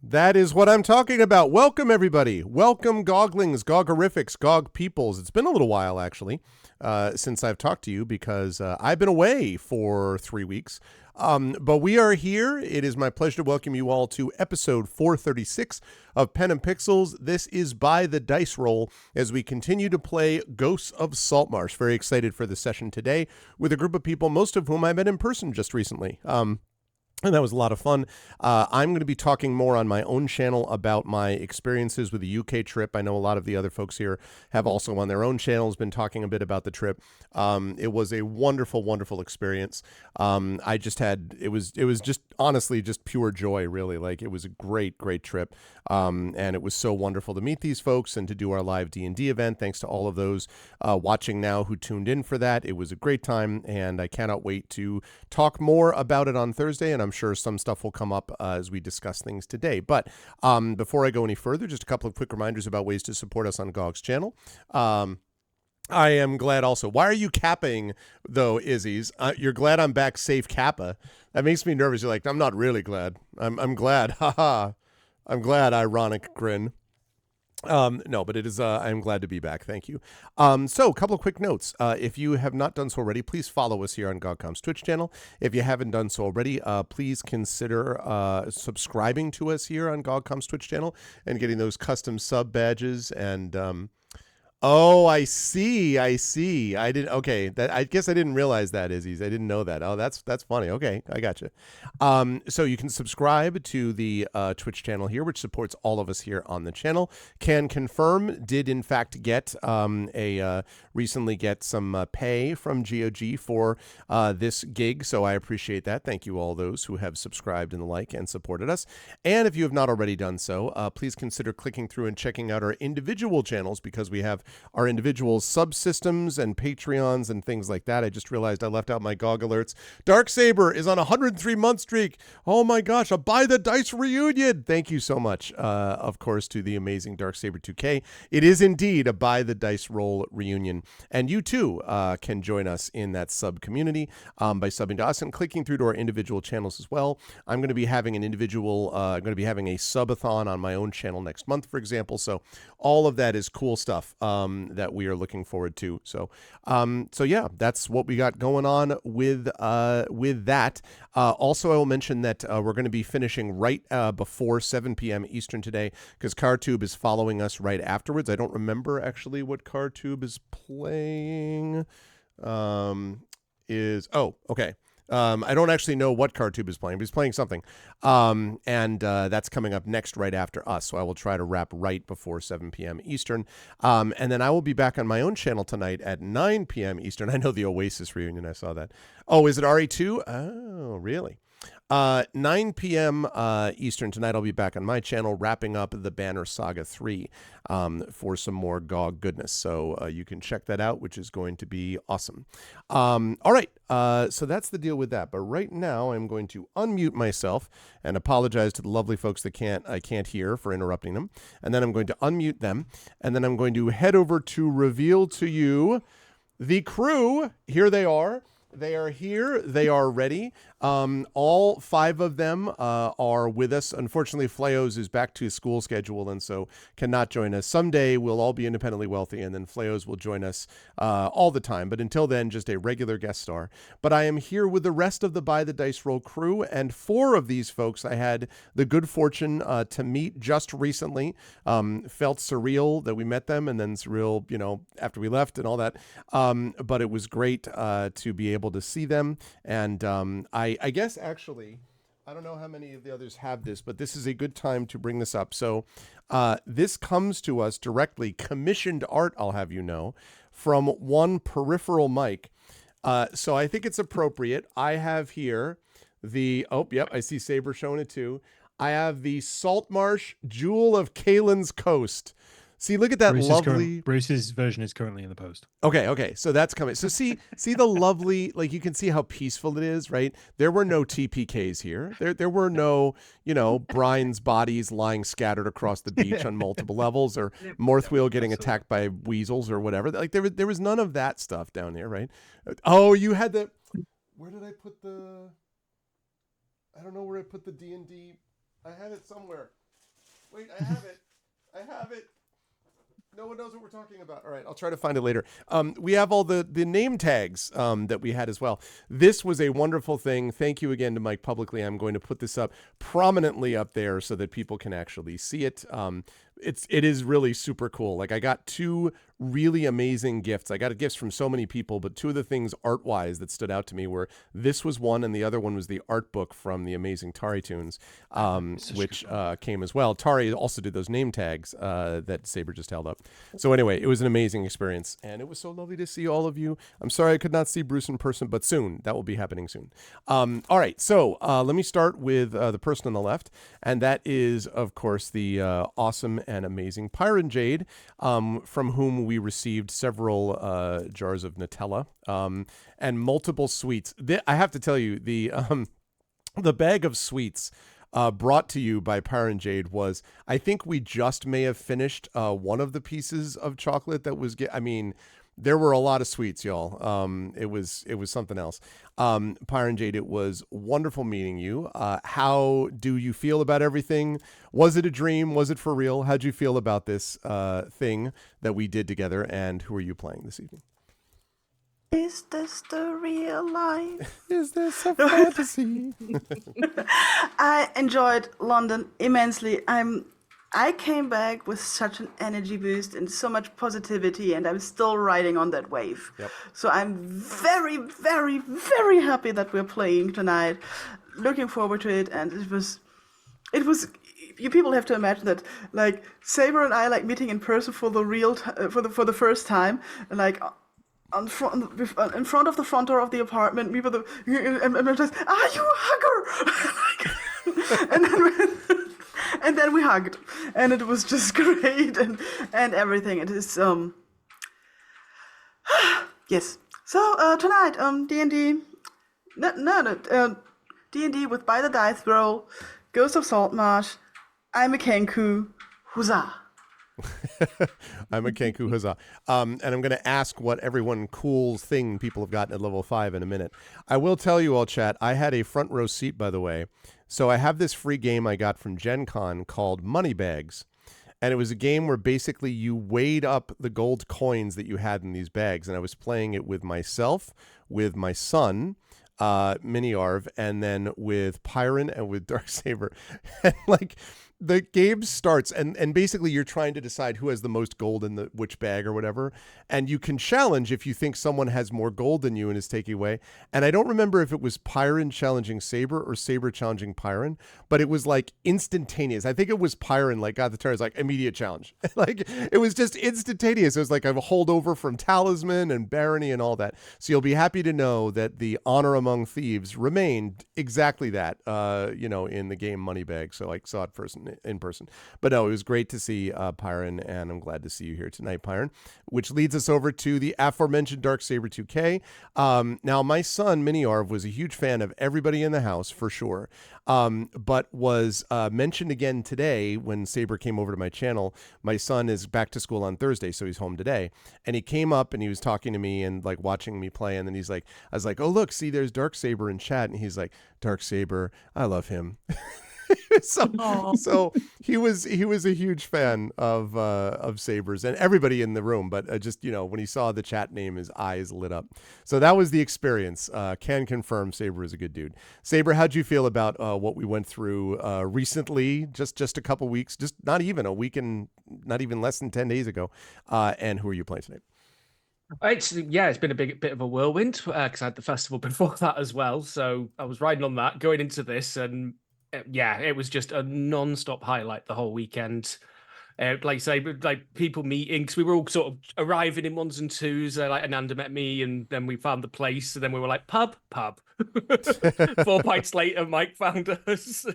That is what I'm talking about. Welcome, everybody. Welcome, Goglings, Gogorifics, Gog Peoples. It's been a little while, actually, since I've talked to you because I've been away for 3 weeks. But we are here. It is my pleasure to welcome you all to episode 436 of Pen and Pixels. This is By the Dice Roll as we continue to play Ghosts of Saltmarsh. Very excited for the session today with a group of people, most of whom I met in person just recently. And that was a lot of fun. I'm going to be talking more on my own channel about my experiences with the UK trip. I know a lot of the other folks here have also on their own channels been talking a bit about the trip. It was a wonderful, wonderful experience. It was just honestly just pure joy, really. Like, it was a great, great trip. And it was so wonderful to meet these folks and to do our live D&D event. Thanks to all of those watching now who tuned in for that. It was a great time, and I cannot wait to talk more about it on Thursday, and I'm sure some stuff will come up as we discuss things today. But before I go any further, just a couple of quick reminders about ways to support us on GOG's channel. I am glad also. Why are you capping, though, Izzy's? You're glad I'm back safe, Kappa. That makes me nervous. You're like, I'm not really glad. I'm glad. Haha. I'm glad, ironic grin. No, but it is, I'm glad to be back. Thank you. So a couple of quick notes. If you have not done so already, please follow us here on GogCom's Twitch channel. If you haven't done so already, please consider subscribing to us here on GogCom's Twitch channel and getting those custom sub badges and, oh, I see. Okay. I guess I didn't realize that, Izzy's. I didn't know that. Oh, that's funny. Okay. I got you. So you can subscribe to the Twitch channel here, which supports all of us here on the channel. Can confirm, did in fact get recently get some pay from GOG for this gig. So I appreciate that. Thank you all those who have subscribed and the like and supported us. And if you have not already done so, please consider clicking through and checking out our individual channels, because we have our individual subsystems and Patreons and things like that. I just realized I left out my GOG alerts. Darksaber is on a 103-month streak. Oh my gosh, a Buy the Dice reunion. Thank you so much, of course, to the amazing Darksaber 2K. It is indeed a Buy the Dice Roll reunion. And you too can join us in that sub community by subbing to us and clicking through to our individual channels as well. I'm going to be having I'm going to be having a subathon on my own channel next month, for example. So all of that is cool stuff that we are looking forward to. So yeah, that's what we got going on with that. Also, I will mention that we're going to be finishing right before 7 p.m. Eastern today, because CarTube is following us right afterwards. I don't remember actually what CarTube is playing. Okay. I don't actually know what CarTube is playing, but he's playing something. And that's coming up next right after us. So I will try to wrap right before 7 p.m. Eastern. And then I will be back on my own channel tonight at 9 p.m. Eastern. I know the Oasis reunion. I saw that. Oh, is it RE2? Oh, really? 9 p.m. Eastern tonight, I'll be back on my channel wrapping up the Banner Saga 3 for some more GOG goodness. So you can check that out, which is going to be awesome. All right. So that's the deal with that. But right now, I'm going to unmute myself and apologize to the lovely folks that I can't hear for interrupting them. And then I'm going to unmute them. And then I'm going to head over to reveal to you the crew. Here they are. They are here. They are ready. All 5 of them are with us. Unfortunately, Fleos is back to his school schedule and so cannot join us. Someday we'll all be independently wealthy and then Fleos will join us all the time. But until then, just a regular guest star. But I am here with the rest of the Buy the Dice Roll crew, and 4 of these folks I had the good fortune to meet just recently. Felt surreal that we met them, and then surreal, after we left and all that. But it was great to be able to see them. And I guess actually, I don't know how many of the others have this, but this is a good time to bring this up. So this comes to us directly, commissioned art, I'll have you know, from one Peripheral Mike. So I think it's appropriate. I have here I see Saber showing it too. I have the Saltmarsh Jewel of Kalen's Coast. See, look at that Bruce's version is currently in the post. Okay. So that's coming. So see the lovely, like you can see how peaceful it is, right? There were no TPKs here. There were no, Brian's bodies lying scattered across the beach on multiple levels, or Morthwheel getting attacked by weasels or whatever. Like there was none of that stuff down there, right? Oh, you had where did I put I don't know where I put the D&D. I had it somewhere. Wait, I have it. No one knows what we're talking about. All right, I'll try to find it later. We have all the name tags that we had as well. This was a wonderful thing. Thank you again to Mike publicly. I'm going to put this up prominently up there so that people can actually see it. It is really super cool. Like I got 2 really amazing gifts. I got gifts from so many people, but 2 of the things art-wise that stood out to me were this was one, and the other one was the art book from the amazing Tari Tunes, which came as well. Tari also did those name tags that Saber just held up. So anyway, it was an amazing experience, and it was so lovely to see all of you. I'm sorry I could not see Bruce in person, but soon. That will be happening soon. All right, so let me start with the person on the left, and that is, of course, the awesome and amazing Pyron Jade, from whom we received several jars of Nutella and multiple sweets. I have to tell you, the bag of sweets brought to you by Pyron Jade was, I think we just may have finished one of the pieces of chocolate that was, there were a lot of sweets, y'all. It was something else. Pyron Jade, it was wonderful meeting you. How do you feel about everything? Was it a dream? Was it for real? How'd you feel about this thing that we did together? And who are you playing this evening? Is this the real life? Is this a fantasy? I enjoyed London immensely. I came back with such an energy boost and so much positivity, and I'm still riding on that wave. Yep. So I'm very, very, very happy that we're playing tonight. Looking forward to it, and it was. You people have to imagine that, like Saber and I, like meeting in person for the first time, like. In front of the front door of the apartment, and just, are you a hugger? and then we hugged, and it was just great, and everything. It is yes. So tonight, D&D, D&D with Buy the Dice Roll, Ghost of Saltmarsh. I'm a Kenku, huzzah. I'm a Kenku, huzzah. And I'm going to ask what everyone cool thing people have gotten at level 5 in a minute. I will tell you all, chat, I had a front row seat, by the way. So I have this free game I got from Gen Con called Money Bags. And it was a game where basically you weighed up the gold coins that you had in these bags. And I was playing it with myself, with my son, Mini Arv, and then with Pyron and with Darksaber. And like, the game starts and basically you're trying to decide who has the most gold in the which bag or whatever, and you can challenge if you think someone has more gold than you and is taking away. And I don't remember if it was Pyron challenging Saber or Saber challenging Pyron, but it was like instantaneous. I think it was Pyron like got the turn. It's like immediate challenge. Like it was just instantaneous. It was like a holdover from Talisman and Barony and all that. So you'll be happy to know that the honor among thieves remained exactly that. In the game Moneybag. So I saw it in person. But no, it was great to see Pyron, and I'm glad to see you here tonight, Pyron, which leads us over to the aforementioned Darksaber 2K. Now, my son, Miniarv, was a huge fan of everybody in the house, for sure, but was mentioned again today when Saber came over to my channel. My son is back to school on Thursday, so he's home today. And he came up and he was talking to me and like watching me play. And then I was like, oh, look, see, there's Darksaber in chat. And he's like, Darksaber, I love him. So he was a huge fan of Sabers and everybody in the room, but just when he saw the chat name, his eyes lit up. So that was the experience. Can confirm Saber is a good dude. Saber, how'd you feel about what we went through recently? Just a couple weeks, just not even a week and not even less than 10 days ago. And who are you playing tonight? It's been a bit of a whirlwind because I had the festival before that as well. So I was riding on that going into this, and it was just a non-stop highlight the whole weekend. Like say, like people meeting, because we were all sort of arriving in ones and twos. Like Ananda met me, and then we found the place, and then we were like pub. 4 pints later, Mike found us.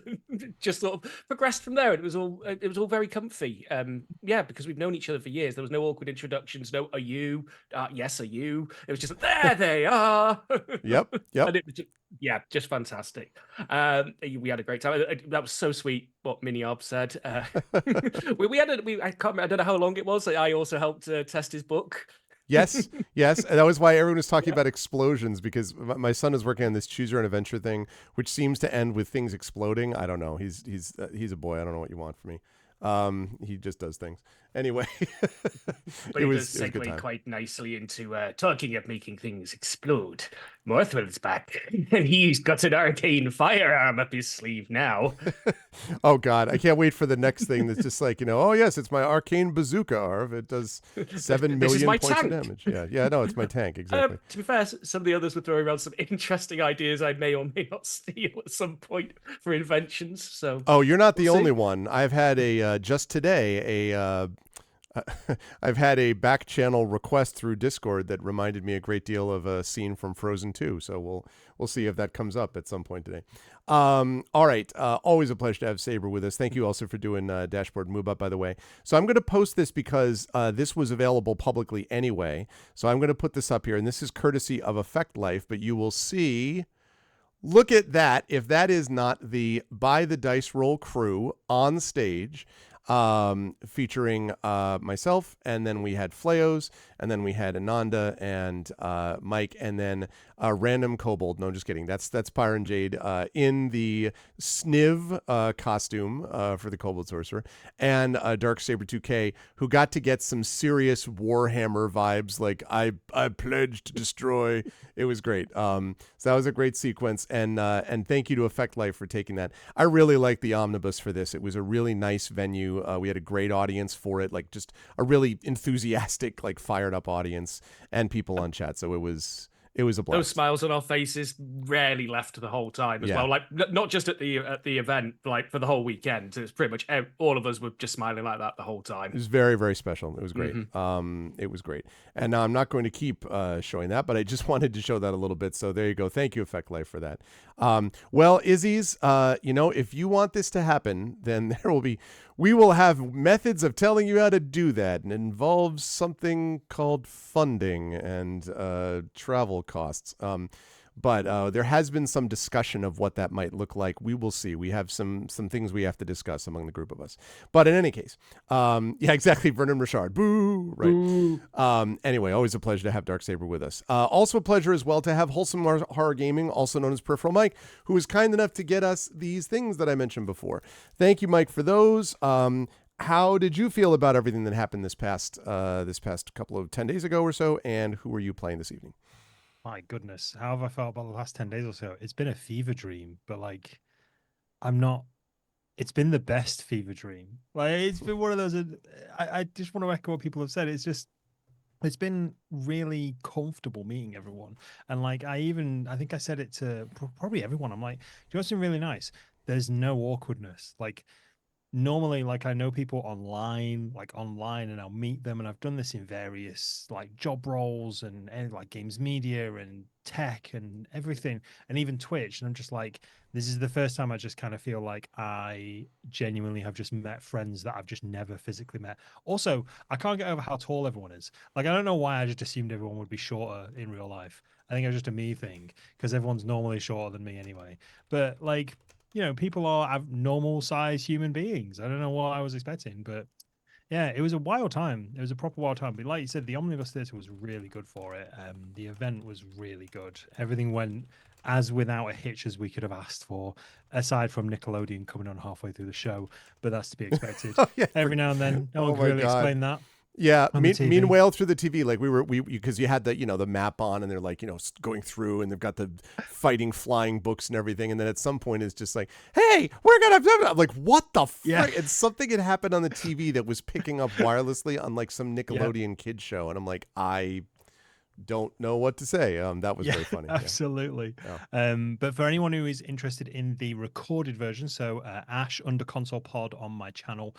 Just sort of progressed from there. It was all very comfy. Because we've known each other for years. There was no awkward introductions. No, are you? Yes, are you? It was just there they are. Yep. And it was just fantastic. We had a great time. That was so sweet what Miniarv said. I can't remember, I don't know how long it was. I also helped test his book. Yes. And that was why everyone was talking about explosions, because my son is working on this choose your own adventure thing, which seems to end with things exploding. I don't know. He's a boy. I don't know what you want from me. He just does things. Anyway, but it was segue quite nicely into talking of making things explode. Morthwell's back, and he's got an arcane firearm up his sleeve now. Oh God, I can't wait for the next thing that's just like, oh yes, it's my arcane bazooka, Arv. It does 7 million points of damage. Yeah, no, it's my tank, exactly. To be fair, some of the others were throwing around some interesting ideas I may or may not steal at some point for inventions. So you're not the only one. I've had just today I've had a back channel request through Discord that reminded me a great deal of a scene from Frozen 2. So we'll see if that comes up at some point today. All right. Always a pleasure to have Saber with us. Thank you also for doing Dashboard Move Up, by the way. So I'm going to post this because this was available publicly anyway. So I'm going to put this up here, and this is courtesy of Effect Life, but you will see. Look at that. If that is not the By the Dice Roll crew on stage, featuring myself, and then we had Fleos, and then we had Ananda and Mike, and then random kobold. No, just kidding. That's Pyron Jade in the Sniv costume for the kobold sorcerer, and Darksaber 2K, who got to get some serious Warhammer vibes. Like I pledge to destroy. It was great. So that was a great sequence, and thank you to Effect Life for taking that. I really liked the omnibus for this. It was a really nice venue. We had a great audience for it, like just a really enthusiastic, like fired up audience, and people on chat. So it was a blast. Those smiles on our faces rarely left the whole time as well. Like not just at the event, like for the whole weekend. It was pretty much all of us were just smiling like that the whole time. It was very, very special. It was great. It was great. And now I'm not going to keep showing that, but I just wanted to show that a little bit. So there you go. Thank you, Effect Life, for that. Well, Izzy's, if you want this to happen, then we will have methods of telling you how to do that, and it involves something called funding and travel costs. But there has been some discussion of what that might look like. We will see. We have some things we have to discuss among the group of us. But in any case, exactly. Vernon Richard. Boo. Right. Boo. Anyway, always a pleasure to have Darksaber with us. Also a pleasure as well to have Wholesome Horror Gaming, also known as Peripheral Mike, who was kind enough to get us these things that I mentioned before. Thank you, Mike, for those. How did you feel about everything that happened this past couple of 10 days ago or so? And who are you playing this evening? My goodness, how have I felt about the last 10 days or so? It's been a fever dream, but like, I'm not it's been the best fever dream. Like it's been one of those. I just want to echo what people have said. It's been really comfortable meeting everyone, and like I think I said it to probably everyone. I'm like, do you know what's been really nice? There's no awkwardness. Like normally, like I know people online and I'll meet them, and I've done this in various like job roles and like games media and tech and everything, and even Twitch, and I'm just like, this is the first time I just kind of feel like I genuinely have just met friends that I've just never physically met. Also, I can't get over how tall everyone is. Like I don't know why I just assumed everyone would be shorter in real life. I think it's just a me thing because everyone's normally shorter than me anyway. But like, people are normal size human beings. I don't know what I was expecting, but yeah, it was a wild time. It was a proper wild time. But like you said, the Omnibus Theatre was really good for it. The event was really good. Everything went as without a hitch as we could have asked for, aside from Nickelodeon coming on halfway through the show. But that's to be expected. Oh, yeah. Every now and then, no Oh one can my really God. explain that Yeah, on the TV. meanwhile through the TV, like we because you had the map on, and they're like going through, and they've got the fighting flying books and everything, and then at some point it's just like, hey, we're gonna I'm like, what the Yeah. frick? And something had happened on the TV that was picking up wirelessly on like some Yeah. Nickelodeon kid show, and I'm like, I don't know what to say. That was very funny. Absolutely. Yeah. But for anyone who is interested in the recorded version, so Ash under Console Pod on my channel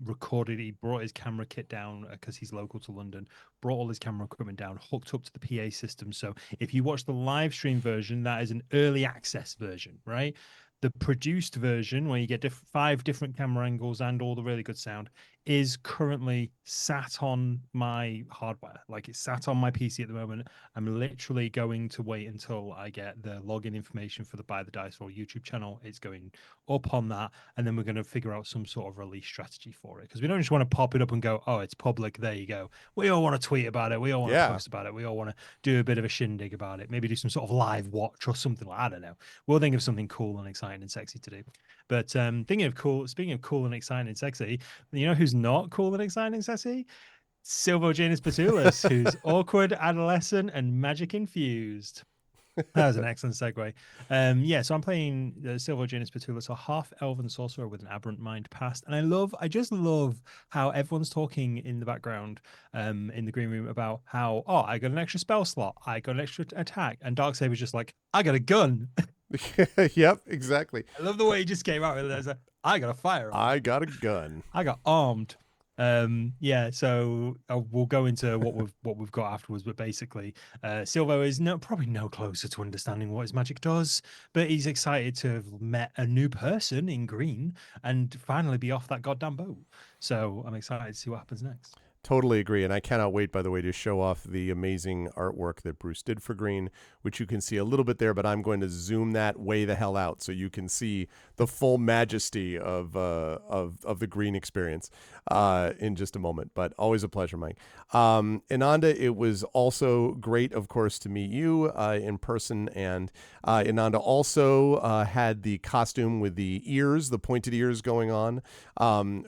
recorded. He brought his camera kit down because he's local to London. Brought all his camera equipment down, hooked up to the PA system. So if you watch the live stream version, that is an early access version, right? The produced version, where you get 5 different camera angles and all the really good sound, is currently sat on my hardware. Like it's sat on my PC at the moment. I'm literally going to wait until I get the login information for the Buy the Dice Roll YouTube channel. It's going up on that, and then we're going to figure out some sort of release strategy for it, because we don't just want to pop it up and go, oh, it's public, there you go. We all want to tweet about it, we all want to post about it, we all want to do a bit of a shindig about it, maybe do some sort of live watch or something. I don't know, we'll think of something cool and exciting and sexy to do. But speaking of cool and exciting and sexy, you know who's not cool and exciting and sexy? Silvo Janus Petulus, who's awkward, adolescent, and magic infused. That was an excellent segue. So I'm playing Silvo Janus Petulus, a half elven sorcerer with an aberrant mind past, and I just love how everyone's talking in the background, in the green room, about how, oh, I got an extra spell slot, I got an extra attack, and Darksaber's just like, I got a gun. Yep, exactly. I love the way he just came out with it. I got a firearm. I got a gun. I got armed. So we'll go into what we've got afterwards, but basically Silvo is probably no closer to understanding what his magic does, but he's excited to have met a new person in green and finally be off that goddamn boat. So I'm excited to see what happens next. Totally agree. And I cannot wait, by the way, to show off the amazing artwork that Bruce did for Green, which you can see a little bit there, but I'm going to zoom that way the hell out so you can see the full majesty of the Green experience in just a moment. But always a pleasure, Mike. Ananda, it was also great, of course, to meet you in person. And Ananda also had the costume with the ears, the pointed ears going on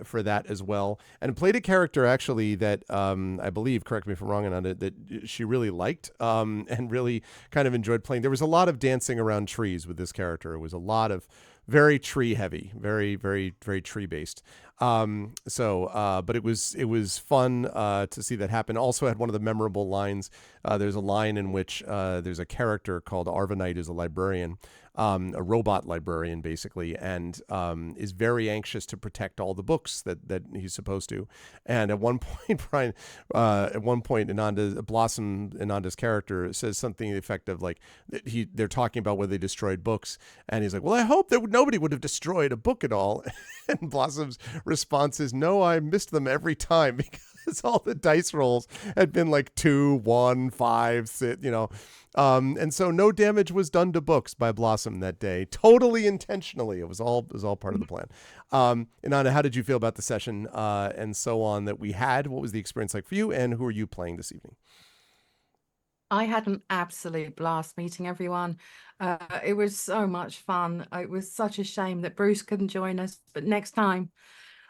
for that as well. And played a character, actually, that I believe, correct me if I'm wrong, Ananda, that she really liked and really kind of enjoyed playing. There was a lot of dancing around trees with this character. It was a lot of very tree heavy, very, very, very tree based. But it was fun to see that happen. Also had one of the memorable lines. There's a line in which there's a character called Arvanite, who's a librarian, a robot librarian, basically, and is very anxious to protect all the books that he's supposed to. And at one point, Brian, Ananda's character says something to the effect of like, they're talking about whether they destroyed books, and he's like, well, I hope that nobody would have destroyed a book at all. And Blossom's response is, no, I missed them every time, because all the dice rolls had been like 2, 1, 5, 6, and so no damage was done to books by Blossom that day, totally intentionally. It was all part of the plan. Ananda, how did you feel about the session and so on that we had? What was the experience like for you, and who are you playing this evening? I had an absolute blast meeting everyone. It was so much fun. It was such a shame that Bruce couldn't join us, but next time.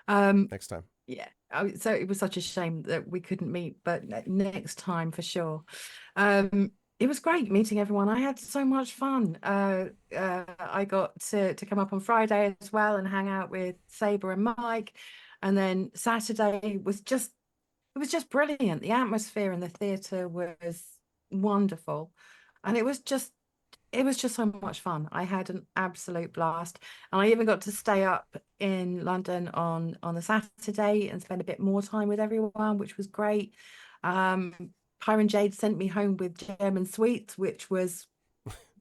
Next time. Yeah. So it was such a shame that we couldn't meet, but next time for sure. it was great meeting everyone. I had so much fun. I got to come up on Friday as well and hang out with Saber and Mike, and then Saturday was just it was just brilliant. The atmosphere in the theatre was wonderful, and it was just so much fun. I had an absolute blast, and I even got to stay up in London on the Saturday and spend a bit more time with everyone, which was great. Um, Kyron Jade sent me home with German sweets, which was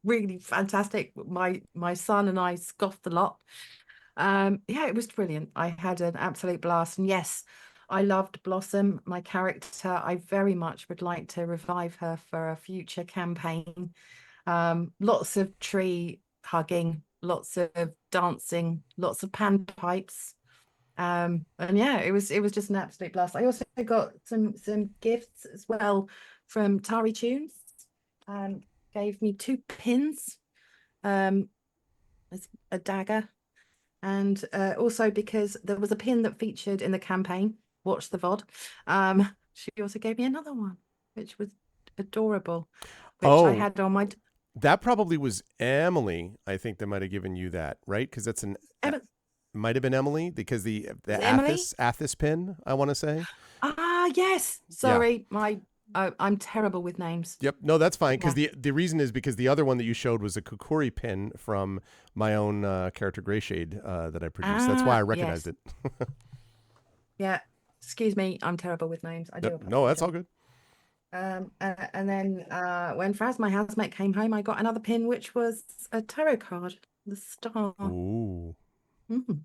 really fantastic. My son and I scoffed a lot. Yeah, it was brilliant. I had an absolute blast, and yes, I loved Blossom, my character. I very much would like to revive her for a future campaign. Lots of tree hugging, lots of dancing, lots of panpipes. And yeah, it was just an absolute blast. I also got some gifts as well from Tari Tunes. Gave me 2 pins, it's a dagger, and also because there was a pin that featured in the campaign, Watch the VOD. She also gave me another one, which was adorable, which I Oh, had on my that probably was Emily. I think that might have given you that, right? Because that's might have been Emily because the Emily. Athos pin, I want to say. Yes. Yeah. Sorry, I'm terrible with names. Yep. No, that's fine. Because Yeah. the reason is because the other one that you showed was a Kukuri pin from my own character Greyshade that I produced. That's why I recognized Yes. it. Yeah. Excuse me, I'm terrible with names. I do Yep. No, that's all apologize. good. And then when Fraz, my housemate, came home, I got another pin, which was a tarot card, the star. Ooh. Mhm.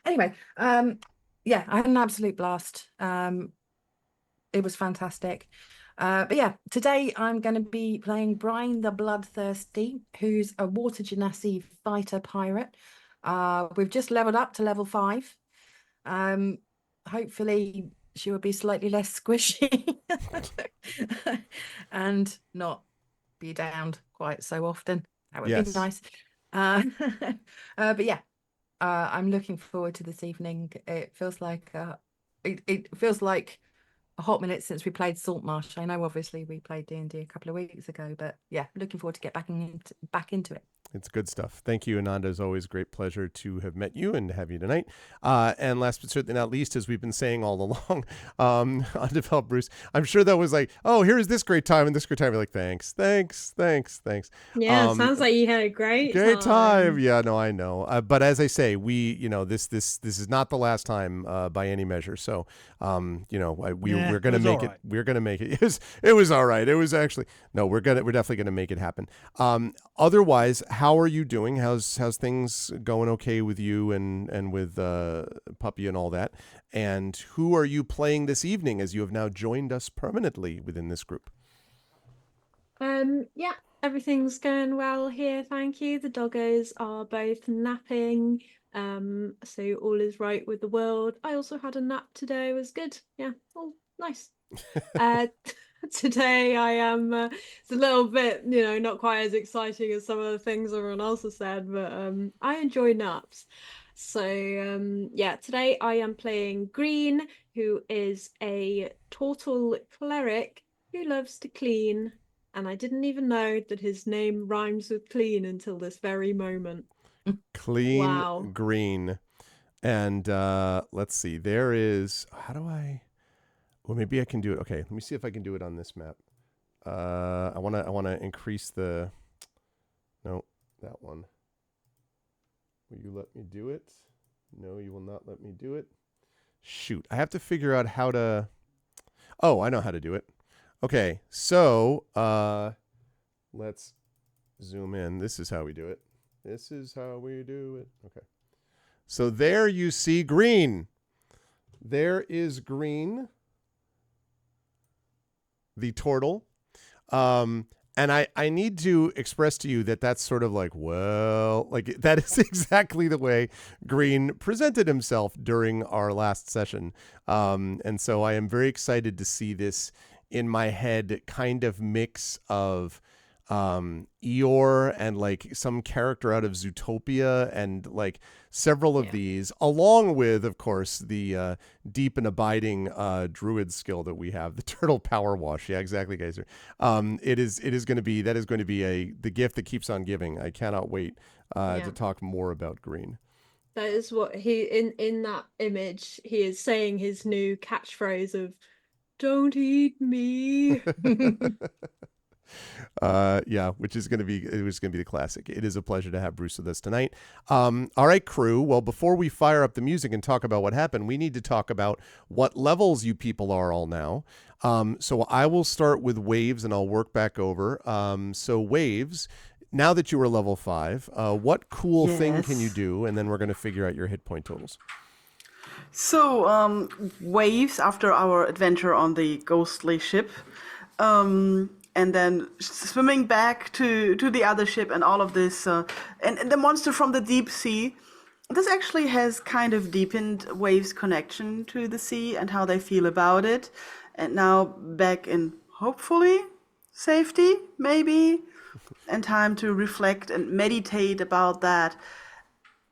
Anyway, yeah, I had an absolute blast. It was fantastic. But yeah, today I'm going to be playing Brian the Bloodthirsty, who's a water genasi fighter pirate. We've just leveled up to level 5. Hopefully she will be slightly less squishy and not be downed quite so often. That would be Yes. nice. But yeah, I'm looking forward to this evening. It feels like it feels like a hot minute since we played Saltmarsh. I know obviously we played D&D a couple of weeks ago, but yeah, looking forward to get back into it. It's good stuff. Thank you, Ananda. It's always a great pleasure to have met you and to have you tonight. And last but certainly not least, as we've been saying all along, Undeveloped Bruce, I'm sure that was like, oh, here's this great time and this great time. You're like, thanks. Yeah, sounds like you had a Great time. time. Yeah, no, I know. But as I say, this is not the last time by any measure. So, we're gonna was make all it. right. We're gonna make it. It was all right. It was actually no. We're definitely gonna make it happen. Otherwise, how are you doing? How's things going? Okay with you and with Puppy and all that. And who are you playing this evening? As you have now joined us permanently within this group. Yeah, everything's going well here, thank you. The doggos are both napping, so all is right with the world. I also had a nap today, it was good. Yeah, all nice. Today I am it's a little bit, not quite as exciting as some of the things everyone else has said, but I enjoy naps. So yeah, today I am playing Green, who is a turtle cleric who loves to clean. And I didn't even know that his name rhymes with clean until this very moment. Clean Wow. green. And let's see. There is. How do I? Well, maybe I can do it. Okay, let me see if I can do it on this map. I wanna increase the. No, that one. Will you let me do it? No, you will not let me do it. Shoot, I have to figure out how to. Oh, I know how to do it. Okay, so let's zoom in. This is how we do it. Okay. So there you see green. There is green, the turtle. And I need to express to you that that's sort of like, well, like that is exactly the way Green presented himself during our last session. And so I am very excited to see this in my head kind of mix of Eeyore and like some character out of Zootopia and like several of Yeah. these, along with, of course, the deep and abiding druid skill that we have, the turtle power wash. Yeah, exactly, Geyser. It is going to be the gift that keeps on giving. I cannot wait Yeah. to talk more about Green. That is what he in that image he is saying his new catchphrase of "Don't eat me." Yeah, which is going to be the classic. It is a pleasure to have Bruce with us tonight. All right, crew. Well, before we fire up the music and talk about what happened, we need to talk about what levels you people are all now. So I will start with Waves and I'll work back over. So Waves, now that you are level 5, what cool thing can you Yes. do? And then we're going to figure out your hit point totals. So, Waves, after our adventure on the ghostly ship, and then swimming back to the other ship and all of this, and the monster from the deep sea, this actually has kind of deepened Waves' connection to the sea and how they feel about it. And now back in, hopefully, safety, maybe, and time to reflect and meditate about that.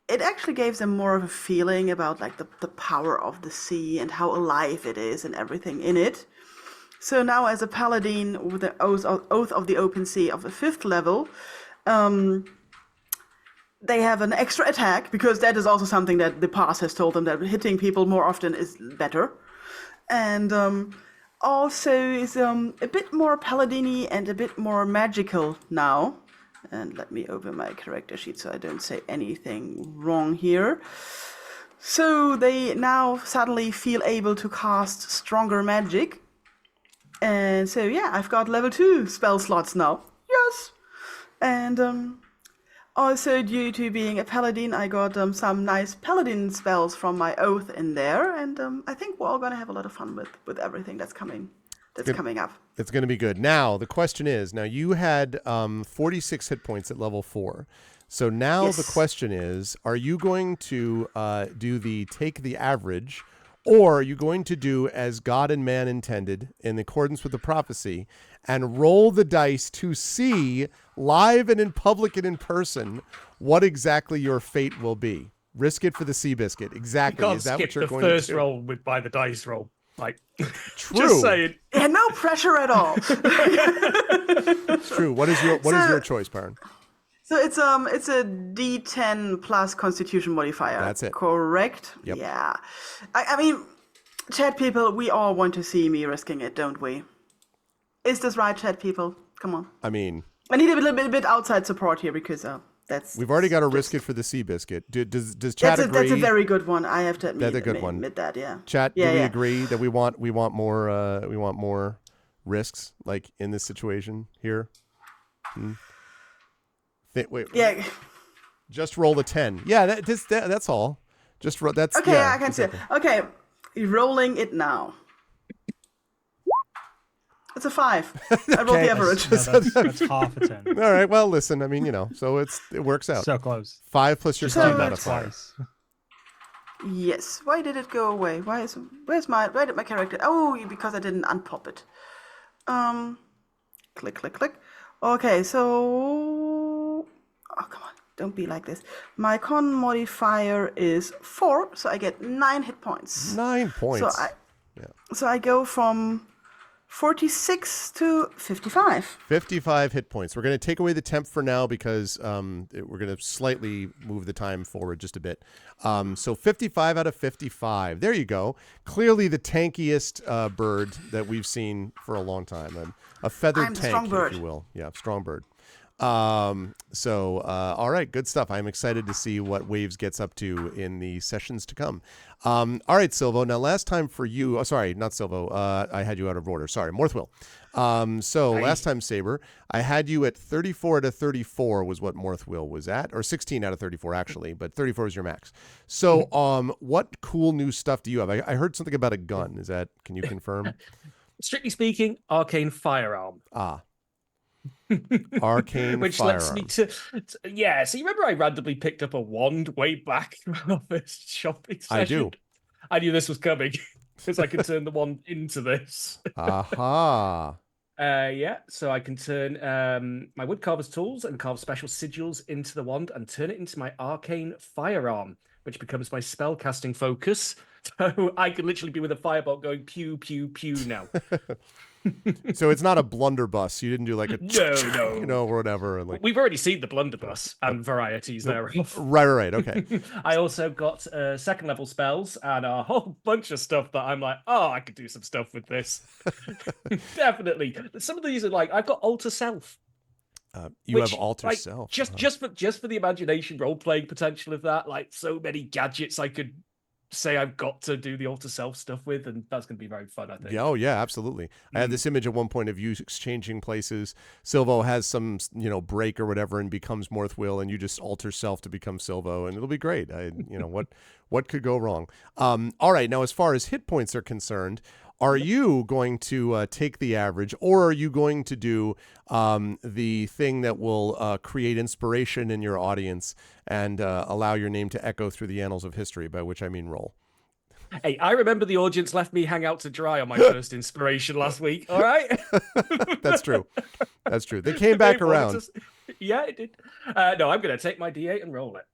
It actually gave them more of a feeling about like the power of the sea and how alive it is and everything in it. So now as a paladin with the Oath of the Open Sea of the 5th level, they have an extra attack, because that is also something that the past has told them, that hitting people more often is better. And also is a bit more paladin-y and a bit more magical now. And let me open my character sheet so I don't say anything wrong here. So they now suddenly feel able to cast stronger magic. And so yeah, I've got level 2 spell slots now. Yes. And also due to being a paladin, I got some nice paladin spells from my oath in there. And I think we're all going to have a lot of fun with everything that's coming up. It's going to be good. Now, the question is, now you had 46 hit points at level 4. So now Yes. the question is, are you going to take the average, or are you going to do as God and man intended in accordance with the prophecy and roll the dice to see live and in public and in person what exactly your fate will be? Risk it for the sea biscuit. You Exactly. can't Is that skip what you're the going first to do? roll by the dice roll. Like, True. just saying. Yeah, no pressure at all. True. What is your choice, Baron? So it's a D10 plus Constitution modifier. That's it. Correct? Yep. Yeah. I mean, chat people, we all want to see me risking it, don't we? Is this right, chat people? Come on. I mean, I need a little bit outside support here, because that's we've already got to risk it for the sea biscuit. Does chat agree? that's a very good one. I have to admit. That's a good one. Admit that, yeah. Chat, Yeah, do we yeah. agree that we want more risks like in this situation here? Wait. Yeah. Just roll the 10. Yeah, that's all. Just roll. That's Okay, yeah, I can see it. exactly. Okay, rolling it now. It's a 5. I rolled Okay. the average. No, that's half a 10. All right. Well, listen. I mean, so it works out. So close. 5 plus your Just So con do that modifier. twice. Yes. Why did it go away? Where did my character? Oh, because I didn't unpop it. Click. Okay, so come on, don't be like this. My con modifier is 4, so I get 9 hit points. 9 points. So I go from 46 to 55. 55 hit points. We're going to take away the temp for now because we're going to slightly move the time forward just a bit. So 55 out of 55. There you go. Clearly the tankiest bird that we've seen for a long time. A feathered I'm the tank, strong bird. if you will. Yeah, strong bird. All right, good stuff. I'm excited to see what Waves gets up to in the sessions to come. All right, Silvo. Now, last time for you, sorry, not Silvo. I had you out of order. Sorry, Morthwill. Last time, Saber, I had you at 34 out of 34 was what Morthwill was at, or 16 out of 34 actually, but 34 is your max. So, what cool new stuff do you have? I heard something about a gun. Can you confirm? Strictly speaking, arcane firearm. Arcane Which firearm. lets me to yeah. So you remember I randomly picked up a wand way back in our first shopping session? I do. I knew this was coming because I could turn the wand into this. Aha. Yeah, so I can turn my woodcarver's tools and carve special sigils into the wand and turn it into my arcane firearm, which becomes my spellcasting focus. So I could literally be with a firebolt going pew, pew, pew now. So it's not a blunderbuss. You didn't do like a No. or whatever. And like We've already seen the blunderbuss and varieties thereof. right. Okay. I also got second level spells and a whole bunch of stuff that I'm like, oh, I could do some stuff with this. Definitely. Some of these are like, I've got alter self. You Which, have alter like, self. just for the imagination role playing potential of that, like so many gadgets I could say I've got to do the alter self stuff with, and that's going to be very fun, I think. Yeah, oh yeah, absolutely. I had this image at one point of you exchanging places. Silvo has some, break or whatever and becomes Morthwill, and you just alter self to become Silvo, and it'll be great. What could go wrong? All right, now as far as hit points are concerned, are you going to take the average, or are you going to do the thing that will create inspiration in your audience and allow your name to echo through the annals of history, by which I mean roll? Hey, I remember the audience left me hang out to dry on my first inspiration last week, all right? That's true. They came back around. Yeah, it did. No, I'm going to take my D8 and roll it.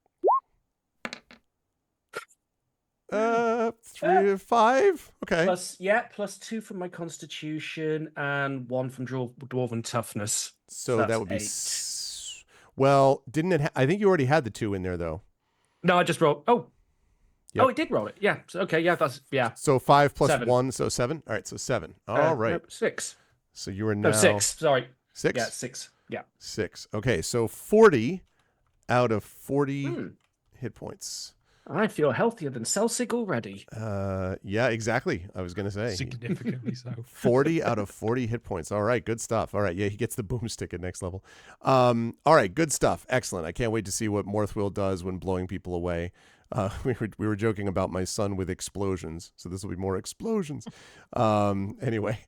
3 to 5. Okay. Plus 2 from my constitution and 1 from dwarven toughness. So that would be 8. Well, didn't it? I think you already had the 2 in there, though. No, I just rolled. Oh. Yep. Oh, it did roll it. Yeah. So, okay. Yeah. So 5 plus 7. 1, so 7. All right. So 7. All right. No, 6. So you are now 6. Sorry. 6. Yeah, 6. Yeah. 6. Okay. So 40 out of 40 hit points. I feel healthier than Celsig already. Yeah, exactly. I was going to say. Significantly so. 40 out of 40 hit points. All right, good stuff. All right, yeah, he gets the boomstick at next level. All right, good stuff. Excellent. I can't wait to see what Morthwill does when blowing people away. We were joking about my son with explosions, so this will be more explosions. Anyway,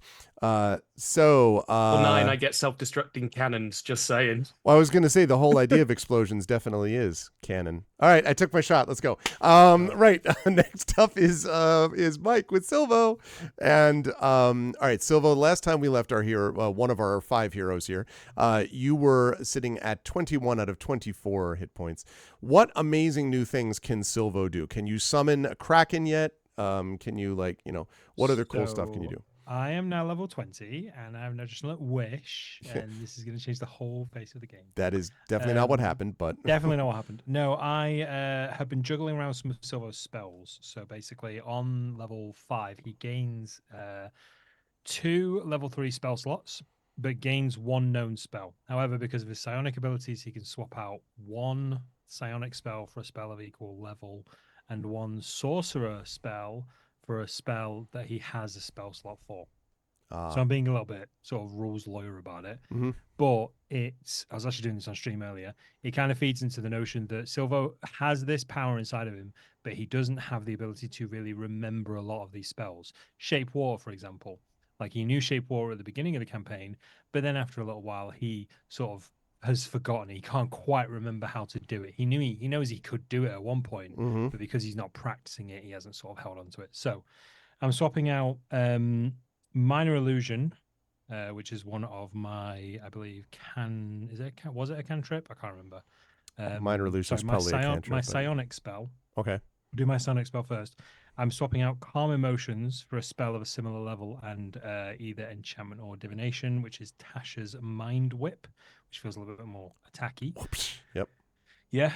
so 9, I get self-destructing cannons. Just saying. Well, I was going to say the whole idea of explosions definitely is canon. All right, I took my shot. Let's go. Right, next up is Mike with Silvo, and all right, Silvo. Last time we left our hero, one of our 5 heroes here, you were sitting at 21 out of 24 hit points. What amazing new things can Silvo do? Can you summon a Kraken yet? Can you what other cool stuff can you do? I am now level 20, and I have an additional wish, and this is going to change the whole face of the game. That is definitely not what happened, but definitely not what happened. No, I have been juggling around some of Silvo's spells. So basically, on level 5, he gains 2 level 3 spell slots, but gains 1 known spell. However, because of his psionic abilities, he can swap out 1 psionic spell for a spell of equal level, and 1 sorcerer spell for a spell that he has a spell slot for. So I'm being a little bit sort of rules lawyer about it. Mm-hmm. But I was actually doing this on stream earlier. It kind of feeds into the notion that Silvo has this power inside of him, but he doesn't have the ability to really remember a lot of these spells. Shape Water, for example. Like, he knew Shape Water at the beginning of the campaign, but then after a little while, he sort of has forgotten. He can't quite remember how to do it. He knows he could do it at one point, but because he's not practicing it, he hasn't sort of held on to it. So I'm swapping out Minor Illusion, which is one of my, I believe, was it a cantrip? I can't remember. Minor Illusion is probably a cantrip. My psionic spell. Okay. Do my psionic spell first. I'm swapping out Calm Emotions for a spell of a similar level and either Enchantment or Divination, which is Tasha's Mind Whip, which feels a little bit more attacky. Yep. Yeah.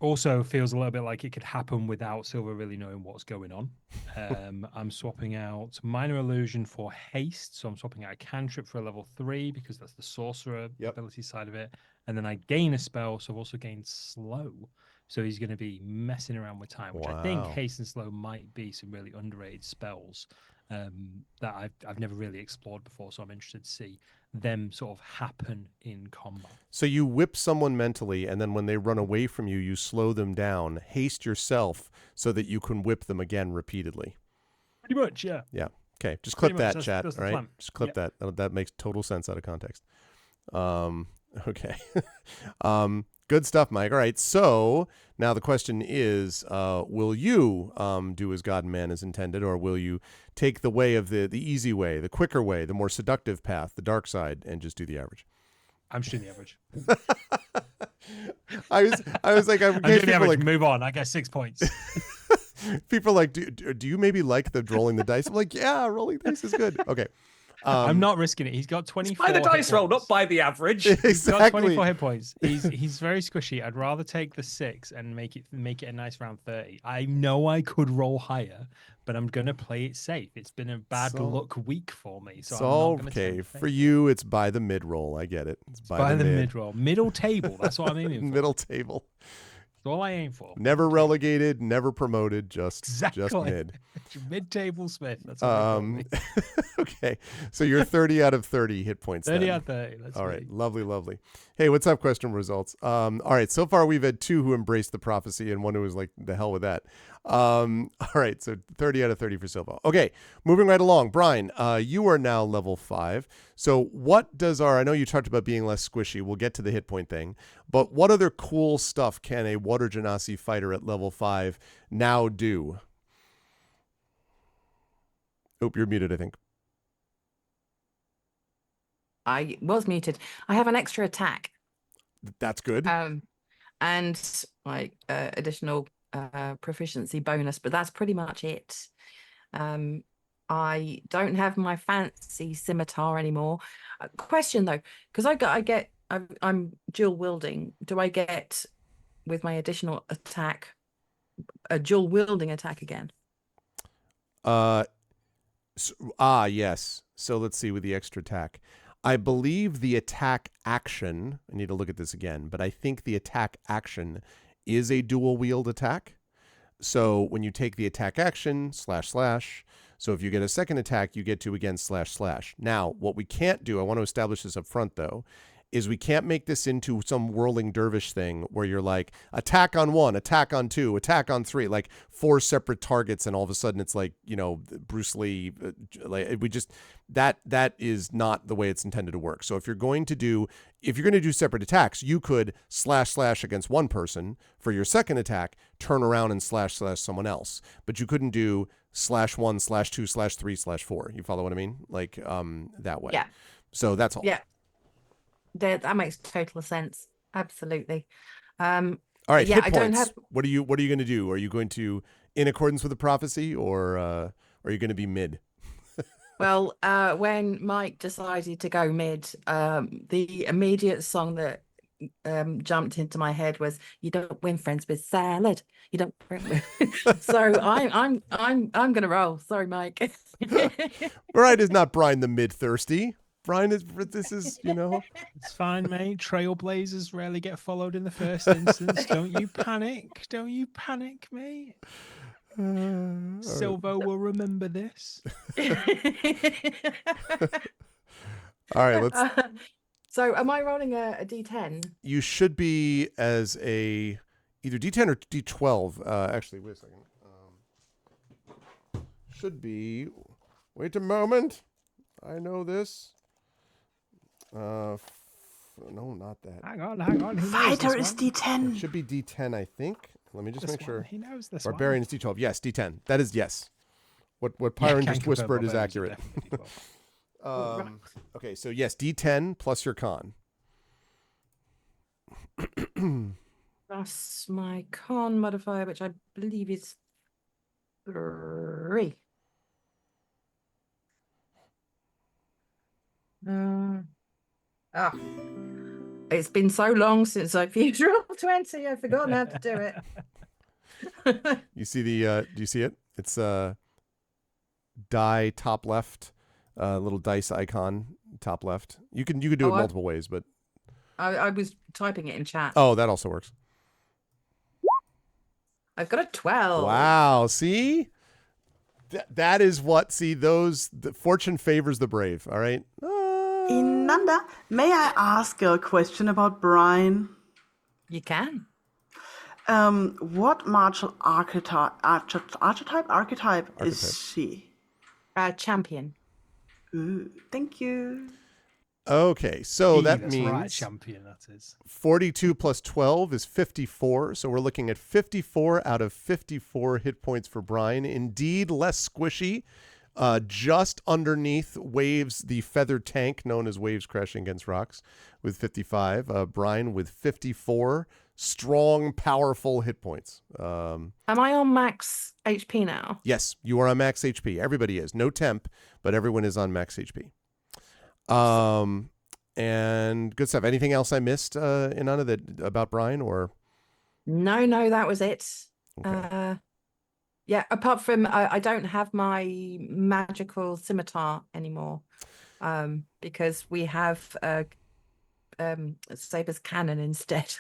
Also feels a little bit like it could happen without Silver really knowing what's going on. I'm swapping out Minor Illusion for Haste. So I'm swapping out a cantrip for a level 3 because that's the sorcerer ability side of it. And then I gain a spell, so I've also gained Slow. So he's going to be messing around with time, which I think Haste and Slow might be some really underrated spells that I've never really explored before. So I'm interested to see them sort of happen in combat. So you whip someone mentally, and then when they run away from you, you slow them down, haste yourself so that you can whip them again repeatedly. Pretty much, yeah. Yeah. Okay. Just clip that, chat. That's all right. Just clip that. That makes total sense out of context. Okay. Good stuff, Mike. All right. So now the question is, will you do as God and man is intended, or will you take the way of the easy way, the quicker way, the more seductive path, the dark side, and just do the average? I'm just doing the average. I was like, I'm doing the average. Move on. I get 6 points. People are like, do you maybe like the rolling the dice? I'm like, yeah, rolling dice is good. Okay. I'm not risking it. He's got 24. By the dice roll, not by the average. He's got 24 hit points. He's very squishy. I'd rather take the 6 and make it a nice round 30. I know I could roll higher, but I'm gonna play it safe. It's been a bad luck week for me. So I'm not okay. For you, it's by the mid roll. I get it. It's by the mid roll. Middle table. That's what I'm aiming for. Middle table. That's all I aim for. Never relegated, never promoted, just mid. Mid-table Smith. That's what okay. So you're 30 out of 30 hit points. 30 then. out of 30. That's all right. Lovely. Hey, what's up? Question results. All right. So far, we've had 2 who embraced the prophecy and one who was like, the hell with that. All right. So 30 out of 30 for Silva. Okay. Moving right along. Brian, you are now level 5. So what does I know you talked about being less squishy. We'll get to the hit point thing. But what other cool stuff can a Water Genasi fighter at level 5 now do? Oh, you're muted, I think. I was muted. I have an extra attack. That's good. And like additional proficiency bonus, but that's pretty much it. I don't have my fancy scimitar anymore. Question though, because I'm dual wielding. Do I get with my additional attack a dual wielding attack again? Yes. So let's see with the extra attack. I believe the attack action, I need to look at this again, but I think the attack action is a dual wield attack. So when you take the attack action, //, so if you get a second attack, you get to again //. Now, what we can't do, I want to establish this up front though, is we can't make this into some whirling dervish thing where you're like attack on 1, attack on 2, attack on 3, like 4 separate targets, and all of a sudden it's like, Bruce Lee. That is not the way it's intended to work. So if you're going to do separate attacks, you could // against one person for your second attack, turn around and // someone else, but you couldn't do /1, /2, /3, /4. You follow what I mean? Like that way. Yeah. So that's all. Yeah. That makes total sense. Absolutely. All right, yeah, hit I points. don't have... What are you going to do? Are you going to, in accordance with the prophecy, or are you going to be mid? Well, when Mike decided to go mid, the immediate song that jumped into my head was "You don't win friends with salad. You don't." So I'm gonna roll. Sorry, Mike. Brian is not Brian the mid thirsty. Brian is. This is It's fine, mate. Trailblazers rarely get followed in the first instance. Don't you panic. Don't you panic, mate. Silvo will remember this. All right, let's. So, am I rolling a D10? You should be as a either D10 or D12. Actually, wait a second. Should be. Wait a moment. I know this. No, not that. Hang on. Fighter is D10. It should be D10, I think. Let me just make sure. He knows this. Barbarian is D12. Yes, D10. That is yes. What Pyron just whispered is accurate. Okay, so yes, D10 plus your con. Plus my con modifier, which I believe is 3. It's been so long since I've used roll 20. I've forgotten how to do it. You see do you see it? It's die top left, little dice icon top left. You can do it multiple ways, but I was typing it in chat. Oh, that also works. I've got a 12. Wow, see? That is what, the fortune favors the brave, all right? Inanda, may I ask a question about Brian? You can. What martial archetype is she? Champion. Ooh, thank you. Okay, so that that's right, means champion. That is 42 plus 12 is 54. So we're looking at 54 out of 54 hit points for Brian. Indeed, less squishy. Just underneath Waves, the feathered tank known as Waves crashing against rocks, with 55. Brian with 54. Strong, powerful hit points. Am I on max HP now? Yes, you are on max HP. Everybody is. No temp, but everyone is on max HP. And good stuff. Anything else I missed, Inanna, that about Brian or? No, that was it. Okay. Yeah, apart from I don't have my magical scimitar anymore, because we have Saber's cannon instead.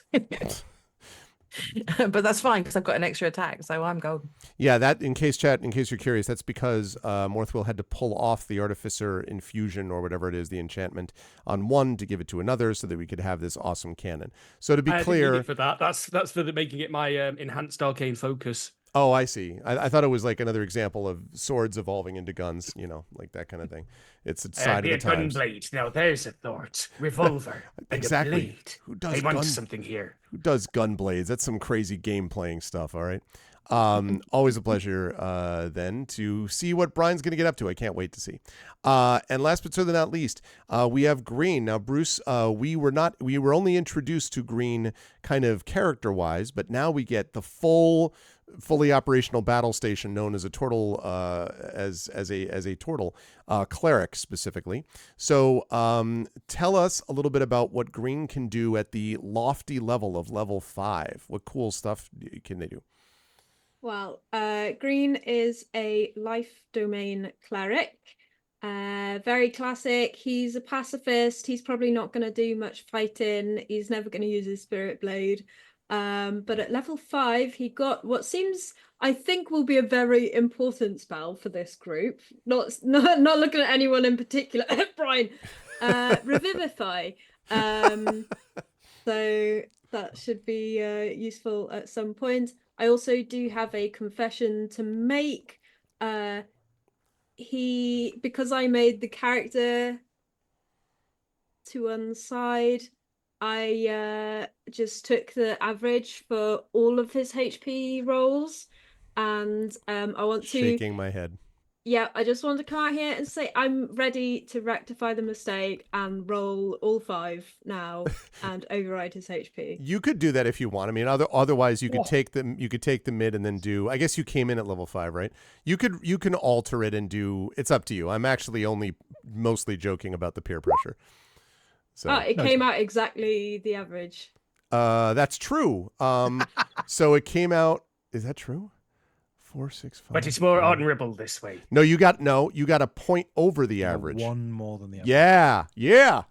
But that's fine because I've got an extra attack, so I'm golden. Yeah, that in case you're curious, that's because Morthwill had to pull off the Artificer infusion or whatever it is, the enchantment, on one to give it to another so that we could have this awesome cannon. So to be clear, didn't need it for that. That's for making it my enhanced arcane focus. Oh, I see. I thought it was like another example of swords evolving into guns, like that kind of thing. It's a sign of the times. Gunblade. Now there's a thought. Revolver. Exactly. And a blade. Who does I want something here. Who does gun blades? That's some crazy game playing stuff. All right. Always a pleasure then to see what Brian's going to get up to. I can't wait to see. And last but certainly not least, we have Green. Now, Bruce, we were only introduced to Green kind of character wise, but now we get the fully operational battle station known as a turtle, as a turtle cleric specifically. So tell us a little bit about what Green can do at the lofty level of level 5. What cool stuff can they do? Well, Green is a life domain cleric. Very classic. He's a pacifist. He's probably not going to do much fighting. He's never going to use his spirit blade. But at level 5, he got what seems, I think, will be a very important spell for this group. Not looking at anyone in particular. Brian, Revivify. So that should be useful at some point. I also do have a confession to make. Because I made the character to one side, I just took the average for all of his HP rolls, and I want to shaking my head. Yeah, I just want to come out here and say I'm ready to rectify the mistake and roll all 5 now and override his HP. You could do that if you want. I mean, otherwise you could take the mid and then do. I guess you came in at level 5, right? You can alter it and do. It's up to you. I'm actually only mostly joking about the peer pressure. So it came out exactly the average. That's true. So it came out. Is that true? 4, 6, 5. But it's more honorable this way. No, you got a point over the average. One more than the average. Yeah.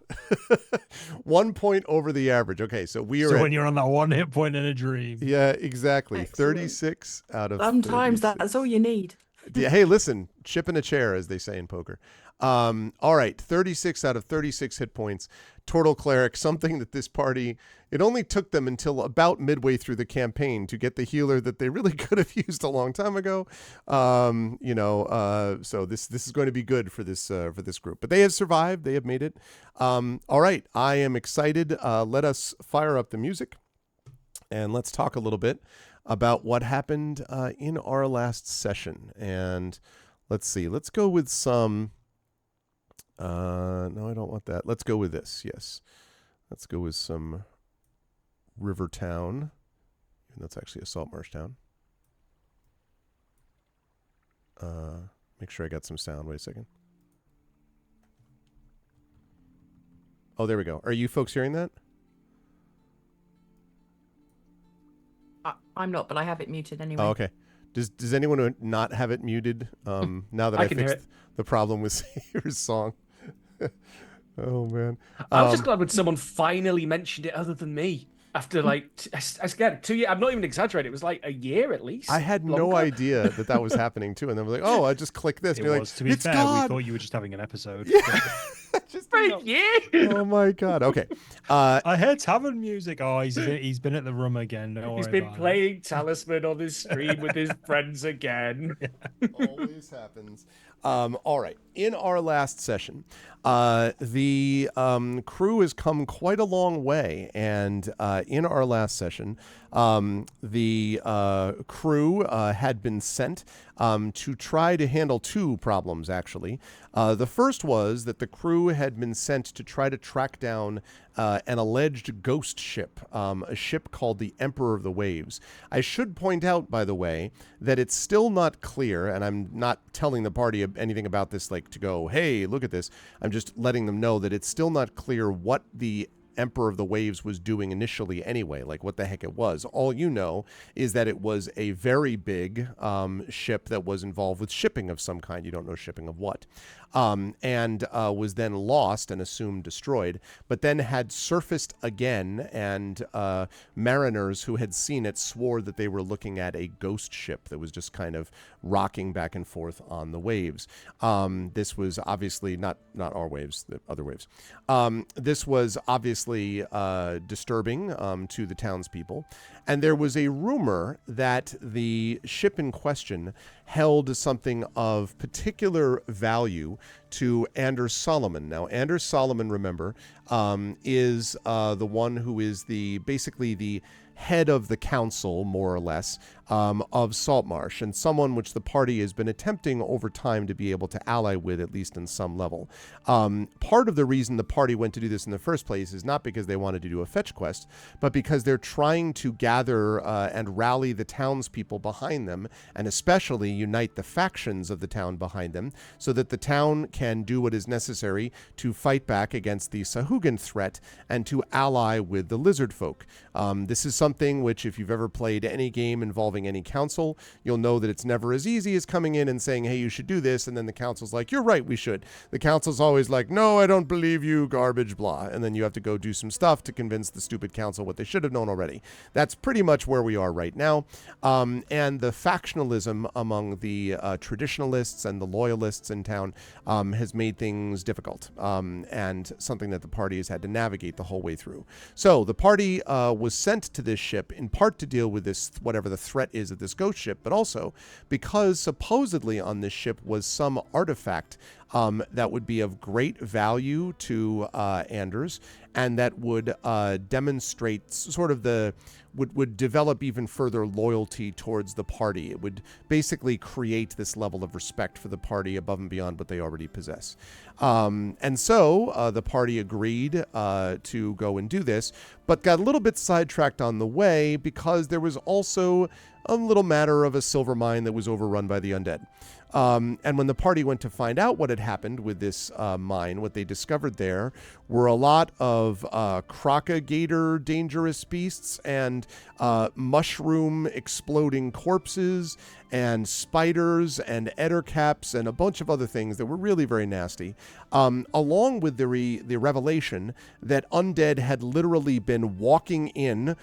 1 point over the average. Okay, so we are. So when you're on that 1 hit point in a dream. Yeah, exactly. Excellent. 36 out of. Sometimes 36. that's all you need. Yeah, hey, listen, chip in a chair, as they say in poker. All right, 36 out of 36 hit points. Turtle Cleric, something that this party, it only took them until about midway through the campaign to get the healer that they really could have used a long time ago. So this is going to be good for this group. But they have survived. They have made it. All right, I am excited. Let us fire up the music, and let's talk a little bit about what happened in our last session. And let's see. Let's go with some. No, I don't want that. Let's go with this. Yes. Let's go with some Rivertown. And that's actually a Saltmarsh town. Make sure I got some sound. Wait a second. Oh, there we go. Are you folks hearing that? I'm not, but I have it muted anyway. Oh, okay. Does anyone not have it muted? Now that I can hear fixed the problem with Saber's song. Oh man, I was just glad when someone finally mentioned it other than me. After again 2 years, I'm not even exaggerating. It was like a year at least. I had no idea that was happening too, and then we're like, "Oh, I just click this." It and was. like, To be it's fair, God. we thought you were just having an episode. Just Yeah. Oh my God. Okay. I heard tavern music. Oh, he's been at the room again. He's been playing Talisman on his stream with his friends again. Always happens. All right. in our last session, the crew has come quite a long way, and in our last session, the crew had been sent to try to handle two problems, actually. The first was that the crew had been sent to try to track down an alleged ghost ship, a ship called the Emperor of the Waves. I should point out, by the way, that it's still not clear, and I'm not telling the party anything about this, like to go, hey, look at this. I'm just letting them know that it's still not clear what the Emperor of the Waves was doing initially anyway, like what the heck it was. All you know is that it was a very big ship that was involved with shipping of some kind. You don't know shipping of what. And was then lost and assumed destroyed, but then had surfaced again, and mariners who had seen it swore that they were looking at a ghost ship that was just kind of rocking back and forth on the waves. This was obviously not our waves, the other waves. This was obviously disturbing to the townspeople, and there was a rumor that the ship in question held something of particular value to Anders Solomon. Now, Anders Solomon, remember, is the one who is basically the head of the council, more or less, of Saltmarsh, and someone which the party has been attempting over time to be able to ally with, at least in some level. Part of the reason the party went to do this in the first place is not because they wanted to do a fetch quest, but because they're trying to gather and rally the townspeople behind them, and especially unite the factions of the town behind them, so that the town can do what is necessary to fight back against the Sahugan threat and to ally with the lizard folk. This is something which, if you've ever played any game involving any council, you'll know that it's never as easy as coming in and saying, hey, you should do this, and then the council's like, you're right, we should. The council's always like, no, I don't believe you, garbage, blah. And then you have to go do some stuff to convince the stupid council what they should have known already. That's pretty much where we are right now. And the factionalism among the traditionalists and the loyalists in town has made things difficult, and something that the party has had to navigate the whole way through. So the party was sent to this ship in part to deal with this, whatever the threat is of this ghost ship, but also because supposedly on this ship was some artifact that would be of great value to Anders, and that would demonstrate sort of would develop even further loyalty towards the party. It would basically create this level of respect for the party above and beyond what they already possess. And so the party agreed to go and do this, but got a little bit sidetracked on the way because there was also a little matter of a silver mine that was overrun by the undead. And when the party went to find out what had happened with this mine, what they discovered there were a lot of crocagator dangerous beasts and mushroom exploding corpses and spiders and ettercaps and a bunch of other things that were really very nasty, along with the revelation that undead had literally been walking in,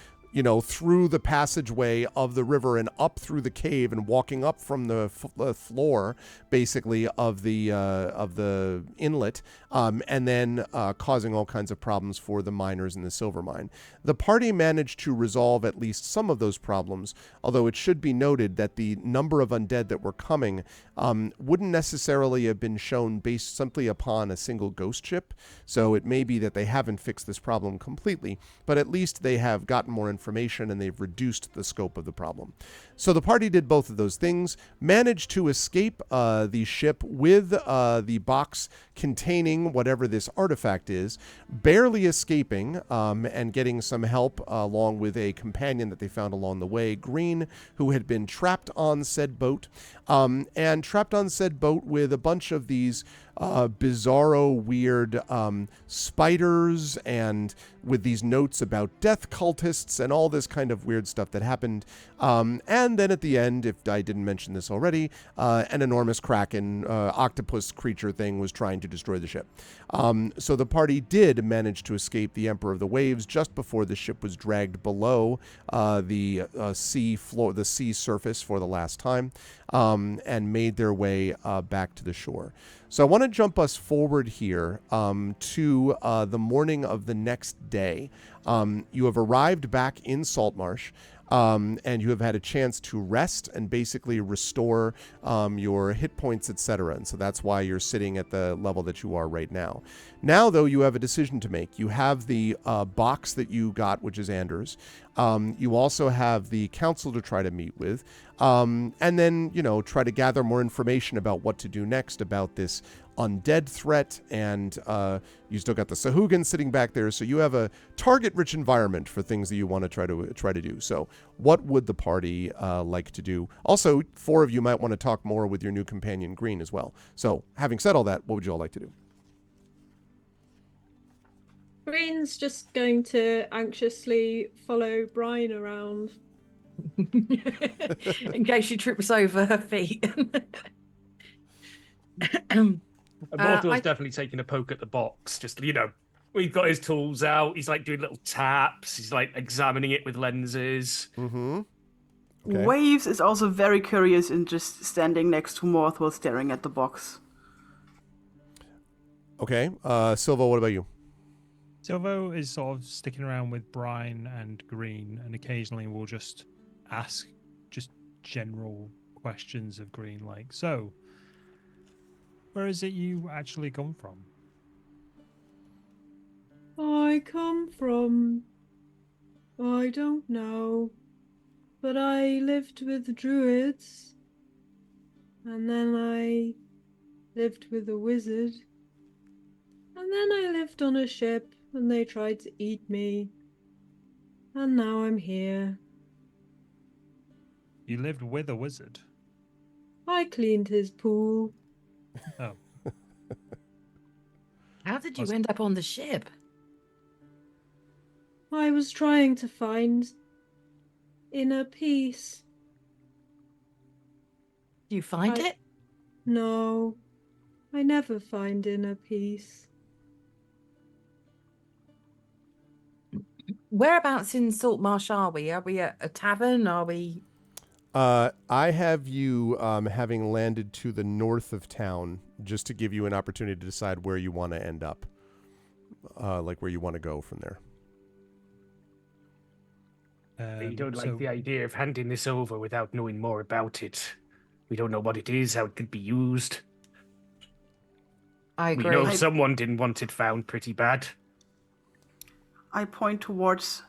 through the passageway of the river and up through the cave and walking up from the floor, basically, of the inlet, and then causing all kinds of problems for the miners in the silver mine. The party managed to resolve at least some of those problems, although it should be noted that the number of undead that were coming wouldn't necessarily have been shown based simply upon a single ghost ship. So it may be that they haven't fixed this problem completely, but at least they have gotten more information and they've reduced the scope of the problem. So the party did both of those things, managed to escape the ship with the box containing whatever this artifact is, barely escaping and getting some help along with a companion that they found along the way, Green, who had been trapped on said boat, and trapped on said boat with a bunch of these bizarro, weird spiders, and with these notes about death cultists and all this kind of weird stuff that happened. And then at the end, if I didn't mention this already, an enormous kraken octopus creature thing was trying to destroy the ship. So the party did manage to escape the Emperor of the Waves just before the ship was dragged below the sea floor, the sea surface for the last time, and made their way back to the shore. So I want to jump us forward here to the morning of the next day. You have arrived back in Saltmarsh. and you have had a chance to rest and basically restore your hit points, etc. And so that's why you're sitting at the level that you are right now. Now, though, you have a decision to make. You have the box that you got, which is Anders. You also have the council to try to meet with, and then, try to gather more information about what to do next about this undead threat, and you still got the Sahugan sitting back there, so you have a target-rich environment for things that you want to try to do. So what would the party like to do? Also, 4 of you might want to talk more with your new companion Green as well. So having said all that, what would you all like to do? Green's just going to anxiously follow Brian around. In case she trips over her feet. Morthal's definitely taking a poke at the box. Just, we've got his tools out. He's like doing little taps. He's like examining it with lenses. Mm-hmm. Okay. Waves is also very curious and just standing next to Morthwell staring at the box. Okay. Silva, what about you? Silvo is sort of sticking around with Brian and Green, and occasionally we'll just ask just general questions of Green, like, so, where is it you actually come from? I come from... I don't know. But I lived with the druids. And then I lived with a wizard. And then I lived on a ship and they tried to eat me. And now I'm here. You lived with a wizard? I cleaned his pool. Oh. How did you end up on the ship? I was trying to find inner peace. Do you find it? No, I never find inner peace. Whereabouts in Saltmarsh are we? Are we at a tavern? Are we... I have you having landed to the north of town, just to give you an opportunity to decide where you want to end up, like where you want to go from there. You don't like the idea of handing this over without knowing more about it. We don't know what it is, how it could be used. I agree. We know someone didn't want it found pretty bad. I point towards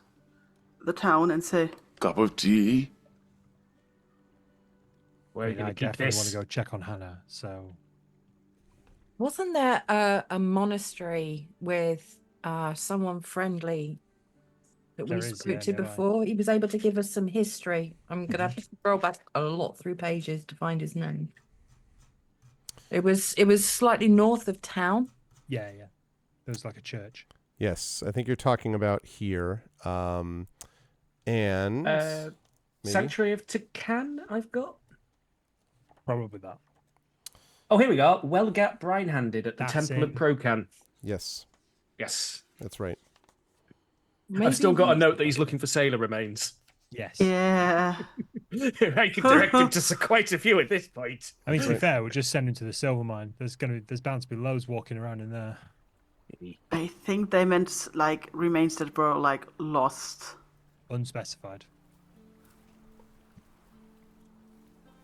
the town and say, Cup of tea? Where are you I going to keep definitely want this? to go check on Hannah, so... Wasn't there a monastery with someone friendly that we spoke to before? He was able to give us some history. I'm going to have to scroll back a lot through pages to find his name. It was slightly north of town. Yeah. There was like a church. Yes, I think you're talking about here. And... maybe? Sanctuary of Takan, I've got. Probably that. Oh, here we are. Wellgat Brine-handed at the That's Temple of it. Procan. Yes, Yes. that's right. I've still got a note that he's looking for sailor remains. Yes. yeah. I could direct him to quite a few at this point. I mean, to be fair, we'll just send him to the silver mine. There's bound to be loads walking around in there. I think they meant like remains that were like lost. Unspecified.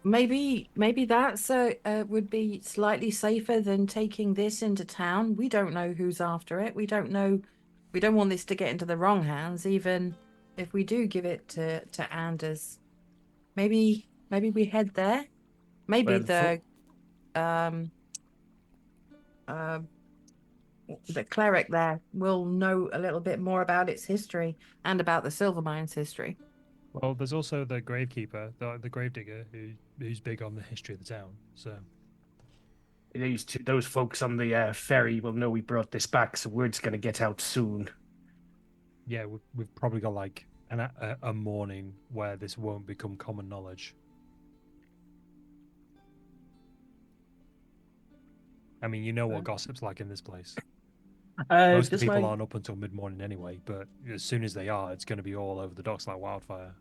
Maybe that's would be slightly safer than taking this into town. We don't know who's after it. We don't know. We don't want this to get into the wrong hands, even if we do give it to Anders. Maybe we head there. Maybe the cleric there will know a little bit more about its history and about the silver mine's history. Well, there's also the gravekeeper, the gravedigger, who's big on the history of the town. So Those folks on the ferry will know we brought this back, so word's going to get out soon. yeah, we've probably got like a morning where this won't become common knowledge. I mean, you know what gossip's like in this place. Most of the people aren't up until mid-morning anyway, but as soon as they are, it's going to be all over the docks like wildfire.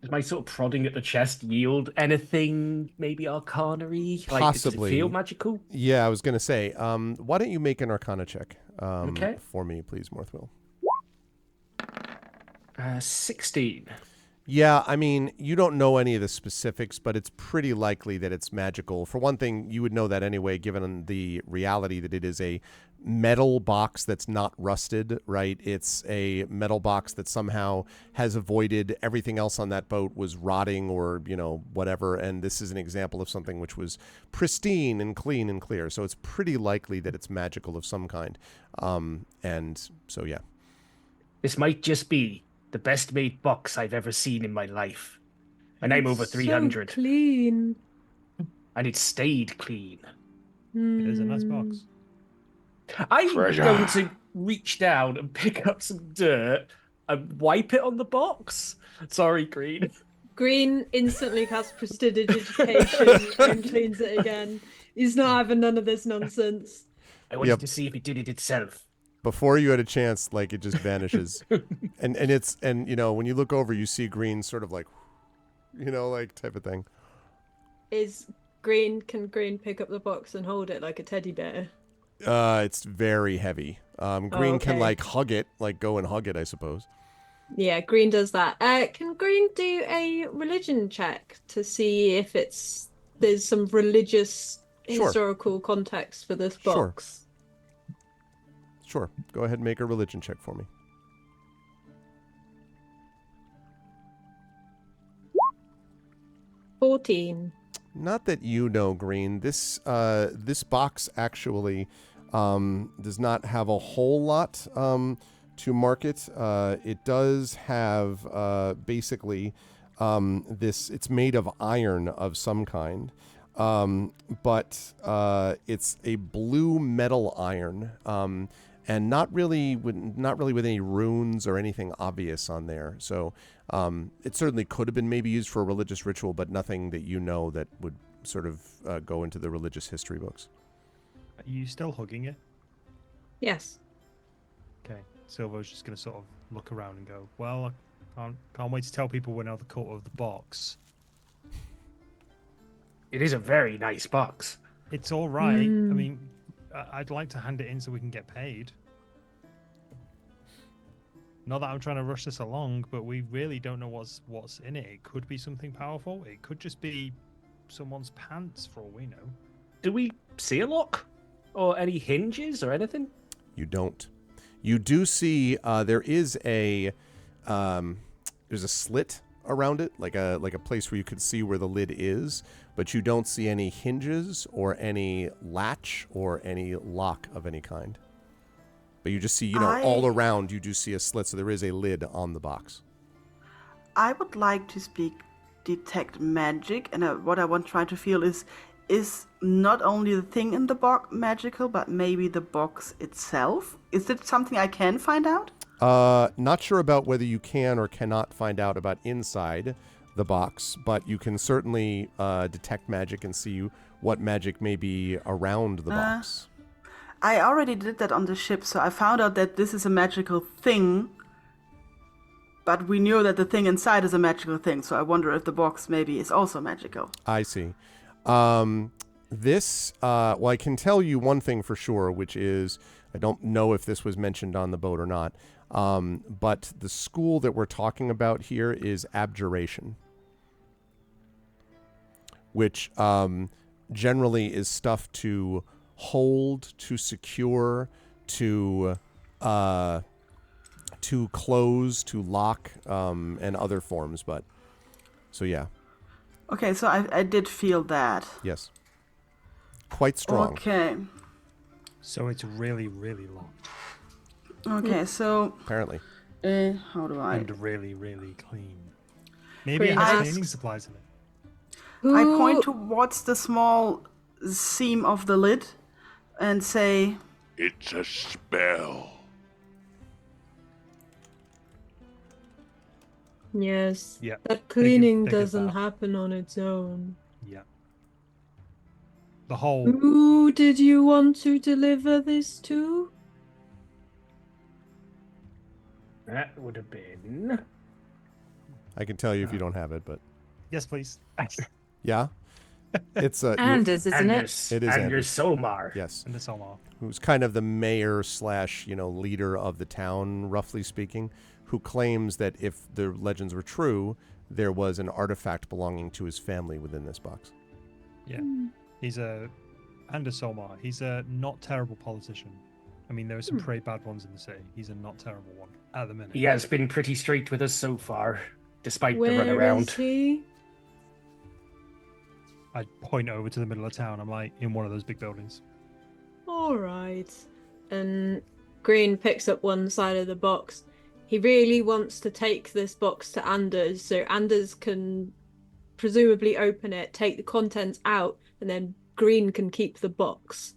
Does my sort of prodding at the chest yield anything, maybe arcana-y? Like, Possibly. Does it feel magical? Yeah, I was going to say, why don't you make an Arcana check Okay. for me, please, Morthwill? 16. Yeah, I mean, you don't know any of the specifics, but it's pretty likely that it's magical. For one thing, you would know that anyway, given the reality that it is a metal box that's not rusted, right? It's a metal box that somehow has avoided everything else on that boat was rotting or, whatever. And this is an example of something which was pristine and clean and clear. So it's pretty likely that it's magical of some kind. And so, yeah. This might just be the best made box I've ever seen in my life. And I'm over 300. So clean. And it stayed clean. It is a nice box. I'm going to reach down and pick up some dirt and wipe it on the box. Sorry, Green. Green instantly casts prestidigitation and cleans it again. He's not having none of this nonsense. I wanted to see if it did it itself. Before you had a chance, like, it just vanishes. and when you look over, you see Green sort of like, type of thing. Can Green pick up the box and hold it like a teddy bear? It's very heavy. Green can okay. like hug it, like go and hug it, I suppose. Yeah, Green does that. Can Green do a religion check to see if there's some religious historical context for this box? Sure. Go ahead and make a religion check for me. 14. Not that you know, Green. This box actually does not have a whole lot to market. It does have basically this. It's made of iron of some kind, but it's a blue metal iron. And not really with any runes or anything obvious on there. So it certainly could have been maybe used for a religious ritual, but nothing that that would sort of go into the religious history books. Are you still hugging it? Yes. Okay. Silver's just going to sort of look around and go, well, I can't wait to tell people when the cut of the box. It is a very nice box. It's all right. I mean, I'd like to hand it in so we can get paid. Not that I'm trying to rush this along, but we really don't know what's in it. It could be something powerful. It could just be someone's pants, for all we know. Do we see a lock? Or any hinges or anything? You don't. You do see there is there's a slit around it, like a place where you could see where the lid is, but you don't see any hinges or any latch or any lock of any kind. But you just see, all around you do see a slit, so there is a lid on the box. I would like to speak detect magic, and what I want to try to feel is not only the thing in the box magical, but maybe the box itself. Is it something I can find out? Not sure about whether you can or cannot find out about inside the box, but you can certainly detect magic and see what magic may be around the box. I already did that on the ship, so I found out that this is a magical thing, but we knew that the thing inside is a magical thing, so I wonder if the box maybe is also magical. I see. I can tell you one thing for sure, which is, I don't know if this was mentioned on the boat or not, but the school that we're talking about here is abjuration, which generally is stuff to hold, to secure, to close, to lock, and other forms. But so yeah. Okay, so I did feel that. Yes. Quite strong. Okay. So it's really, really long. Okay, so Apparently. how do I? And really, really clean. Maybe it has cleaning supplies in it. I point towards the small seam of the lid and say, It's a spell. Yes. Yeah. That cleaning think of doesn't that. happen on its own. Yeah. The whole. Who did you want to deliver this to? That would have been... I can tell you if you don't have it, but Yes, please. yeah. It's Anders, isn't it? Anders. It is Anders Anders. Solmar. yes, And the Saltmarsh. who's kind of the mayor slash leader of the town, roughly speaking, who claims that if the legends were true, there was an artifact belonging to his family within this box. Yeah. He's Anders Solmar. He's a not terrible politician. I mean, there are some pretty bad ones in the city. He's a not terrible one at the minute. He has been pretty straight with us so far, despite the Where runaround. is he? I point over to the middle of town. I'm like, in one of those big buildings. All right. And Green picks up one side of the box. He really wants to take this box to Anders, so Anders can presumably open it, take the contents out, and then Green can keep the box,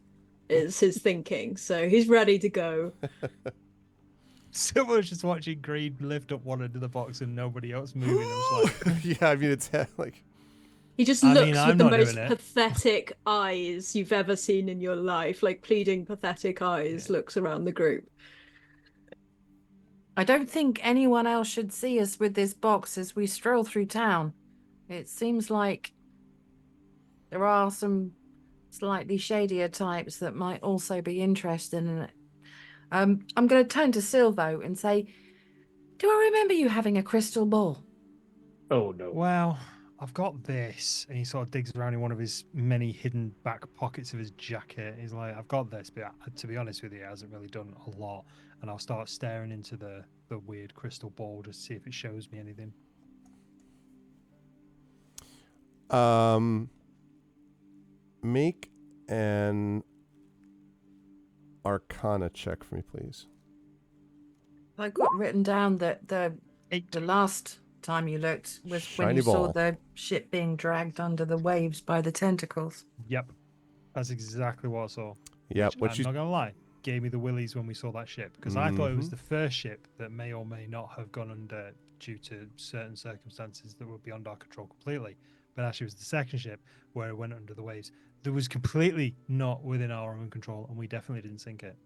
is his thinking. So he's ready to go. Someone's just watching Green lift up one end of the box and nobody else moving. I'm just like, Yeah, I mean, it's like He just I looks mean, I'm with the not most doing it. pathetic eyes you've ever seen in your life, like pleading, pathetic eyes, looks around the group. I don't think anyone else should see us with this box as we stroll through town. It seems like there are some slightly shadier types that might also be interested in it. I'm going to turn to Silvo and say, do I remember you having a crystal ball? Oh no. well, I've got this. And he sort of digs around in one of his many hidden back pockets of his jacket. He's like, I've got this, but to be honest with you, it hasn't really done a lot. And I'll start staring into the weird crystal ball just to see if it shows me anything. make an Arcana check for me, please. I've got written down that the 8. last time you looked was when Shiny you ball. saw the ship being dragged under the waves by the tentacles. Yep. That's exactly what I saw. Yeah, Which, what I'm you not going to lie, gave me the willies when we saw that ship. Because I thought it was the first ship that may or may not have gone under due to certain circumstances that were beyond our control completely. But actually, it was the second ship where it went under the waves. That was completely not within our own control, and we definitely didn't sink it.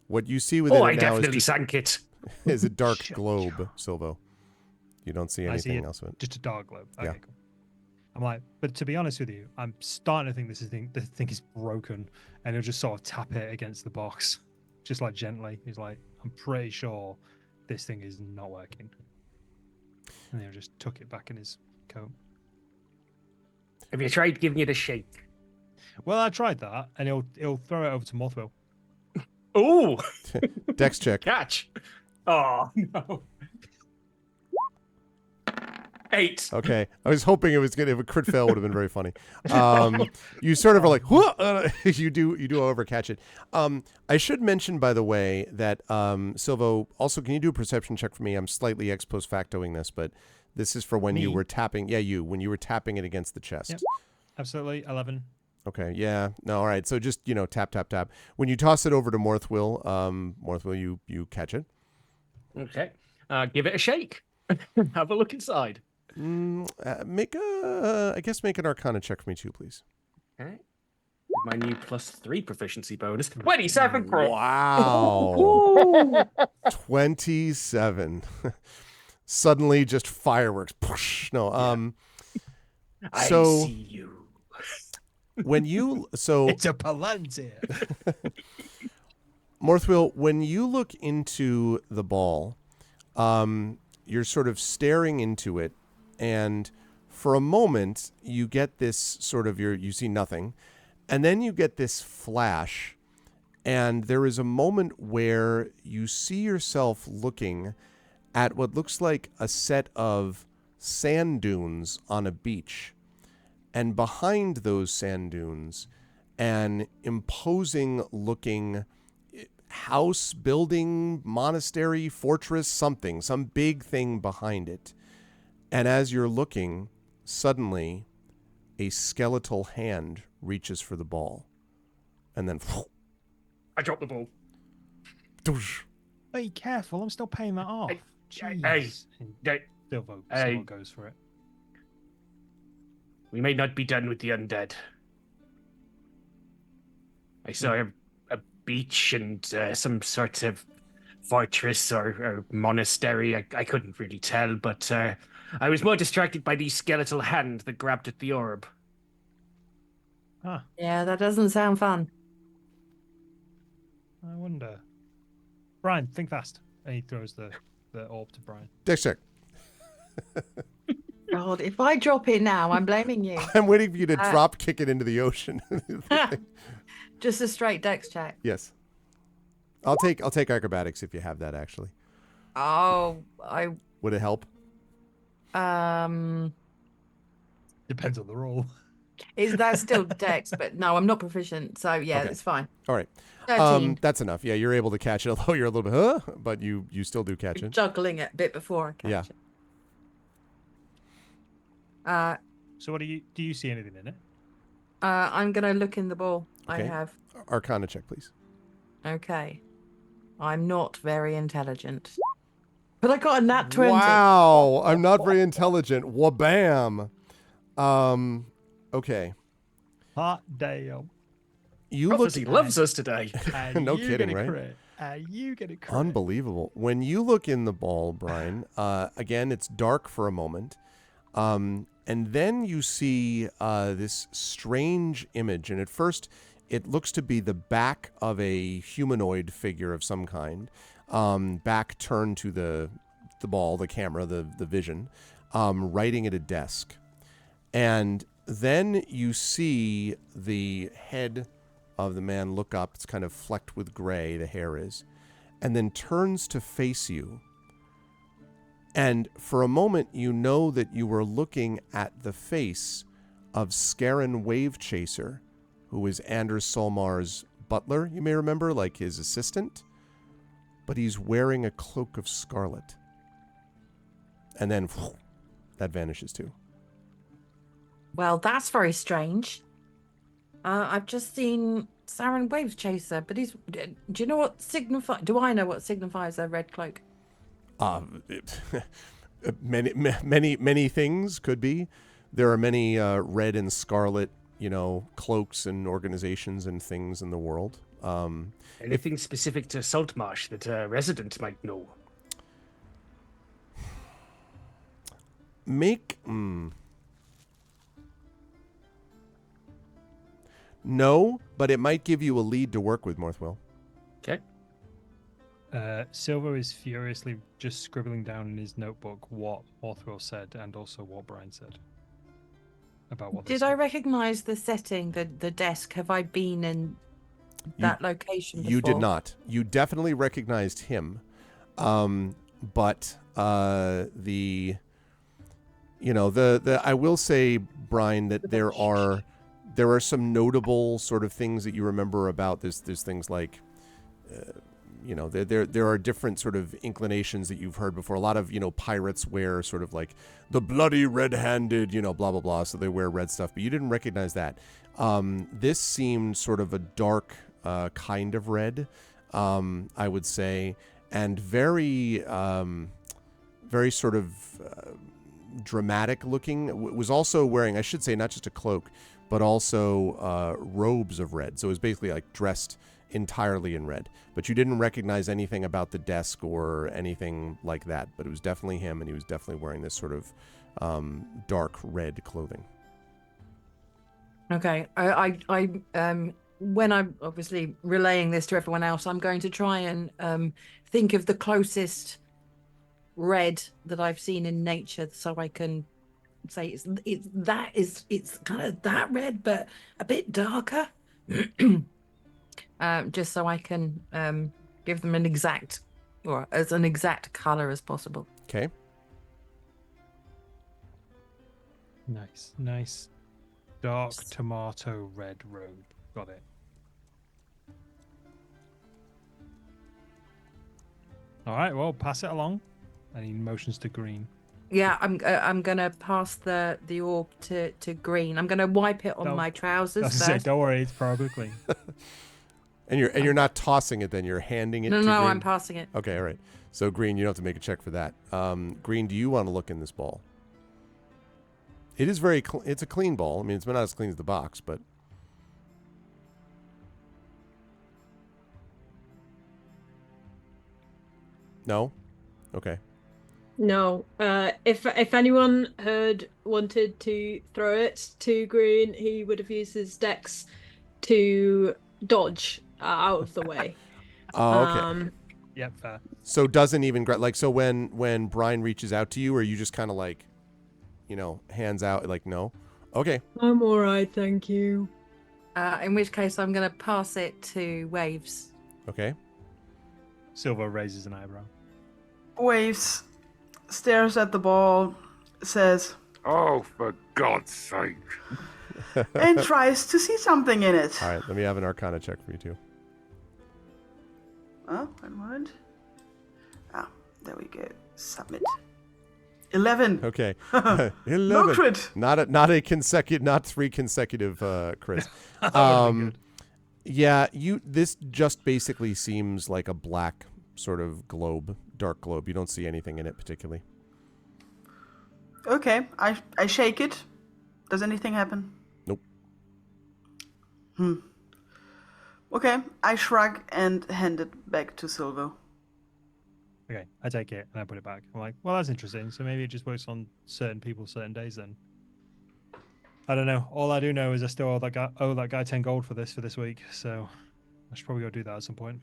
what you see within Oh, I it now definitely sank it. is a dark Shut globe, Silvo. You don't see I see anything it. else of it. Just a dark globe. Okay, Yeah. cool. I'm like, but to be honest with you, I'm starting to think the thing is broken, and he'll just sort of tap it against the box, just like gently. He's like, I'm pretty sure this thing is not working, and he'll just tuck it back in his coat. Have you tried giving it a shake? Well, I tried that, and he'll throw it over to Mothwell. Oh, Dex check. catch. Oh no. 8. Okay, I was hoping it was gonna. If a crit fail would have been very funny. You sort of are like, whoa! You do, however, catch it. I should mention, by the way, that Silvo. Also, can you do a perception check for me? I'm slightly ex post factoing this, but this is for when you Me? were tapping. Yeah, when you were tapping it against the chest. Yep. Absolutely, 11. Okay, yeah, no, all right. So just tap, tap, tap. When you toss it over to Morthwill, you catch it. Okay. Give it a shake. Have a look inside. Make an Arcana check for me too, please. Okay. With my new +3 proficiency bonus. 27 crit. Wow. 27. Suddenly just fireworks. Poosh. No, I so see you. when you It's a Palantir. Morthwill, when you look into the ball, you're sort of staring into it, and for a moment you get this sort of you see nothing, and then you get this flash, and there is a moment where you see yourself looking at what looks like a set of sand dunes on a beach, and behind those sand dunes an imposing looking house, building, monastery, fortress, some big thing behind it. And as you're looking, suddenly a skeletal hand reaches for the ball. And then I dropped the ball. Be careful, I'm still paying that off. Hey, Jeez. hey, Silvo hey. goes for it. We may not be done with the undead. I saw a beach and some sort of fortress or monastery. I couldn't really tell, but I was more distracted by the skeletal hand that grabbed at the orb. Huh. Yeah, that doesn't sound fun. I wonder. Brian, think fast. And he throws the orb to Brian. Dex check. God, if I drop it now, I'm blaming you. I'm waiting for you to Uh, drop kick it into the ocean. Just a straight dex check. Yes. I'll take acrobatics if you have that actually. Oh, Would it help? Depends on the roll. is that still dex? But no, I'm not proficient. So yeah, Okay. it's fine. All right. 13. That's enough. Yeah, you're able to catch it, although you're a little bit, huh? But you still do catch it. Juggling it a bit before I catch it. So what do you see anything in it? I'm gonna look in the ball. I Okay. have. Arcana check, please. Okay. I'm not very intelligent. But I got a nat 20. Wow, I'm not very intelligent. Wabam. Okay. Hot damn. You look. Prophecy loves us today. No You kidding, get a right? crit. You get a crit. Unbelievable. When you look in the ball, Brian, again, it's dark for a moment. And then you see this strange image. And at first, it looks to be the back of a humanoid figure of some kind, back turned to the ball, the camera, the vision, writing at a desk. And then you see the head of the man look up. It's kind of flecked with gray, the hair is, and then turns to face you. And for a moment, you know that you were looking at the face of Scarron Wavechaser, who is Anders Solmar's butler, you may remember, like his assistant. But he's wearing a cloak of scarlet. And then that vanishes too. Well, that's very strange. I've just seen Saren Wavechaser, but he's. Do you know what signifies? Do I know what signifies a red cloak? Many things could be. There are many red and scarlet, cloaks and organizations and things in the world. Anything specific to Saltmarsh that a resident might know? No, but it might give you a lead to work with, Northwell. Okay. Silver is furiously just scribbling down in his notebook what Orthwell said and also what Brian said about what. Did I recognize the setting, the desk? Have I been in that location before? You did not. You definitely recognized him, but the I will say, Brian, that there are some notable sort of things that you remember about this. There's things like, there are different sort of inclinations that you've heard before. A lot of, pirates wear sort of like the bloody red-handed, blah, blah, blah. So they wear red stuff, but you didn't recognize that. This seemed sort of a dark kind of red, I would say, and very, very sort of dramatic looking. Was also wearing, I should say, not just a cloak, but also robes of red. So it was basically like dressed entirely in red. But you didn't recognize anything about the desk or anything like that. But it was definitely him, and he was definitely wearing this sort of dark red clothing. Okay. I when I'm obviously relaying this to everyone else, I'm going to try and think of the closest red that I've seen in nature, so I can say it's kind of that red, but a bit darker. Just so I can give them an exact, or as an exact color as possible. Okay. Nice. Dark tomato red robe. Got it. All right, well, pass it along. And he motions to Green. Yeah, I'm gonna pass the orb to Green. I'm gonna wipe it on my trousers first. Don't worry, it's probably clean. And you're not tossing it then, you're handing it to No, Green? I'm passing it. Okay, all right. So Green, you don't have to make a check for that. Green, do you want to look in this ball? It is it's a clean ball. I mean, it's not as clean as the box, but no? Okay. No. If anyone had wanted to throw it to Green, he would have used his dex to dodge out of the way. Oh, okay. Yep, fair. So doesn't even like so when Brian reaches out to you, or you just kind of like, hands out like no. Okay. I'm all right, thank you. In which case, I'm going to pass it to Waves. Okay. Silver raises an eyebrow. Waves stares at the ball, says, Oh, for God's sake. and tries to see something in it. All right. Let me have an Arcana check for you too. Oh, 1 moment. Ah, there we go. Submit. 11. Okay. No 11. crit. Not three consecutive crits. That would've been good. Yeah, this just basically seems like a black sort of globe, dark globe. You don't see anything in it particularly. Okay, I shake it. Does anything happen? Nope. Okay, I shrug and hand it back to Silvo. Okay, I take it and I put it back. I'm like, well, that's interesting. So maybe it just works on certain people, certain days then. I don't know. All I do know is I still owe that guy 10 gold for this week. So I should probably go do that at some point.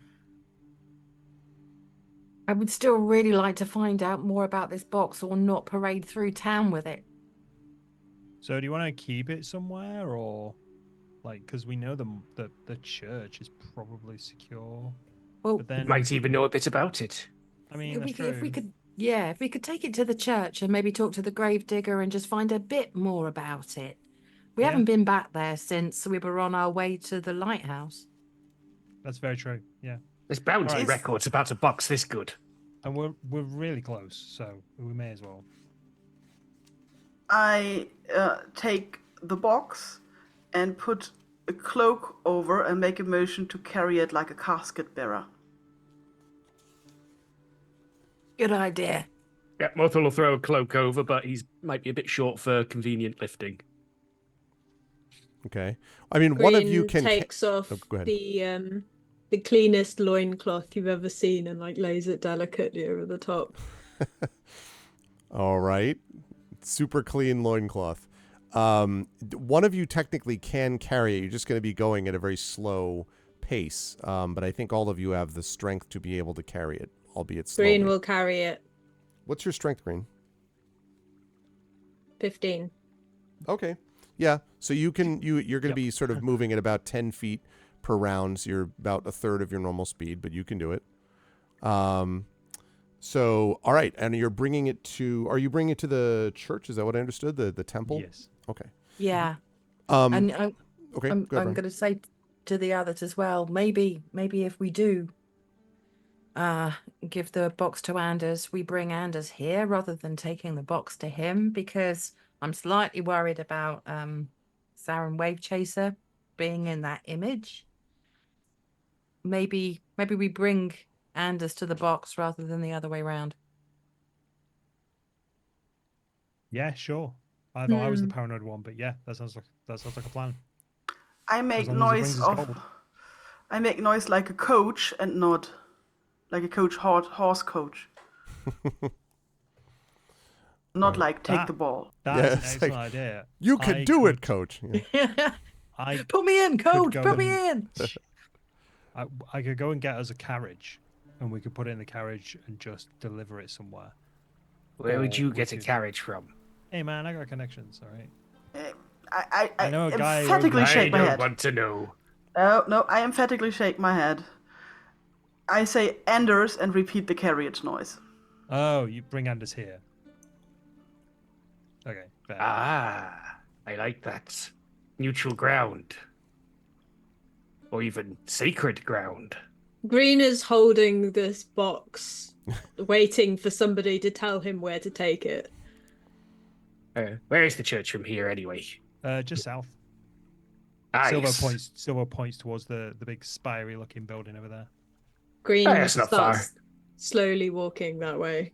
I would still really like to find out more about this box or not parade through town with it. So do you want to keep it somewhere or like, because we know the church is probably secure. Well, But then Might even know a bit about it. I mean, if that's we true. if we could take it to the church and maybe talk to the gravedigger and just find a bit more about it. We Yeah. haven't been back there since we were on our way to the lighthouse. That's very true. Yeah. There's bound to be Alright. records about a box this good. And we're really close, so we may as well. I take the box and put a cloak over and make a motion to carry it like a casket bearer. Good idea. Yeah, Mothel will throw a cloak over, but he's might be a bit short for convenient lifting. Okay. I mean, one of you Green can takes off Oh, go ahead. the cleanest loincloth you've ever seen and like lays it delicately over the top. All right. Super clean loincloth. One of you technically can carry it. You're just going to be going at a very slow pace. But I think all of you have the strength to be able to carry it, albeit slowly. Green will carry it. What's your strength, Green? 15. Okay. Yeah. So you're going to Yep. be sort of moving at about 10 feet per round. So you're about a third of your normal speed, but you can do it. So, all right. And are you bringing it to the church? Is that what I understood? The temple? Yes. Okay. Yeah. And And okay. I'm go ahead, Brian. going to say to the others as well, maybe if we do give the box to Anders, we bring Anders here rather than taking the box to him, because I'm slightly worried about Saren Wave Chaser being in that image. Maybe we bring Anders to the box rather than the other way around. Yeah, sure. I thought I was the paranoid one, but yeah, that sounds like a plan. I make As long as it noise brings us gold. I make noise like a coach and nod. Like a horse coach. Not like take That- the ball. That's Yeah, an it's excellent like, idea. You can I do it, could- coach. Yeah. I Put me in, coach. go Put me and- in. I could go and get us a carriage, and we could put it in the carriage and just deliver it somewhere. Where would Or you we get a could- carriage from? Hey man, I got connections. All right. I know a guy who emphatically owns- I shake my don't head. want to know. Oh, no, I emphatically shake my head. I say Anders and repeat the carriage noise. Oh, you bring Anders here. Okay. Fair. Ah, I like that. Neutral ground. Or even sacred ground. Green is holding this box, waiting for somebody to tell him where to take it. Where is the church from here anyway? Just south. Nice. Silver points towards the big spirey looking building over there. Green Oh, that's not far. starts slowly walking that way.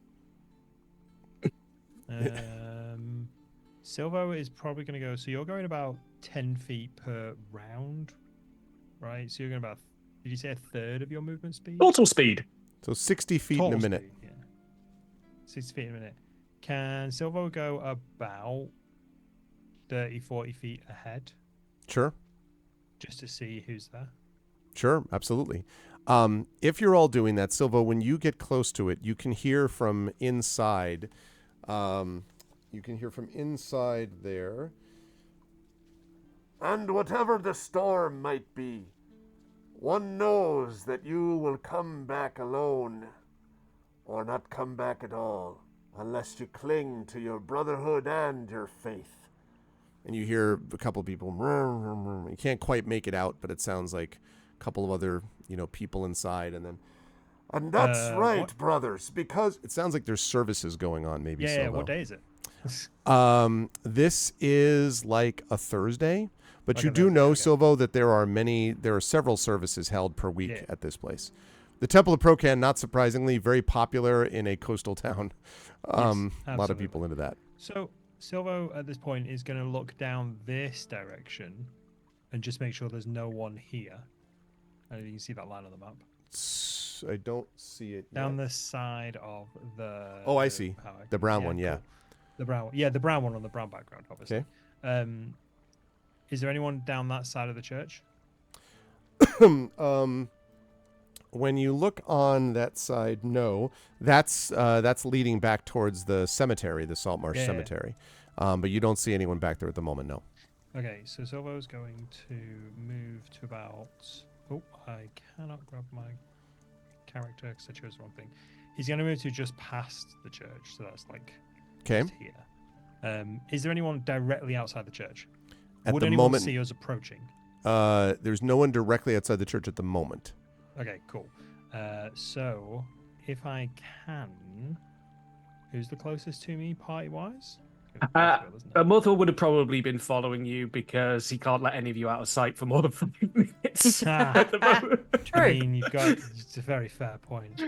Silvo is probably going to go. So you're going about 10 feet per round, right? So you're going about. Did you say a third of your movement speed? Total speed. So 60 feet in a Total minute. speed, yeah. 60 feet a minute. Can Silvo go about 30, 40 feet ahead Sure. just to see who's there? Sure, absolutely. If you're all doing that, Silvo, when you get close to it, you can hear from inside. There. And whatever the storm might be, one knows that you will come back alone, or not come back at all, unless you cling to your brotherhood and your faith. And you hear a couple of people. You can't quite make it out, but it sounds like a couple of other, people inside. And then And that's right, what? brothers, because it sounds like there's services going on. Maybe. Yeah, Silvo. what day is it? This is like a Thursday, but Like you a do Thursday, know, okay. Silvo, that there are several services held per week Yeah. at this place. The Temple of Procan, not surprisingly, very popular in a coastal town. A lot of absolutely. people into that. So Silvo at this point is going to look down this direction and just make sure there's no one here. And you can see that line on the map. I don't see it Down yet. the side of the... Oh, I see. highway. The brown one, yeah. cool. The brown one. Yeah, the brown one on the brown background, obviously. Okay. Is there anyone down that side of the church? When you look on that side, no. That's leading back towards the cemetery, the Saltmarsh Yeah. Cemetery. But you don't see anyone back there at the moment, no. Okay, so Silvo's going to move to about... Oh, I cannot grab my character because I chose the wrong thing. He's going to move to just past the church, so that's like Okay. just here. Is there anyone directly outside the church? At Would the anyone moment, see us approaching? there's no one directly outside the church at the moment. Okay, cool. So if I can, who's the closest to me party-wise? Mother would have probably been following you because he can't let any of you out of sight for more than 5 minutes at the moment. I mean, it's a very fair point.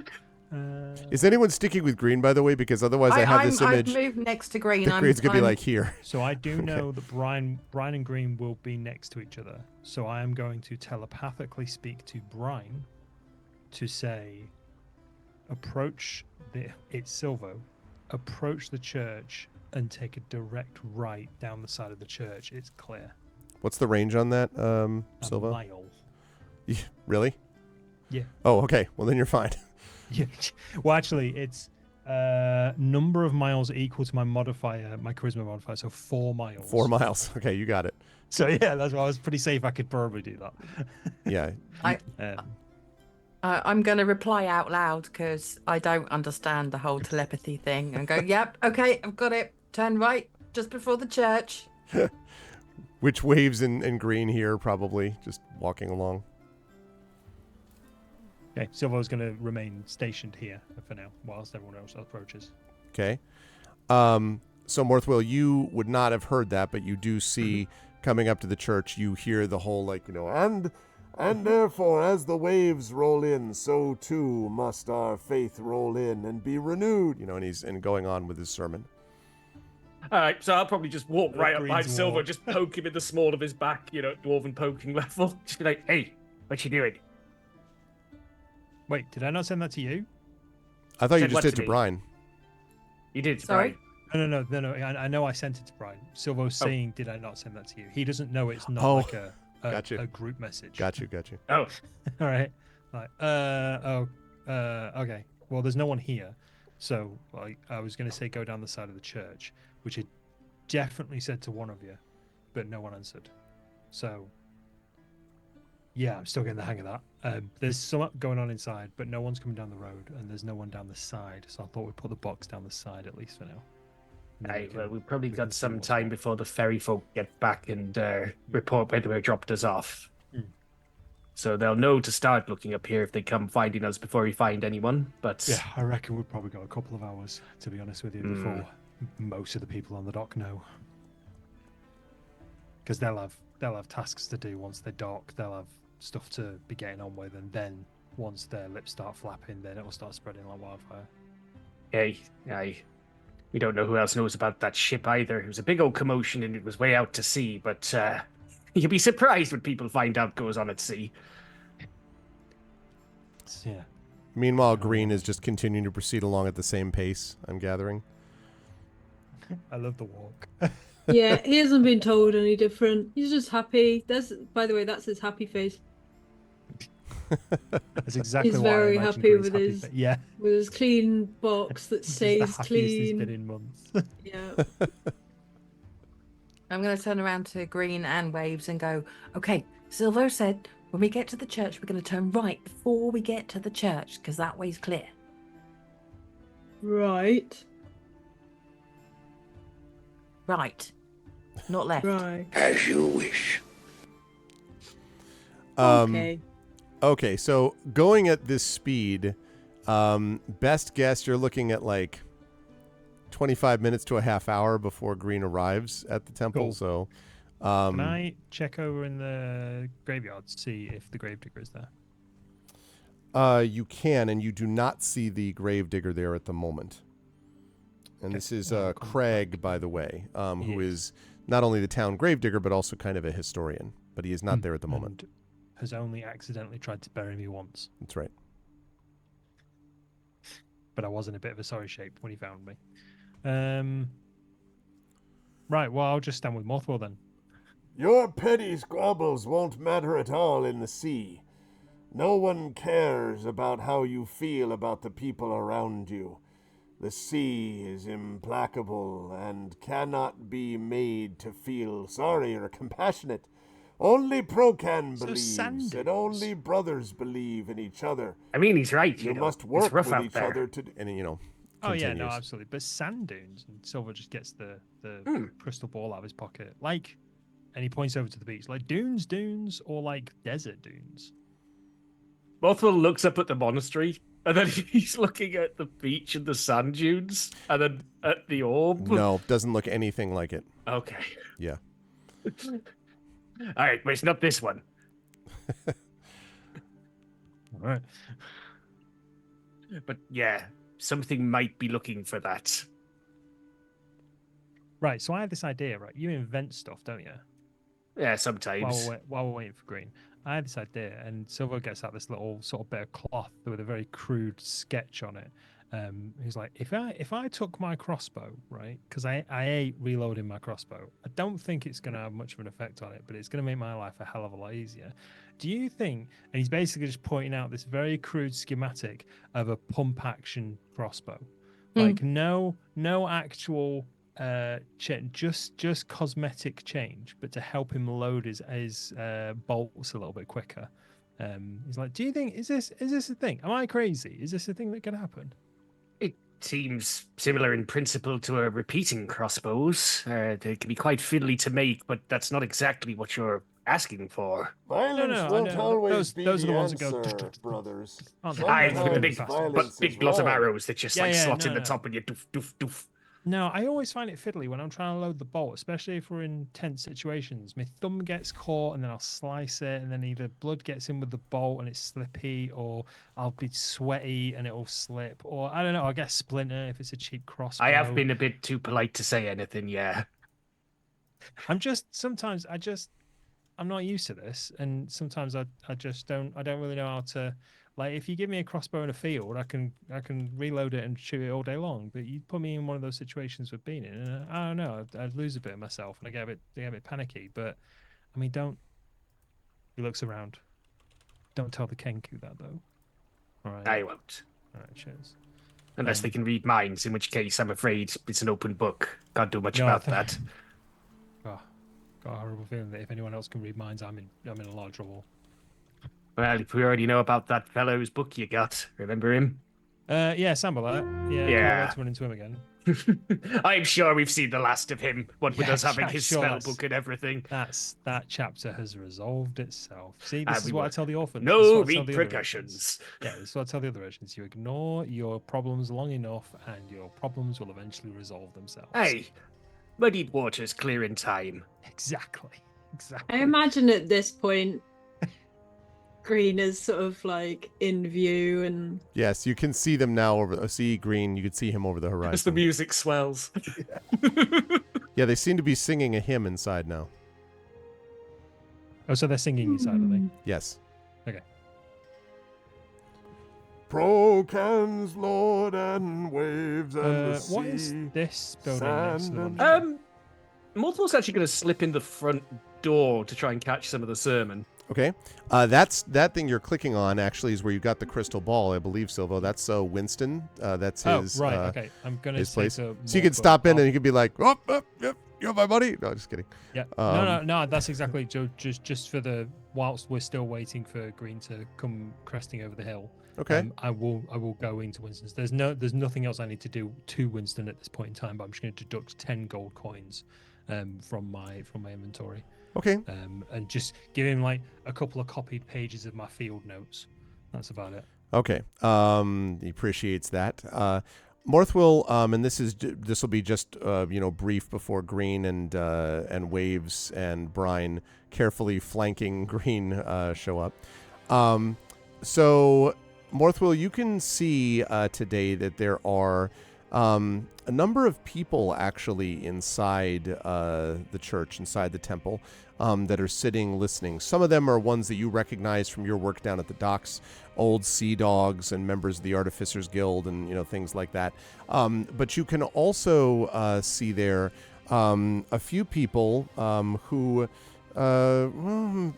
Is anyone sticking with green, by the way? Because otherwise I have this image. I've moved next to green. The green's going to be like here. So I do know that Brian and Green will be next to each other. So I am going to telepathically speak to Brian to say, it's Silvo, approach the church and take a direct right down the side of the church. It's clear. What's the range on that, A Silvo? mile. Really? Yeah. Oh, okay. Well, then you're fine. Yeah. Well, actually, it's number of miles equal to my modifier, my charisma modifier. So 4 miles. 4 miles. Okay, you got it. So yeah, that's why I was pretty safe. I could probably do that. Yeah. I'm going to reply out loud because I don't understand the whole telepathy thing and go, yep, okay, I've got it. Turn right just before the church. Which waves in green here, probably just walking along. Okay, Silvo's going to remain stationed here for now, whilst everyone else approaches. Okay. So Morthwell, you would not have heard that, but you do see coming up to the church, you hear the whole And therefore, as the waves roll in, so too must our faith roll in and be renewed. and he's going on with his sermon. All right, so I'll probably just walk right up behind Green's Silver, walk. just poke him in the small of his back, dwarven poking level. Just be like, hey, what you doing? Wait, did I not send that to you? I thought you Said just what did to to me? Brian. You did, Sorry? Brian. No. I know I sent it to Brian. Silvo's saying, did I not send that to you? He doesn't know it's not Oh, like a gotcha. group message. Got you. Oh, All right. Like, okay. Well, there's no one here. So I was going to say go down the side of the church, which it definitely said to one of you, but no one answered. So, yeah, I'm still getting the hang of that. There's something going on inside, but no one's coming down the road, and there's no one down the side. So I thought we'd put the box down the side at least for now. And then aye, well, we've probably we can got see some what's time what. before the ferry folk get back and report whether they dropped us off. Hmm. So they'll know to start looking up here if they come finding us before we find anyone. But Yeah, I reckon we've probably got a couple of hours, to be honest with you, before most of the people on the dock know. Because they'll have tasks to do once they dock. They'll have stuff to be getting on with, and then once their lips start flapping, then it'll start spreading like wildfire. aye. We don't know who else knows about that ship either. It was a big old commotion and it was way out to sea, but you'll be surprised when people find out goes on at sea. Yeah. Meanwhile, Green is just continuing to proceed along at the same pace, I'm gathering. I love the walk. Yeah, he hasn't been told any different. He's just happy. By the way, that's his happy face. That's exactly He's what I very imagined happy Green's with happy his face. Yeah. with his clean box that This is the stays happiest he's clean. been in months. Yeah. I'm going to turn around to Green and Waves and go, okay, Silver said when we get to the church, we're going to turn right before we get to the church because that way's clear. Right. Right. Not left. Right. As you wish. Okay. Okay, so going at this speed, best guess you're looking at like 25 minutes to a half hour before Green arrives at the temple. Cool. So, Can I check over in the graveyard to see if the gravedigger is there? you can, and you do not see the gravedigger there at the moment. And Okay. this is Well, I'll come Craig, back. by the way, who He is not only the town gravedigger, but also kind of a historian. But he is not there at the moment. And has only accidentally tried to bury me once, That's right. but I was in a bit of a sorry shape when he found me. Right, well, I'll just stand with Mothwell then. Your petty squabbles won't matter at all in the sea. No one cares about how you feel about the people around you. The sea is implacable and cannot be made to feel sorry or compassionate. Only Procan So believes, sand and dunes. only brothers believe in each other. I mean, he's right. You know, must it's work rough with out each there. other to... And, you know, Oh yeah, no, continues. absolutely. But sand dunes, and Silver just gets the Hmm. crystal ball out of his pocket, like, and he points over to the beach, like dunes, or like desert dunes. Bothwell looks up at the monastery, and then he's looking at the beach and the sand dunes, and then at the orb. No, doesn't look anything like it. Okay. Yeah. All right, but it's not this one. All right. But yeah, something might be looking for that. Right. So I had this idea. Right, you invent stuff, don't you? Yeah, sometimes. While we're waiting for Green, I had this idea, and Silver gets out this little sort of bit of cloth with a very crude sketch on it. He's like, if I took my crossbow, right, because I hate reloading my crossbow. I don't think it's going to have much of an effect on it, but it's going to make my life a hell of a lot easier. Do you think? And he's basically just pointing out this very crude schematic of a pump action crossbow, like no actual just cosmetic change, but to help him load his bolts a little bit quicker. He's like, do you think is this a thing? Am I crazy? Is this a thing that could happen? It seems similar in principle to a repeating crossbows. They can be quite fiddly to make, but that's not exactly what you're asking for. Violence I won't know. always be Those are the the ones that go answer, brothers. aren't they? I've Sometimes got a it's big, faster. violence big is lot of wrong. arrows that just like Yeah, slot in no. the top and you doof, doof, doof. No, I always find it fiddly when I'm trying to load the bolt, especially if we're in tense situations. My thumb gets caught and then I'll slice it, and then either blood gets in with the bolt and it's slippy, or I'll be sweaty and it'll slip, or I don't know, I'll get a splinter if it's a cheap crossbow. I have been a bit too polite to say anything, yeah. Sometimes I'm not used to this, and sometimes I don't really know how to. Like, if you give me a crossbow in a field, I can reload it and shoot it all day long. But you put me in one of those situations we've been in, and I don't know, I'd lose a bit of myself, and I get a bit panicky. But I mean, don't. He looks around. Don't tell the Kenku that though. All right. I won't. All right. Cheers. Unless they can read minds, in which case I'm afraid it's an open book. Can't do much No, I about think- that. Oh, got a horrible feeling that if anyone else can read minds, I'm in a lot of trouble. Well, if we already know about that fellow's book you got, remember him? Yeah, Sambalat. Yeah. Yeah. Can't wait to run into him again. I'm sure we've seen the last of him, what with Yeah, us having yeah, his sure, spell that's- book and everything. That chapter has resolved itself. See, Ah, this is we what I won't. tell the orphans. This is No what I tell the other repercussions. Urchins. Yeah, this is what I tell the other urchins. You ignore your problems long enough, and your problems will eventually resolve themselves. Hey, muddied waters clear in time. Exactly. I imagine at this point, Green is sort of like in view, and Yes, you can see them now over. See Green. You can see him over the As the horizon. music swells. Yeah, they seem to be singing a hymn inside now. Oh, so they're singing inside, are they? Yes. Procan's Lord and waves and the sea. What is this building next to the sand monastery? Morthal's actually going to slip in the front door to try and catch some of the sermon. Okay. That's that thing you're clicking on actually is where you got the crystal ball, I believe, Silvo. That's Winston. That's his right. Okay. I'm gonna his say place. to So you can Morphle, stop in I'll- and you can be like, oh, yep, you're my buddy. No, just kidding. Yeah. No. That's exactly just for the whilst we're still waiting for Green to come cresting over the hill. Okay. I will go into Winston's. There's nothing else I need to do to Winston at this point in time, but I'm just going to deduct 10 gold coins from my inventory. Okay. And just give him like a couple of copied pages of my field notes. That's about it. Okay. He appreciates that. Morthwill, and this will be just brief before Green and Waves and Brine carefully flanking Green show up. So Morthwill, you can see today that there are a number of people actually inside the church, inside the temple, that are sitting listening. Some of them are ones that you recognize from your work down at the docks, old sea dogs and members of the Artificers Guild and things like that. But you can also see there a few people who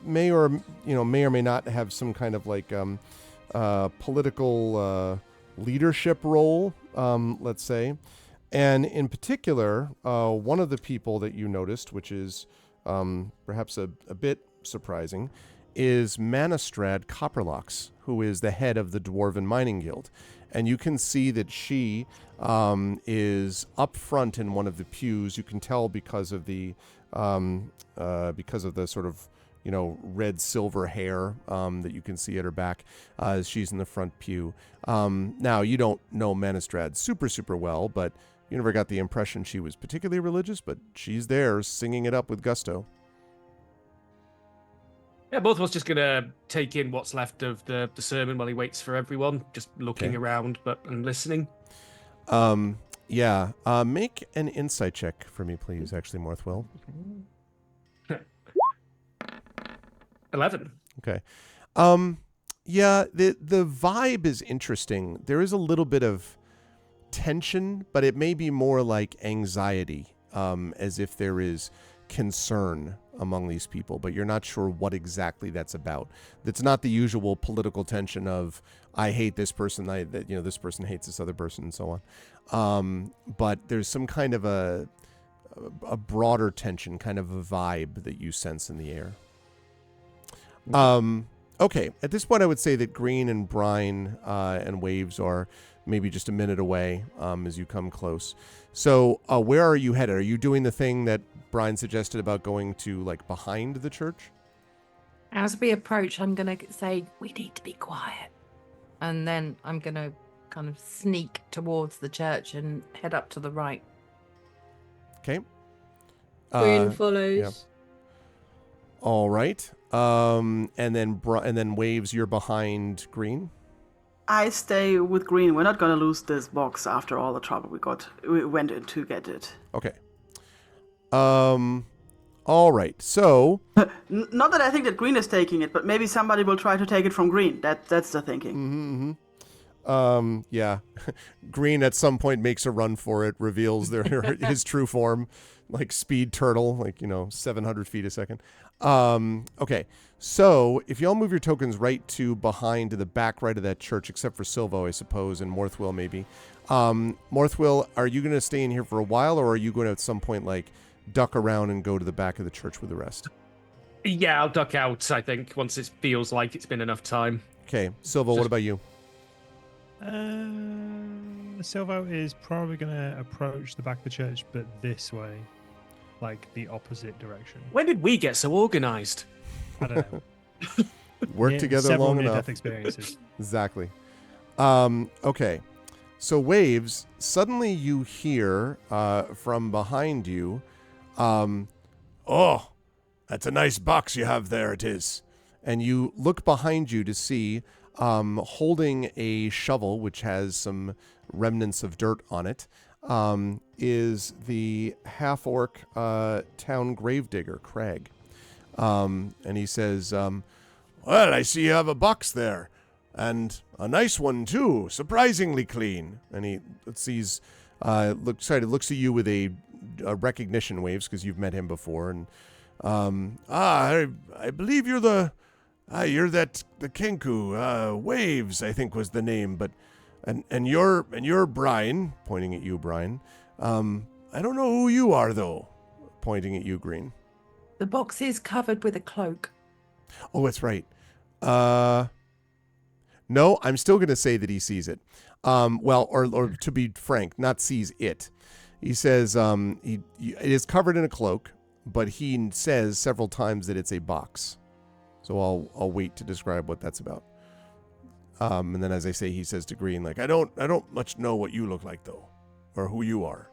may or may not have some kind of like political leadership role, let's say. And in particular, one of the people that you noticed, which is perhaps a bit surprising, is Manastrad Copperlocks, who is the head of the Dwarven Mining Guild. And you can see that she is up front in one of the pews. You can tell because of the sort of red silver hair that you can see at her back as she's in the front pew. Now, you don't know Manastrad super well, but you never got the impression she was particularly religious, but she's there singing it up with gusto. Yeah, both of us just going to take in what's left of the sermon while he waits for everyone, just looking around and listening. Make an insight check for me, please, actually, Morthwill. 11. Okay. The vibe is interesting. There is a little bit of tension, but it may be more like anxiety, as if there is concern among these people, but you're not sure what exactly that's about. It's not the usual political tension of I hate this person, this person hates this other person, and so on. But there's some kind of a broader tension, kind of a vibe that you sense in the air. Okay, at this point I would say that Green and Brine and Waves are maybe just a minute away as you come close. So where are you headed? Are you doing the thing that Brine suggested about going to like behind the church? As we approach, I'm going to say, we need to be quiet. And then I'm going to kind of sneak towards the church and head up to the right. Okay. Green follows. Yeah. All right. And then Waves, you're behind Green. I stay with Green. We're not going to lose this box after all the trouble we went in to get it. Okay. All right. So Not that I think that Green is taking it, but maybe somebody will try to take it from Green. That's the thinking. yeah. Green at some point makes a run for it, reveals his true form, like speed turtle, like 700 feet a second. Okay. So if y'all move your tokens right to behind to the back right of that church, except for Silvo, I suppose, and Morthwill maybe. Morthwill, are you going to stay in here for a while, or are you going to at some point like duck around and go to the back of the church with the rest? Yeah, I'll duck out, I think, once it feels like it's been enough time. Okay. Silvo, what about you? Silvo is probably going to approach the back of the church, but this way, like the opposite direction. When did we get so organized? I don't know. Work together several long near-death enough. experiences. Exactly. Okay. So Waves, suddenly you hear from behind you, oh, that's a nice box you have there, it is. And you look behind you to see, holding a shovel, which has some remnants of dirt on it, is the half-orc town gravedigger, Craig. And he says, well, I see you have a box there. And a nice one, too. Surprisingly clean. And he looks at you with a recognition waves because you've met him before. And, I believe you're the Kenku. Waves, I think was the name. But, and you're Brian, pointing at you, Brian. I don't know who you are, though, pointing at you, Green. The box is covered with a cloak. Oh, that's right. No, I'm still going to say that he sees it. Or to be frank, not sees it. He says it is covered in a cloak, but he says several times that it's a box. So I'll wait to describe what that's about. And then, as I say, he says to Green, like, I don't much know what you look like, though, or who you are.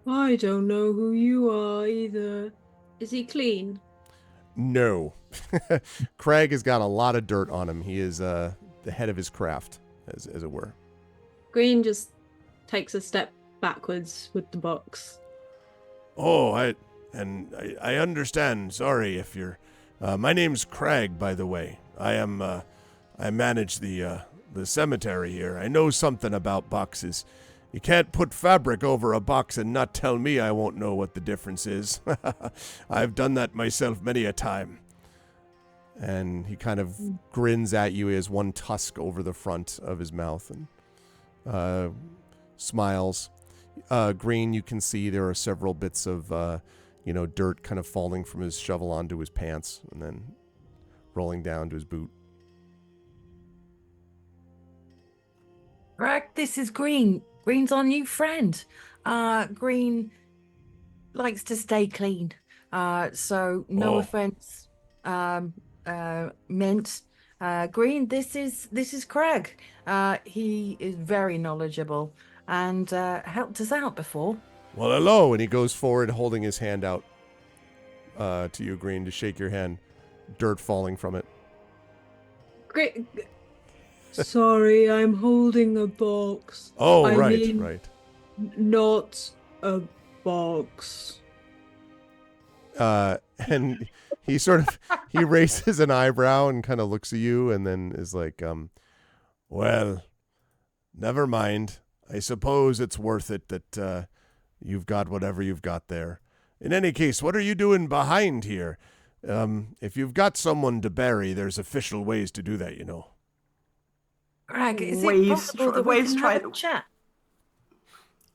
I don't know who you are either. Is he clean? No. Craig has got a lot of dirt on him. He is the head of his craft, as it were. Green just takes a step backwards with the box. Oh, I understand. Sorry if you're... my name's Craig, by the way. I manage the cemetery here. I know something about boxes. You can't put fabric over a box and not tell me I won't know what the difference is. I've done that myself many a time. And he kind of grins at you. He has one tusk over the front of his mouth and smiles. Green, you can see there are several bits of, dirt kind of falling from his shovel onto his pants and then rolling down to his boot. Greg, this is Green. Green's our new friend. Green likes to stay clean. So no offense meant. Green, this is Craig. He is very knowledgeable and helped us out before. Well, hello. And he goes forward holding his hand out to you, Green, to shake your hand. Dirt falling from it. Great. Sorry, I'm holding a box. Oh, I right. mean, not a box. And he he raises an eyebrow and kind of looks at you and then is like, well, never mind. I suppose it's worth it that you've got whatever you've got there. In any case, what are you doing behind here? If you've got someone to bury, there's official ways to do that, you know. Greg, is it Waves possible that we Waves can try- have a chat?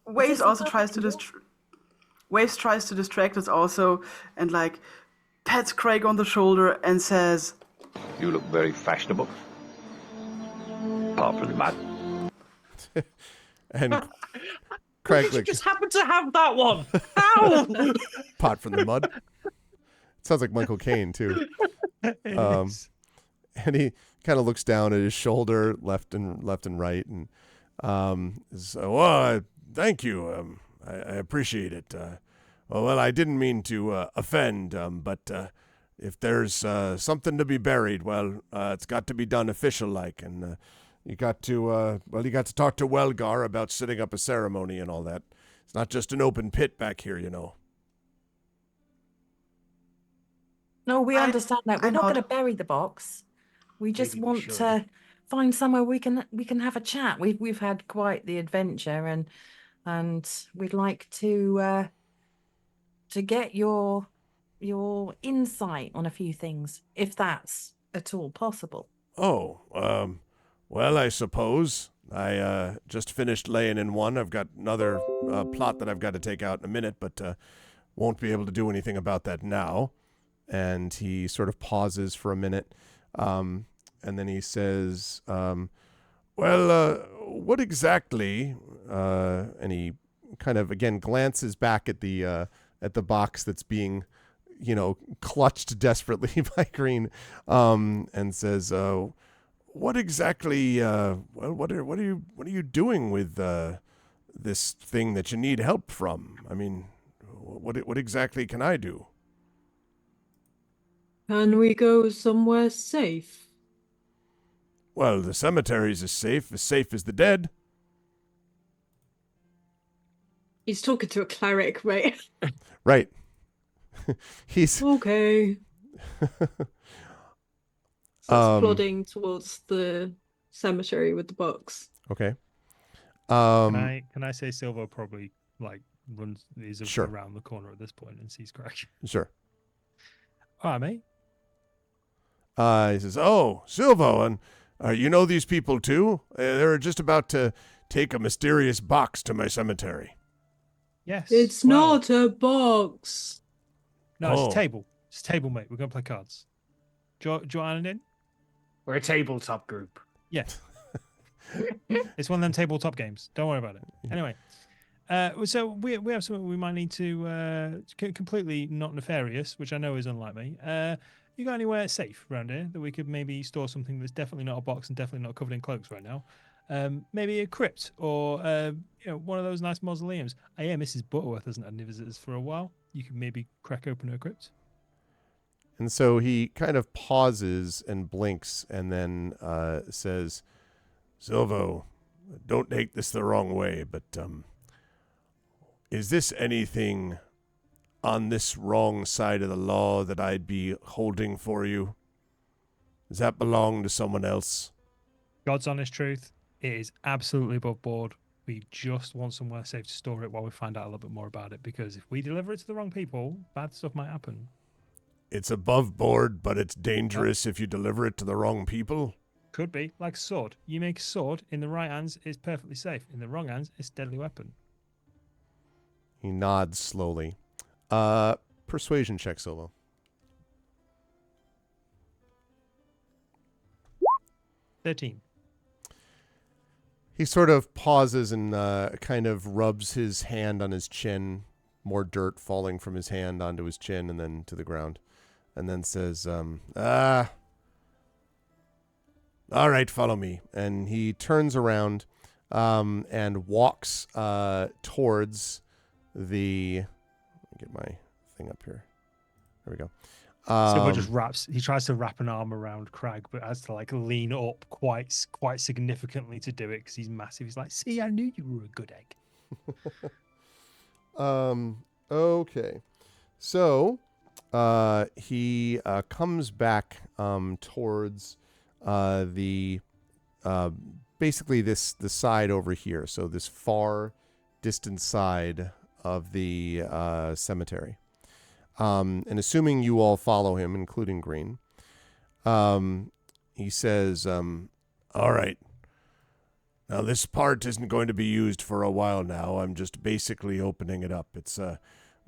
Waves this also what tries to Waves tries to distract us also, and like pats Craig on the shoulder and says, You look very fashionable. Apart from the mud. And Craig, You just happen to have that one. How? pot from the mud. Sounds like Michael Caine too. And he kind of looks down at his shoulder, left and right, and thank you. I appreciate it. Well, I didn't mean to offend, but if there's something to be buried, well, it's got to be done official like, and you got to talk to Welgar about setting up a ceremony and all that. It's not just an open pit back here, you know. No, we understand that. We're I not going to nod. bury the box. We just Maybe we want should. to find somewhere we can have a chat. We've had quite the adventure, and we'd like to get your insight on a few things, if that's at all possible. Oh, well, I suppose. I just finished laying in one. I've got another plot that I've got to take out in a minute, but won't be able to do anything about that now. And he sort of pauses for a minute, and then he says, what exactly, and he kind of, again, glances back at the box that's being, clutched desperately by Green, and says, what exactly, what are you doing with this thing that you need help from? I mean, what exactly can I do? Can we go somewhere safe? Well, the cemetery's as safe as the dead. He's talking to a cleric, right? Right. He's Okay. So it's plodding towards the cemetery with the box. Okay. Can I say Silver probably is Sure. around the corner at this point and sees Craig? Sure. All right, mate. He says, "Oh, Silvo, and you know these people too? They're just about to take a mysterious box to my cemetery." Yes. It's well, not a box. No, it's Oh. a table. It's a table, mate. We're gonna play cards. Do you want in? We're a tabletop group. Yeah. It's one of them tabletop games. Don't worry about it. Anyway, so we have something we might need to completely not nefarious, which I know is unlike me. You got anywhere safe around here that we could maybe store something that's definitely not a box and definitely not covered in cloaks right now? Maybe a crypt or one of those nice mausoleums. I hear Mrs. Butterworth hasn't had any visitors for a while. You could maybe crack open her crypt. And so he kind of pauses and blinks and then says, Silvo, don't take this the wrong way, but is this anything on this wrong side of the law that I'd be holding for you? Does that belong to someone else? God's honest truth, it is absolutely above board. We just want somewhere safe to store it while we find out a little bit more about it, because if we deliver it to the wrong people, bad stuff might happen. It's above board, but it's dangerous if you deliver it to the wrong people. Could be like a sword. You make a sword in the right hands, it's perfectly safe. In the wrong hands, it's a deadly weapon. he nods slowly. Persuasion check, Solo. $13. He sort of pauses and kind of rubs his hand on his chin, more dirt falling from his hand onto his chin and then to the ground, and then says, All right, follow me. and he turns around and walks towards the... Let me get my thing up here. There we go. Silver just he tries to wrap an arm around Crag, but has to lean up quite significantly to do it because he's massive. He's like, see, I knew you were a good egg. Okay. So he comes back towards the basically the side over here. So this far distant side of the cemetery. And assuming you all follow him, including Green, he says, All right. Now, this part isn't going to be used for a while now. I'm just basically opening it up. It's a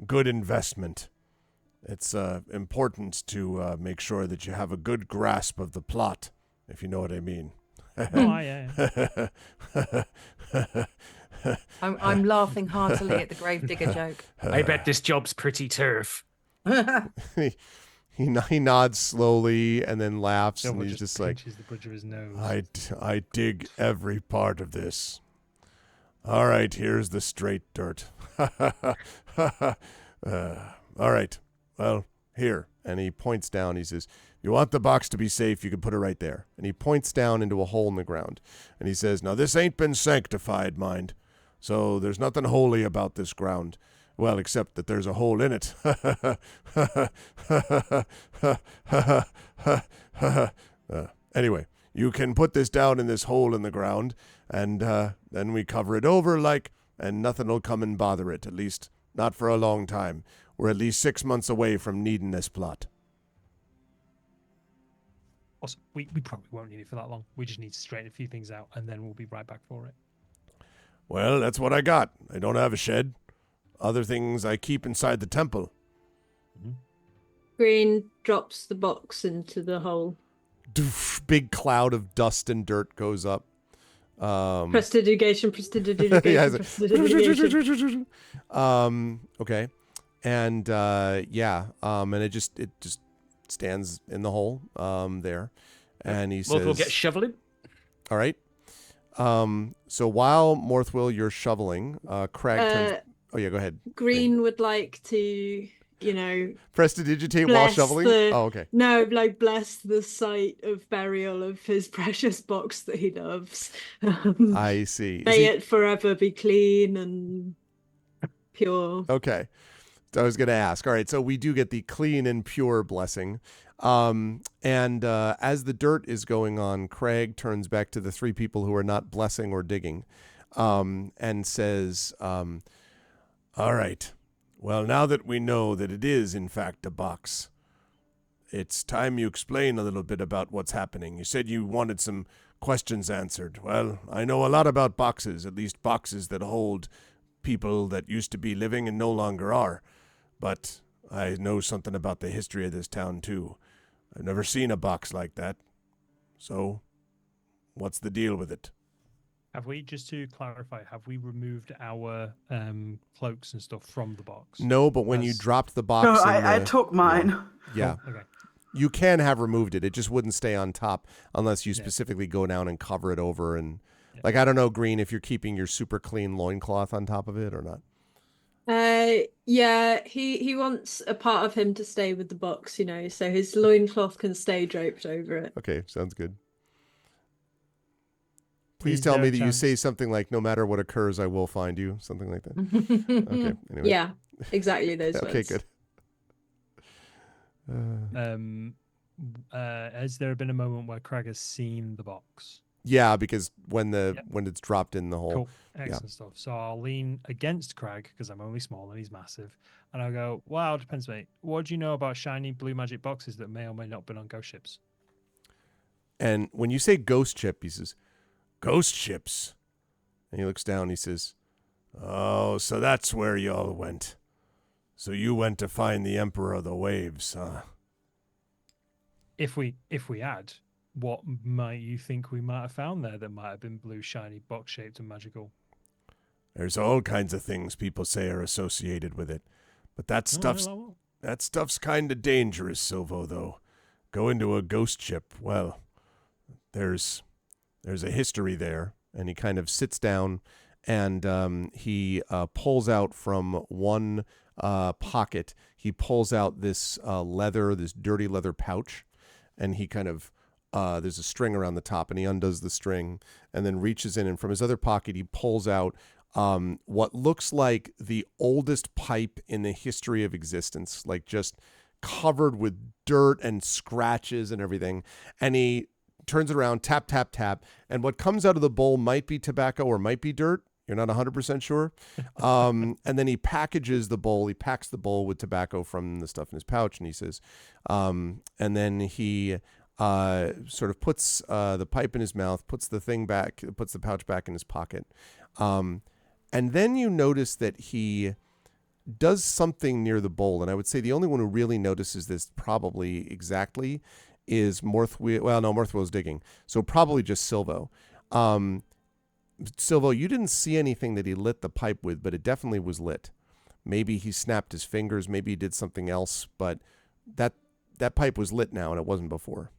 good investment. It's important to make sure that you have a good grasp of the plot, if you know what I mean. Oh, yeah. I'm laughing heartily at the gravedigger joke. I bet this job's pretty turf. he nods slowly and then laughs, Silver and he's just like, pinches the bridge of his nose. I dig every part of this. All right, here's the straight dirt. All right, well, here. And he points down. He says, you want the box to be safe, you can put it right there. And he points down into a hole in the ground. And he says, now, this ain't been sanctified, mind. So there's nothing holy about this ground. Well, except that there's a hole in it. Anyway, you can put this down in this hole in the ground, and then we cover it over and nothing will come and bother it, at least not for a long time. We're at least 6 months away from needing this plot. Also, we probably won't need it for that long. We just need to straighten a few things out, and then we'll be right back for it. Well, that's what I got. I don't have a shed. Other things I keep inside the temple. Green drops the box into the hole. Doof, big cloud of dust and dirt goes up. Prestidigitation. Yeah, Prestidigitation. Okay. And and it just stands in the hole there. And he says, We'll get shoveling. all right. So while Morthwill, you're shoveling, Craig turns... Oh, yeah, go ahead. Green would like to, Prestidigitate while shoveling? Oh, okay. No, bless the site of burial of his precious box that he loves. I see. May it forever be clean and pure. Okay. I was going to ask. All right, so we do get the clean and pure blessing. As the dirt is going on, Craig turns back to the three people who are not blessing or digging, and says, all right, well, now that we know that it is, in fact, a box, it's time you explain a little bit about what's happening. You said you wanted some questions answered. Well, I know a lot about boxes, at least boxes that hold people that used to be living and no longer are. But I know something about the history of this town, too. I've never seen a box like that. So, what's the deal with it? Have we, just to clarify, have we removed our cloaks and stuff from the box? No, but when you dropped the box No, in I the- took mine. Yeah. Okay. You can have removed it. It just wouldn't stay on top unless you specifically go down and cover it over. And like, I don't know, Green, if you're keeping your super clean loincloth on top of it or not. Yeah, he wants a part of him to stay with the box, so his loincloth can stay draped over it. Okay, sounds good. Please Is tell there me a that you chance- say something like, no matter what occurs, I will find you. Something like that. Okay, anyway. Yeah, exactly those Okay, words. good. Has there been a moment where Craig has seen the box? Yeah, because when it's dropped in the hole. Cool. Excellent stuff. So I'll lean against Craig because I'm only small and he's massive. And I'll go, wow, depends, mate. What do you know about shiny blue magic boxes that may or may not have been on ghost ships? And when you say ghost ship, he says, ghost ships. And he looks down, he says, oh, so that's where y'all went. So you went to find the Emperor of the Waves, huh? If we had, what might you think we might have found there that might have been blue, shiny, box shaped and magical? There's all kinds of things people say are associated with it. But that stuff's kind of dangerous, Silvo, though. Go into a ghost ship, well, there's a history there. And he kind of sits down and he pulls out from one pocket, he pulls out this this dirty leather pouch, and he kind of, there's a string around the top, and he undoes the string and then reaches in, and from his other pocket, he pulls out what looks like the oldest pipe in the history of existence, like just covered with dirt and scratches and everything. And he turns it around, tap, tap, tap. And what comes out of the bowl might be tobacco or might be dirt. You're not 100% sure. And then he packages the bowl. He packs the bowl with tobacco from the stuff in his pouch. And he says, and then he sort of puts the pipe in his mouth, puts the thing back, puts the pouch back in his pocket. And then you notice that he does something near the bowl. And I would say the only one who really notices this probably exactly is Morthwheel. Well, no, Morthwheel's digging. So probably just Silvo. Silvo, you didn't see anything that he lit the pipe with, but it definitely was lit. Maybe he snapped his fingers. Maybe he did something else, but that pipe was lit now and it wasn't before.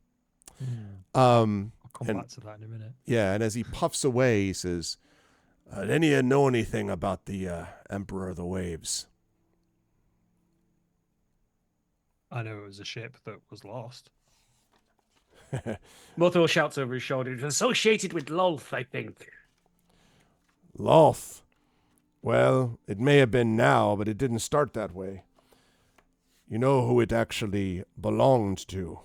I'll come back to that in a minute. Yeah, and as he puffs away, he says, did any of you know anything about the Emperor of the Waves? I know it was a ship that was lost. Morthor shouts over his shoulder. It's associated with Lolth, I think. Lolth. Well, it may have been now, but it didn't start that way. You know who it actually belonged to?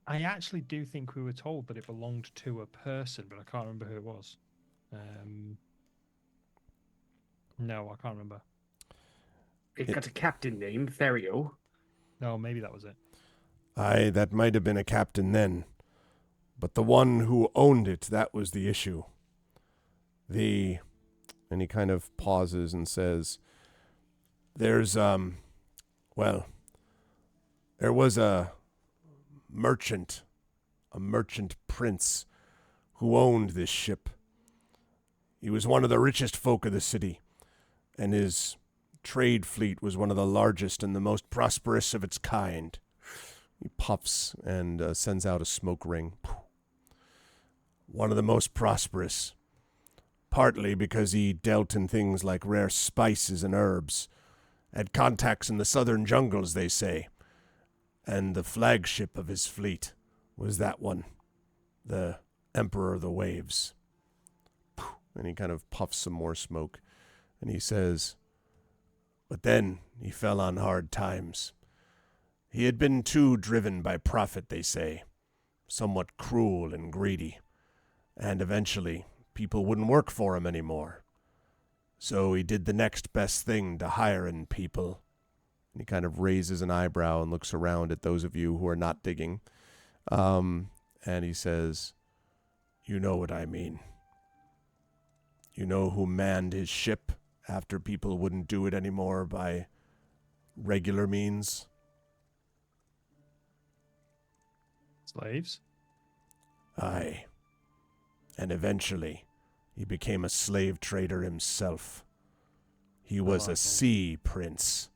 I actually do think we were told that it belonged to a person, but I can't remember who it was. No, I can't remember. It got a captain name, Therio. No, maybe that was it. Aye, that might have been a captain then. But the one who owned it, that was the issue. And he kind of pauses and says, there was a merchant prince who owned this ship. He was one of the richest folk of the city, and his trade fleet was one of the largest and the most prosperous of its kind. He puffs and sends out a smoke ring. One of the most prosperous, partly because he dealt in things like rare spices and herbs, had contacts in the southern jungles, they say, and the flagship of his fleet was that one, the Emperor of the Waves. And he kind of puffs some more smoke, and he says, But then he fell on hard times. He had been too driven by profit, they say, somewhat cruel and greedy, and eventually people wouldn't work for him anymore. So he did the next best thing to hiring people. And he kind of raises an eyebrow and looks around at those of you who are not digging. And he says, "You know what I mean. You know who manned his ship after people wouldn't do it anymore by regular means?" Slaves? Aye. And eventually, he became a slave trader himself. He was a sea prince,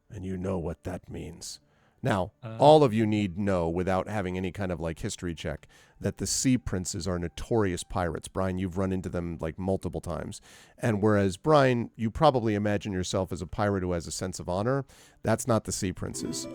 and you know what that means. Now, all of you need know, without having any kind of like history check, that the sea princes are notorious pirates. Brian, you've run into them like multiple times. And whereas, Brian, you probably imagine yourself as a pirate who has a sense of honor, that's not the sea princes.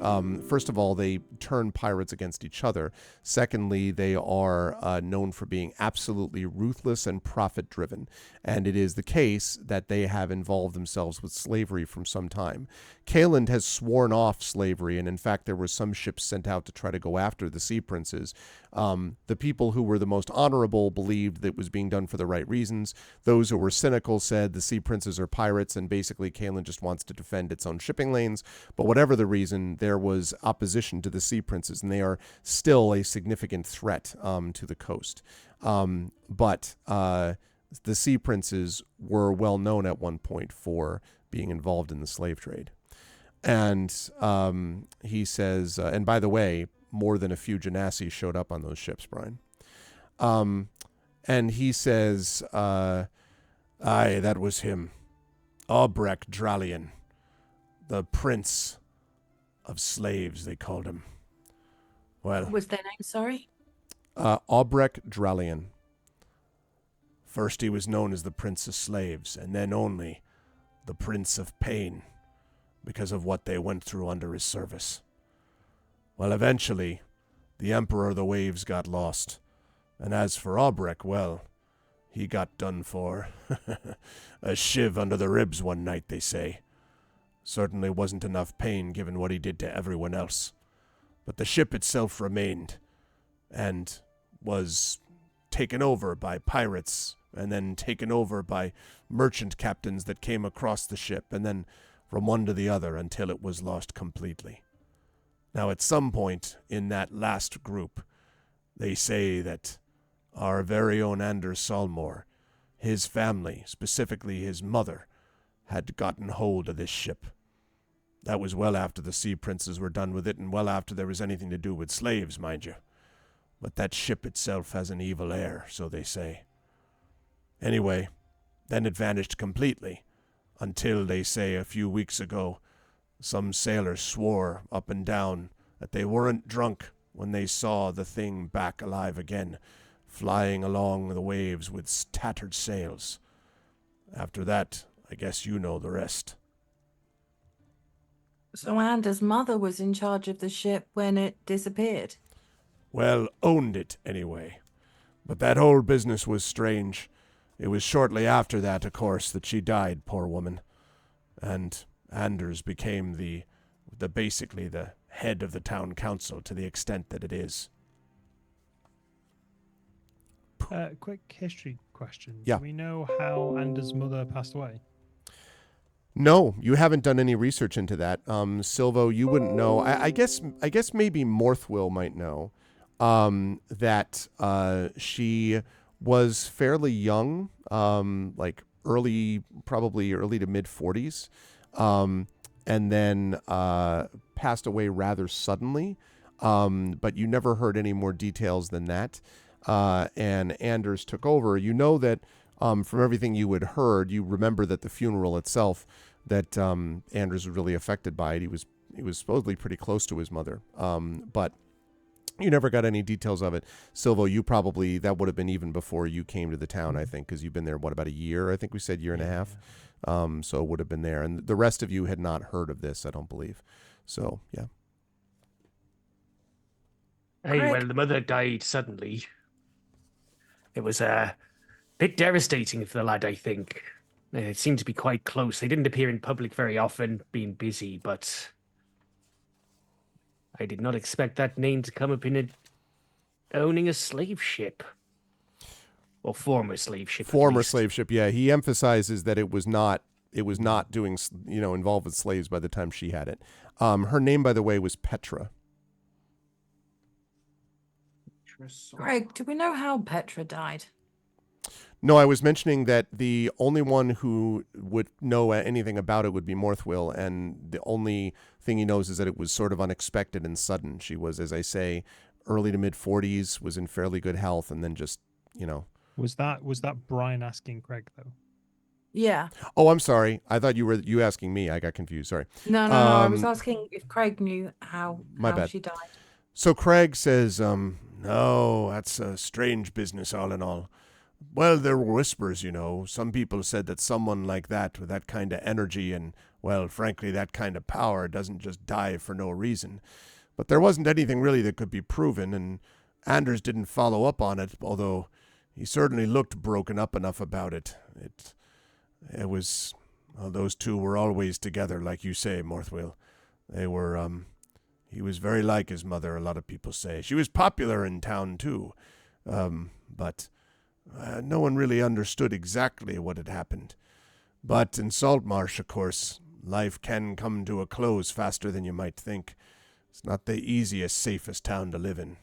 First of all, they turn pirates against each other. Secondly, they are known for being absolutely ruthless and profit-driven. And it is the case that they have involved themselves with slavery from some time. Kaeland has sworn off slavery, and in fact, there were some ships sent out to try to go after the sea princes. The people who were the most honorable believed that it was being done for the right reasons. Those who were cynical said the sea princes are pirates, and basically Kaeland just wants to defend its own shipping lanes. But whatever the reason, there was opposition to the sea princes, and they are still a significant threat to the coast. But the sea princes were well known at one point for being involved in the slave trade. And he says, and by the way, more than a few Genasi showed up on those ships, Brian. And he says, aye, that was him. Albrecht Dralion, the prince of slaves, they called him. Well, What was their name, sorry? Albrecht Dralion. First he was known as the Prince of Slaves, and then only the Prince of Pain, because of what they went through under his service. Well, eventually, the Emperor of the Waves got lost, and as for Albrecht, well, he got done for. A shiv under the ribs one night, they say. Certainly wasn't enough pain given what he did to everyone else. But the ship itself remained, and was taken over by pirates, and then taken over by merchant captains that came across the ship, and then from one to the other until it was lost completely. Now, at some point in that last group, they say that our very own Anders Salmore, his family, specifically his mother, had gotten hold of this ship. That was well after the sea princes were done with it, and well after there was anything to do with slaves, mind you. But that ship itself has an evil air, so they say. Anyway, then it vanished completely, until, they say, a few weeks ago, some sailors swore up and down that they weren't drunk when they saw the thing back alive again, flying along the waves with tattered sails. After that, I guess you know the rest. So Anders' mother was in charge of the ship when it disappeared. Well, owned it, anyway. But that whole business was strange. It was shortly after that, of course, that she died, poor woman. And Anders became the basically the head of the town council to the extent that it is. Quick history question. Yeah. Do we know how Anders' mother passed away? No, you haven't done any research into that. Silvo, you wouldn't know. I guess maybe Morthwill might know that she was fairly young, like probably early to mid 40s, and then passed away rather suddenly. But you never heard any more details than that. And Anders took over. You know that from everything you had heard, you remember that the funeral itself, that Anders was really affected by it. He was supposedly pretty close to his mother, but you never got any details of it. Silvo, you probably, that would have been even before you came to the town, I think, because you've been there, about a year? I think we said year and a half. So it would have been there. And the rest of you had not heard of this, I don't believe. So, yeah. Hey, Greg. well, the mother died suddenly. It was a bit devastating for the lad, I think. It seemed to be quite close. They didn't appear in public very often, being busy, but I did not expect that name to come up in owning a slave ship. Or former slave ship. Former slave ship, yeah. He emphasizes that it was not doing, involved with slaves by the time she had it. Her name, by the way, was Petra. Greg, do we know how Petra died? No, I was mentioning that the only one who would know anything about it would be Morthwill, and the only thing he knows is that it was sort of unexpected and sudden. She was, as I say, early to mid 40s, was in fairly good health, and then just, Was that Brian asking Craig though? Yeah. Oh, I'm sorry. I thought you were asking me. I got confused. Sorry. No. I was asking if Craig knew how bad. she died. So Craig says, no, that's a strange business all in all. Well, there were whispers, Some people said that someone like that, with that kind of energy and, well, frankly, that kind of power doesn't just die for no reason. But there wasn't anything really that could be proven, and Anders didn't follow up on it, although he certainly looked broken up enough about it. It was, well, those two were always together, like you say, Morthwill. They were, he was very like his mother, a lot of people say. She was popular in town, too. But no one really understood exactly what had happened. But in Saltmarsh, of course, life can come to a close faster than you might think. It's not the easiest, safest town to live in.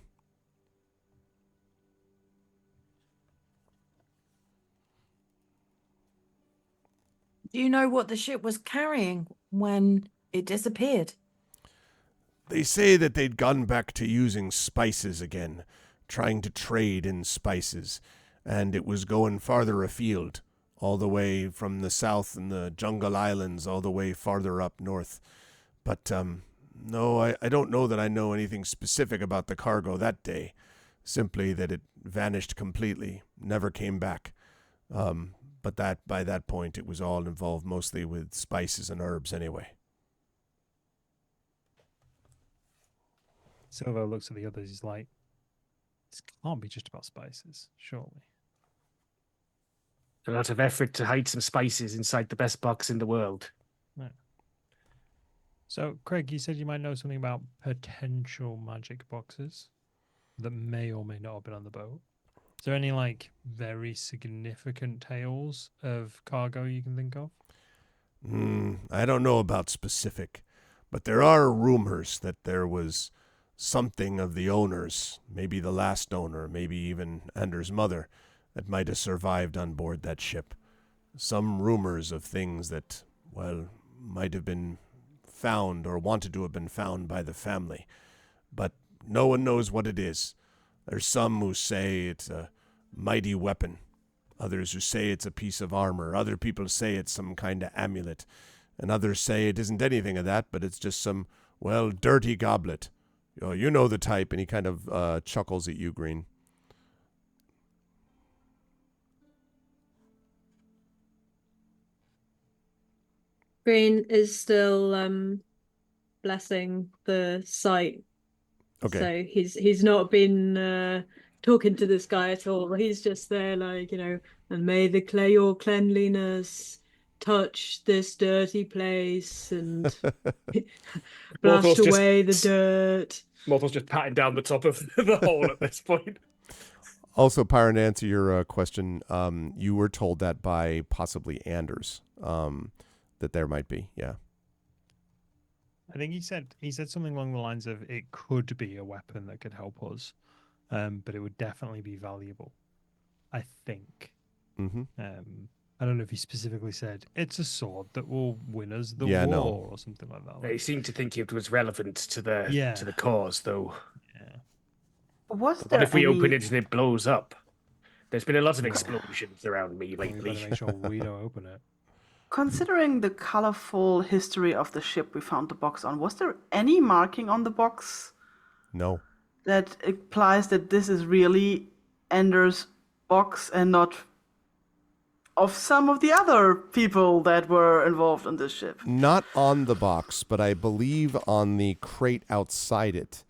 Do you know what the ship was carrying when it disappeared? They say that they'd gone back to using spices again, trying to trade in spices, and it was going farther afield, all the way from the south and the jungle islands, all the way farther up north. But, no, I don't know that I know anything specific about the cargo that day, simply that it vanished completely, never came back. But that by that point, it was all involved mostly with spices and herbs anyway. Silvo looks at the others. He's like, this can't be just about spices, surely. A lot of effort to hide some spices inside the best box in the world. Yeah. So, Craig, you said you might know something about potential magic boxes that may or may not have been on the boat. Is there any, very significant tales of cargo you can think of? I don't know about specific, but there are rumors that there was something of the owners, maybe the last owner, maybe even Anders' mother, that might have survived on board that ship. Some rumors of things that, well, might have been found or wanted to have been found by the family. But no one knows what it is. There's some who say it's a mighty weapon. Others who say it's a piece of armor. Other people say it's some kind of amulet. And others say it isn't anything of that, but it's just some, well, dirty goblet. You know the type, and he kind of chuckles at you, Green. Green is still blessing the site. Okay. So he's not been talking to this guy at all. He's just there and may your cleanliness touch this dirty place and blast away the dirt. Morthal's just patting down the top of the hole at this point. Also, Pyron, to answer your question, you were told that by possibly Anders, that there might be, yeah. I think he said something along the lines of it could be a weapon that could help us, but it would definitely be valuable. I think. Mm-hmm. I don't know if he specifically said it's a sword that will win us the war or something like that. They seemed to think it was relevant to the cause, though. Yeah. What if we open it and it blows up? There's been a lot of explosions around me lately. We better make sure we don't open it. Considering the colorful history of the ship we found the box on, was there any marking on the box? No. That implies that this is really Anders' box and not of some of the other people that were involved in this ship? Not on the box, but I believe on the crate outside it.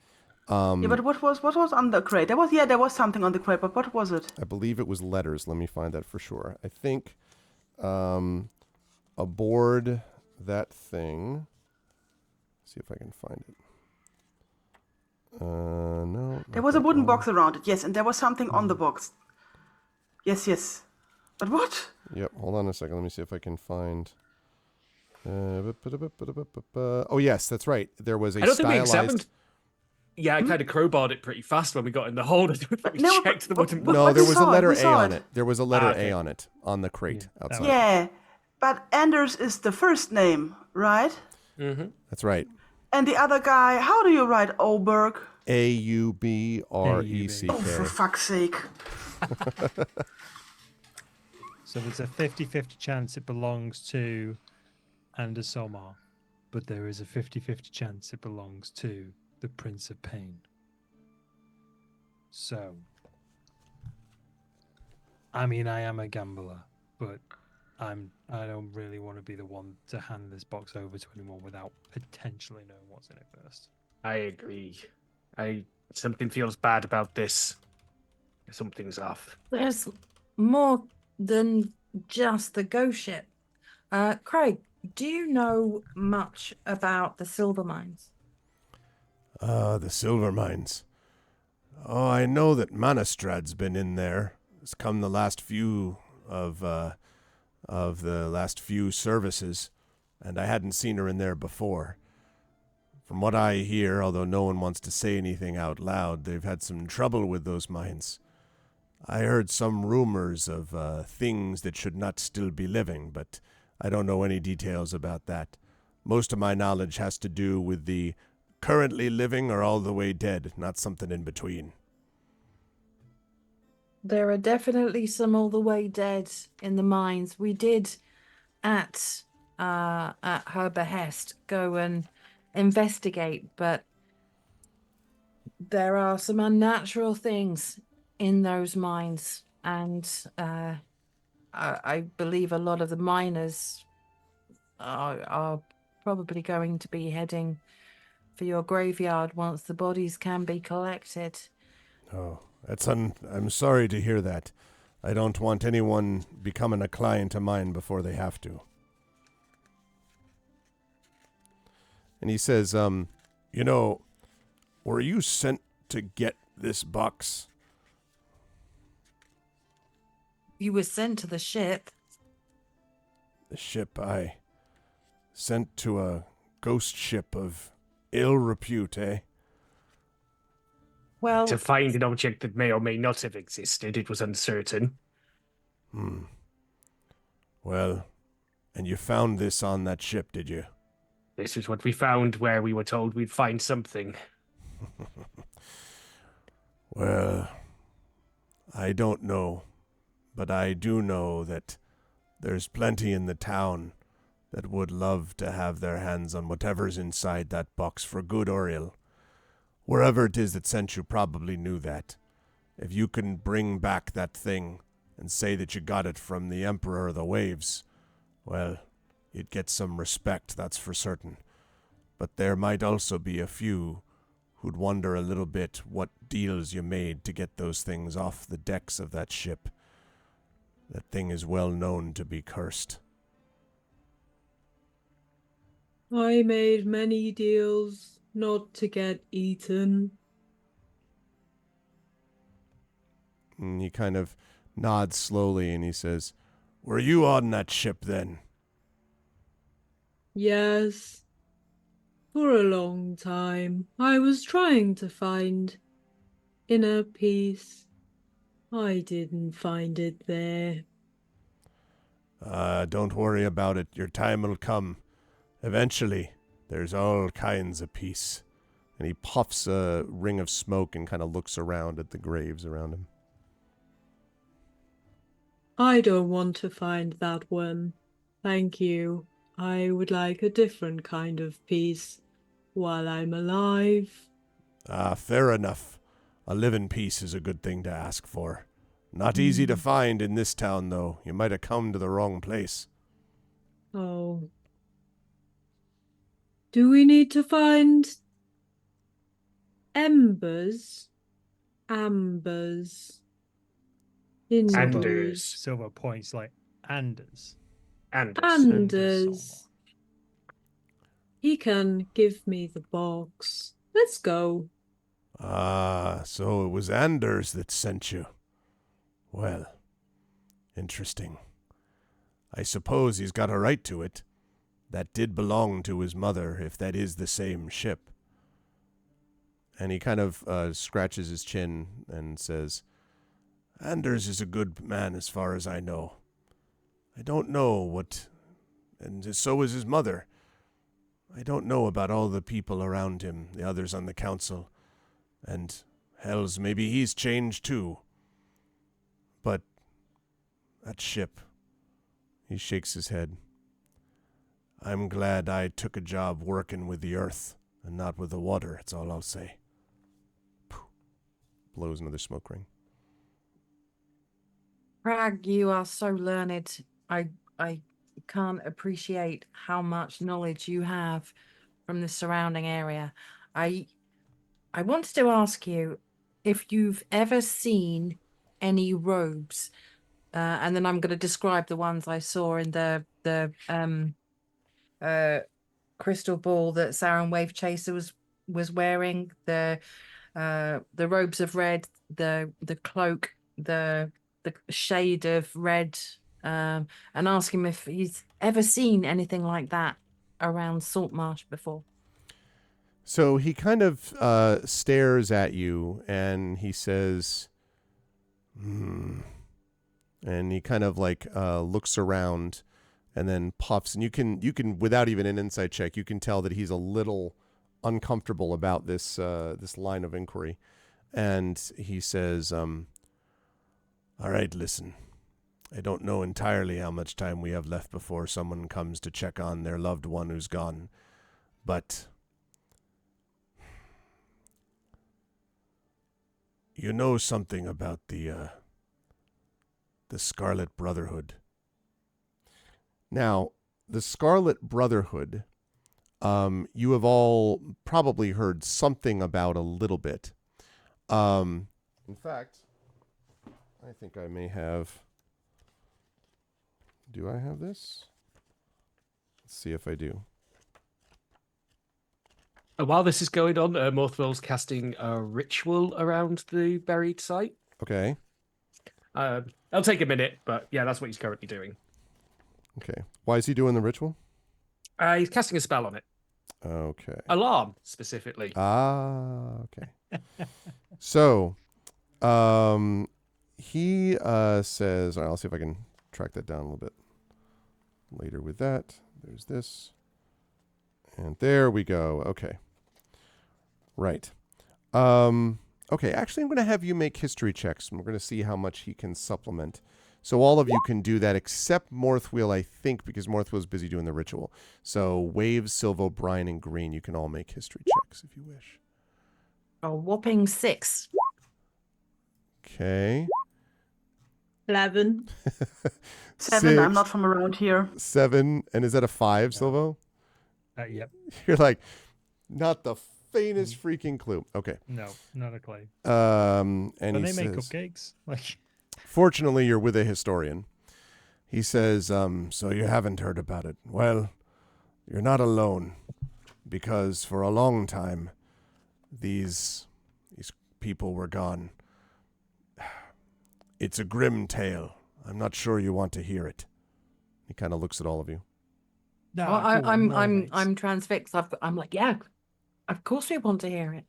But what was on the crate? There was something on the crate, but what was it? I believe it was letters. Let me find that for sure. I think aboard that thing. See if I can find it. No. There not was a that wooden one. box around it, yes, and there was something on the box. Yes. But what? Yep, hold on a second. Let me see if I can find. Oh, yes, that's right. There was a I don't think we stylized. examined. Yeah, I kind of crowbarred it pretty fast when we got in the hold. I don't think we No, checked the but- wooden but- No, but there we was a saw it, letter we A saw on it. it. There was a letter okay. A on it on the crate Yeah, that outside. was- Yeah, but Anders is the first name, right? Mm-hmm. That's right. And the other guy, how do you write Oberg? Aubrec. Oh, for fuck's sake. So there's a 50-50 chance it belongs to Anders Solmar, but there is a 50-50 chance it belongs to the Prince of Pain. So, I mean, I am a gambler, but I don't really want to be the one to hand this box over to anyone without potentially knowing what's in it first. I agree. Something feels bad about this. Something's off. There's more than just the ghost ship. Craig, do you know much about the silver mines? The silver mines. Oh, I know that Manastrad's been in there. It's come the last few of the last few services, and I hadn't seen her in there before. From what I hear, although no one wants to say anything out loud, they've had some trouble with those mines. I heard some rumors of things that should not still be living, but I don't know any details about that. Most of my knowledge has to do with the currently living or all the way dead, not something in between. There are definitely some all the way dead in the mines. We did, at her behest, go and investigate, but there are some unnatural things in those mines, and I believe a lot of the miners are probably going to be heading for your graveyard once the bodies can be collected. Oh, I'm sorry to hear that. I don't want anyone becoming a client of mine before they have to. And he says, were you sent to get this box? You were sent to the ship. The ship I sent to a ghost ship of ill repute, eh? Well, To find an object that may or may not have existed, it was uncertain. Well, and you found this on that ship, did you? This is what we found where we were told we'd find something. Well, I don't know, but I do know that there's plenty in the town that would love to have their hands on whatever's inside that box for good or ill. Wherever it is that sent you probably knew that. If you can bring back that thing and say that you got it from the Emperor of the Waves, well, you'd get some respect, that's for certain. But there might also be a few who'd wonder a little bit what deals you made to get those things off the decks of that ship. That thing is well known to be cursed. I made many deals not to get eaten. And he kind of nods slowly and he says, "Were you on that ship then?" Yes. For a long time, I was trying to find inner peace. I didn't find it there. Don't worry about it. Your time will come. Eventually, there's all kinds of peace. And he puffs a ring of smoke and kind of looks around at the graves around him. I don't want to find that one. Thank you. I would like a different kind of peace while I'm alive. Fair enough. A living peace is a good thing to ask for. Not easy to find in this town, though. You might have come to the wrong place. Oh. Do we need to find embers? Ambers. Anders. Silver points like Anders. Anders. He can give me the box. Let's go. Ah, so it was Anders that sent you. Well, interesting. I suppose he's got a right to it. That did belong to his mother, if that is the same ship. And he kind of scratches his chin and says, Anders is a good man as far as I know. I don't know what... And so is his mother. I don't know about all the people around him, the others on the council. And, hells, maybe he's changed too. But that ship... He shakes his head. I'm glad I took a job working with the earth and not with the water, that's all I'll say. Blows another smoke ring. Crag, you are so learned. I can't appreciate how much knowledge you have from the surrounding area. I wanted to ask you if you've ever seen any robes, and then I'm going to describe the ones I saw in the crystal ball that Saren Wave Chaser was wearing. The robes of red, the cloak, the shade of red, and ask him if he's ever seen anything like that around Saltmarsh before. So he kind of stares at you and he says, And he kind of like looks around and then puffs. And you can without even an insight check, you can tell that he's a little uncomfortable about this this line of inquiry. And he says, all right, listen. I don't know entirely how much time we have left before someone comes to check on their loved one who's gone. But you know something about the Scarlet Brotherhood. Now, the Scarlet Brotherhood, you have all probably heard something about a little bit. In fact, I think I may have... Do I have this? Let's see if I do. While this is going on, Morthwell's casting a ritual around the buried site. Okay. It'll take a minute, but yeah, that's what he's currently doing. Okay. Why is he doing the ritual? He's casting a spell on it. Okay. Alarm, specifically. Okay. So, he says, all right, I'll see if I can track that down a little bit later with that. There's this. And there we go. Okay. Right. Okay, actually, I'm going to have you make history checks. And we're going to see how much he can supplement. So all of you can do that except Morthwheel, I think, because Morthwheel's busy doing the ritual. So Wave, Silvo, Brian, and Green, you can all make history checks if you wish. A whopping 6. Okay. 11. 7. I'm not from around here. 7. And is that a 5, Silvo? Yep. You're like, not the faintest freaking clue. Okay. No, not a clue. And When he they make says, cupcakes, like, fortunately, you're with a historian. He says, so you haven't heard about it. Well, you're not alone, because for a long time, these people were gone. It's a grim tale. I'm not sure you want to hear it. He kind of looks at all of you. no, Well, cool, no, mates. I'm transfixed. I'm like, yeah, of course we want to hear it.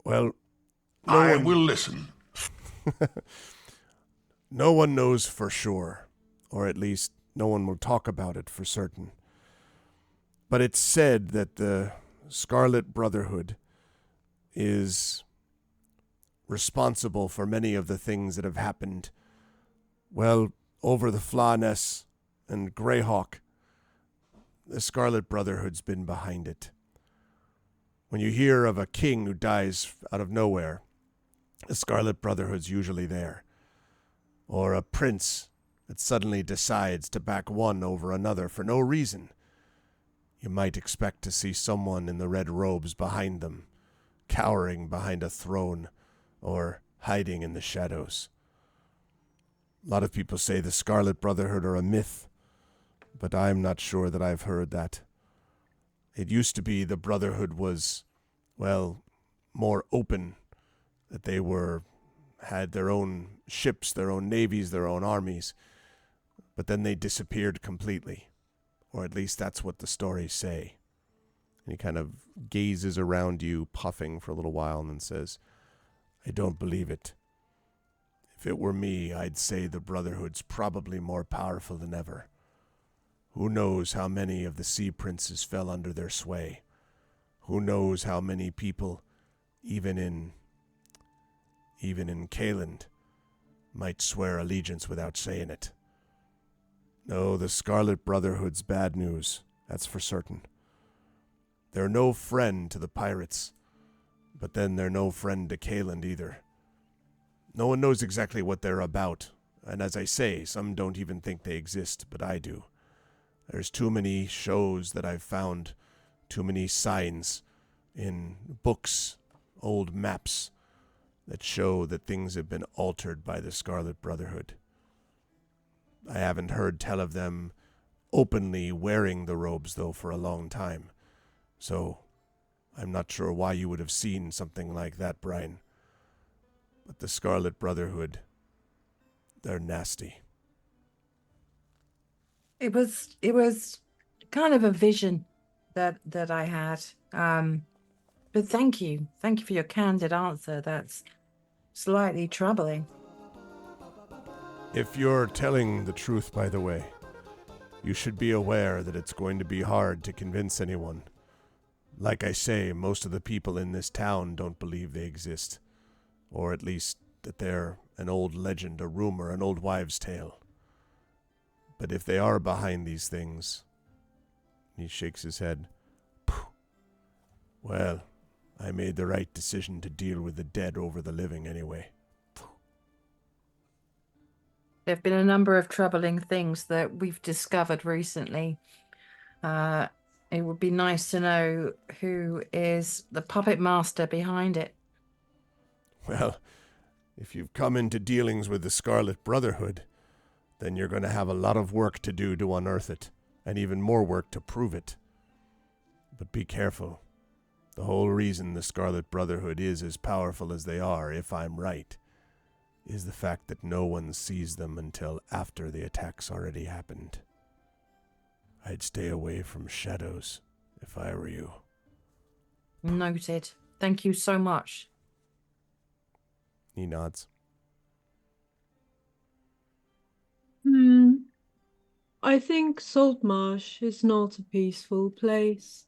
Well, I will listen. no one knows for sure, or at least no one will talk about it for certain. But it's said that the Scarlet Brotherhood is responsible for many of the things that have happened. Well, over the Flaa and Greyhawk, the Scarlet Brotherhood's been behind it. When you hear of a king who dies out of nowhere, the Scarlet Brotherhood's usually there. Or a prince that suddenly decides to back one over another for no reason. You might expect to see someone in the red robes behind them, cowering behind a throne, or hiding in the shadows. A lot of people say the Scarlet Brotherhood are a myth, but I'm not sure that I've heard that. It used to be the Brotherhood was, well, more open, that they had their own ships, their own navies, their own armies, but then they disappeared completely, or at least that's what the stories say. And he kind of gazes around you, puffing for a little while, and then says, I don't believe it. If it were me, I'd say the Brotherhood's probably more powerful than ever. Who knows how many of the Sea Princes fell under their sway? Who knows how many people, even in Kaeland, might swear allegiance without saying it? No, the Scarlet Brotherhood's bad news, that's for certain. They're no friend to the pirates, but then they're no friend to Kaeland either. No one knows exactly what they're about, and as I say, some don't even think they exist, but I do. There's too many shows that I've found, too many signs in books, old maps, that show that things have been altered by the Scarlet Brotherhood. I haven't heard tell of them openly wearing the robes, though, for a long time. So, I'm not sure why you would have seen something like that, Brian. But the Scarlet Brotherhood, they're nasty. It was kind of a vision that I had. But thank you for your candid answer. That's slightly troubling. If you're telling the truth, by the way, you should be aware that it's going to be hard to convince anyone. Like I say, most of the people in this town don't believe they exist, or at least that they're an old legend, a rumor, an old wives' tale. But if they are behind these things, he shakes his head, well, I made the right decision to deal with the dead over the living anyway. There have been a number of troubling things that we've discovered recently. It would be nice to know who is the puppet master behind it. Well, if you've come into dealings with the Scarlet Brotherhood, then you're going to have a lot of work to do to unearth it, and even more work to prove it. But be careful. The whole reason the Scarlet Brotherhood is as powerful as they are, if I'm right, is the fact that no one sees them until after the attack's already happened. I'd stay away from shadows if I were you. Noted. Thank you so much. He nods. I think Saltmarsh is not a peaceful place.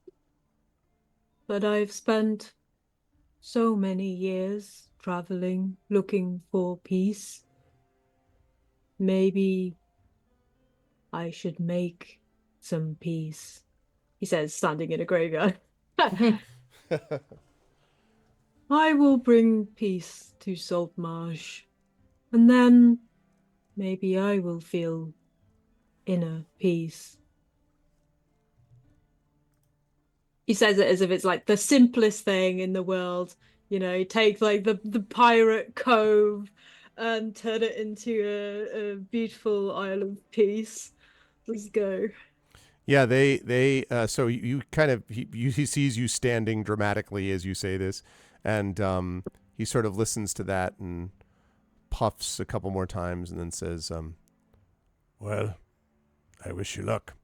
But I've spent so many years traveling, looking for peace. Maybe I should make some peace, he says, standing in a graveyard. I will bring peace to Saltmarsh, and then maybe I will feel inner peace. He says it as if it's like the simplest thing in the world. You know, take like the pirate cove and turn it into a beautiful Isle of Peace. Let's go. Yeah, they so you kind of he sees you standing dramatically as you say this, and he sort of listens to that and puffs a couple more times and then says, well, I wish you luck.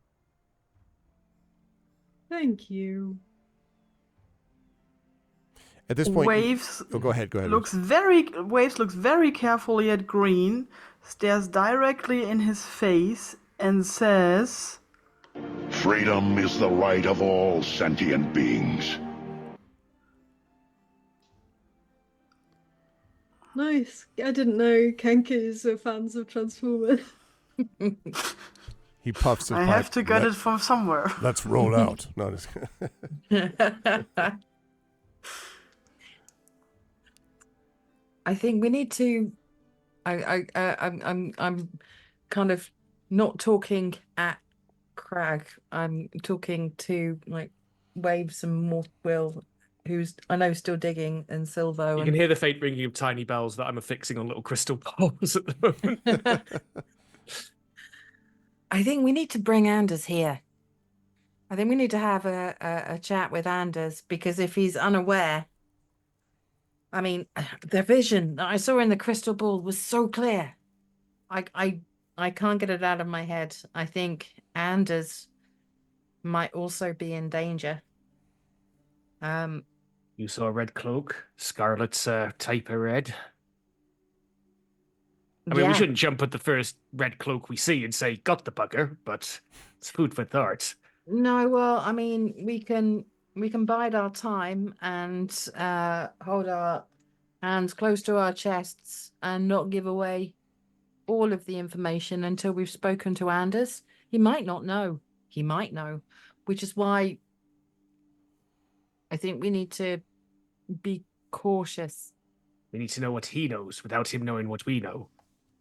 Thank you. At this point, Waves go ahead. Waves looks very carefully at Green, stares directly in his face, and says, Freedom is the right of all sentient beings. Nice. I didn't know Kenkis are fans of Transformers. He puffs his I pipe. have to get it from somewhere. Let's roll out. No, just I think we need to. I'm kind of not talking at Crag. I'm talking to like Waves and Will who's I know still digging, and Silvo. You can hear the faint ringing of tiny bells that I'm affixing on little crystal balls at the moment. I think we need to bring Anders here. I think we need to have a chat with Anders, because if he's unaware, I mean, the vision that I saw in the crystal ball was so clear. I can't get it out of my head. I think Anders might also be in danger. You saw a red cloak, Scarlet's type of red. I mean, we Yeah. shouldn't jump at the first red cloak we see and say, got the bugger, but it's food for thought. No, well, I mean, we can bide our time and hold our hands close to our chests and not give away all of the information until we've spoken to Anders. He might not know. He might know, which is why I think we need to be cautious. We need to know what he knows without him knowing what we know,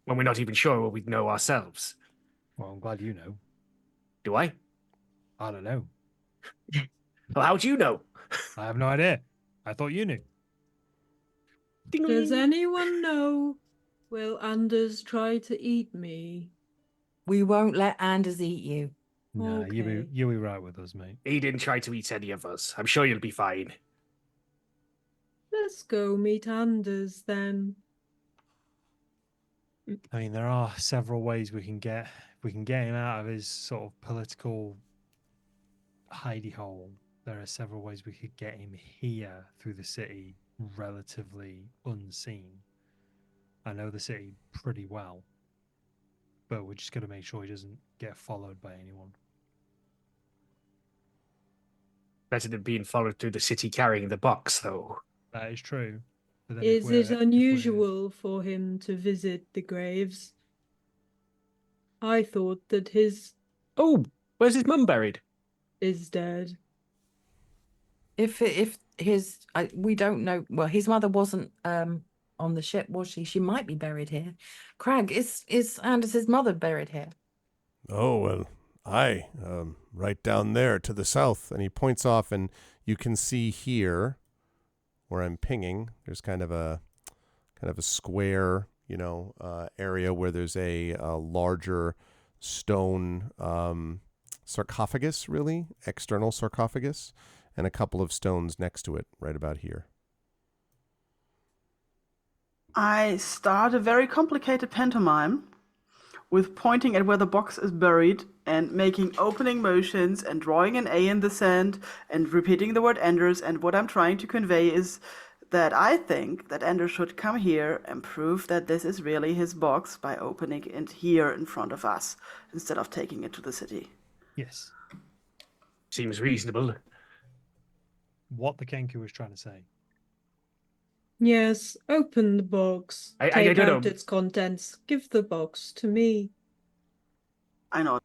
when we're not even sure what we know ourselves. Well, I'm glad you know. Do I? I don't know. Well, how'd you know? I have no idea. I thought you knew. Ding. Does anyone know? Will Anders try to eat me? We won't let Anders eat you. No, Okay. you'll be right with us, mate. He didn't try to eat any of us. I'm sure you'll be fine. Let's go meet Anders then. I mean, there are several ways we can get him out of his sort of political hidey hole. There are several ways we could get him here through the city relatively unseen. I know the city pretty well, but we're just going to make sure he doesn't get followed by anyone. Better than being followed through the city carrying the box, though. That is true. But then Is it unusual for him to visit the graves? I thought that his Oh, where's his mum buried? is dead. If his we don't know. Well, his mother wasn't on the ship, was she? She might be buried here. Crag, is Anders' mother buried here? Oh, well, aye, right down there to the south. And he points off, and you can see here where I'm pinging, there's kind of a square, area where there's a larger stone sarcophagus, really, external sarcophagus, and a couple of stones next to it right about here. I start a very complicated pantomime with pointing at where the box is buried and making opening motions and drawing an A in the sand and repeating the word Anders. And what I'm trying to convey is that I think that Anders should come here and prove that this is really his box by opening it here in front of us instead of taking it to the city. Yes. Seems reasonable. What the Kenku was trying to say. Yes, open the box. I Take don't out know. its contents. Give the box to me. I know.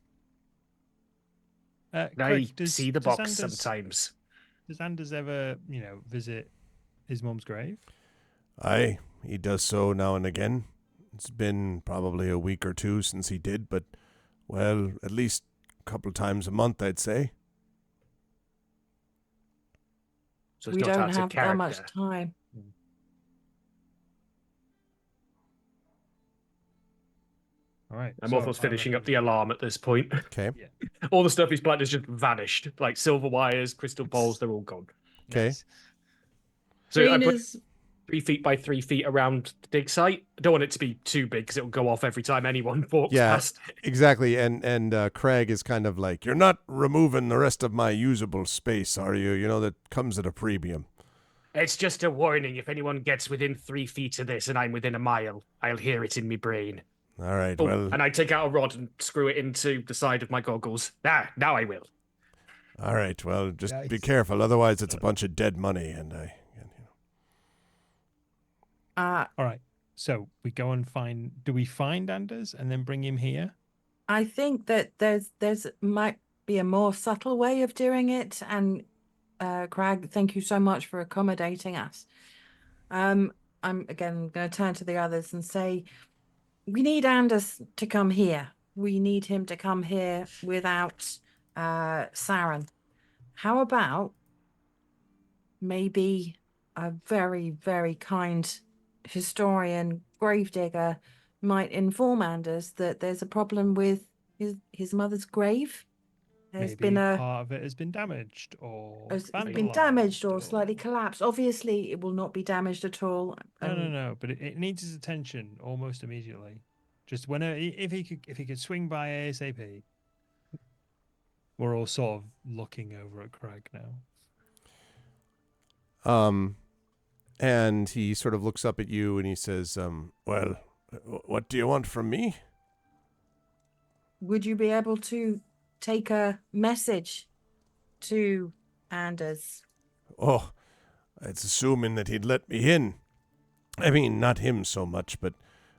I Craig, see the does box Anders- sometimes. Does Anders ever, visit his mum's grave? Aye, he does so now and again. It's been probably a week or two since he did, but, well, at least a couple times a month, I'd say. So it's We not don't out of have that much character. time. All right. I'm so almost I finishing up reckon- the alarm at this point. Okay. All the stuff he's planned has just vanished. Like silver wires, crystal balls, they're all gone. Okay. Nice. So I Green put is 3 feet by 3 feet around the dig site. I don't want it to be too big because it'll go off every time anyone walks Yeah. past it. Exactly, and Craig is kind of like, you're not removing the rest of my usable space, are you? That comes at a premium. It's just a warning. If anyone gets within 3 feet of this and I'm within a mile, I'll hear it in my brain. All right, Oh, well, and I take out a rod and screw it into the side of my goggles. Now I will. all right, well, just be Nice. careful, otherwise it's a bunch of dead money, and Uh, All right. So we go and do we find Anders and then bring him here? I think that there's might be a more subtle way of doing it, and Craig, thank you so much for accommodating us. I'm again going to turn to the others and say, we need Anders to come here. We need him to come here without Saren. How about maybe a very, very kind historian, gravedigger, might inform Anders that there's a problem with his mother's grave. There's Maybe been a part of it has been damaged or it's been vandalized damaged or or- slightly collapsed. Obviously, it will not be damaged at all. No. But it needs his attention almost immediately. Just when if he could swing by ASAP. We're all sort of looking over at Craig now. And he sort of looks up at you and he says, well, what do you want from me? Would you be able to take a message to Anders? Oh, it's assuming that he'd let me in. I mean, not him so much, but,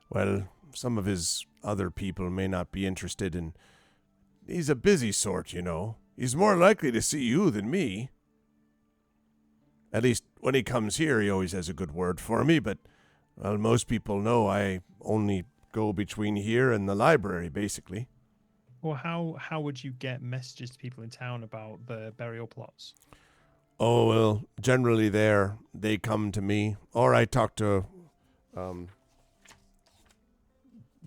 well, some of his other people may not be interested in... He's a busy sort, you know. He's more likely to see you than me. At least when he comes here, he always has a good word for me, but, well, most people know I only go between here and the library, basically. Well, how would you get messages to people in town about the burial plots? Oh, well, generally they come to me, or I talk to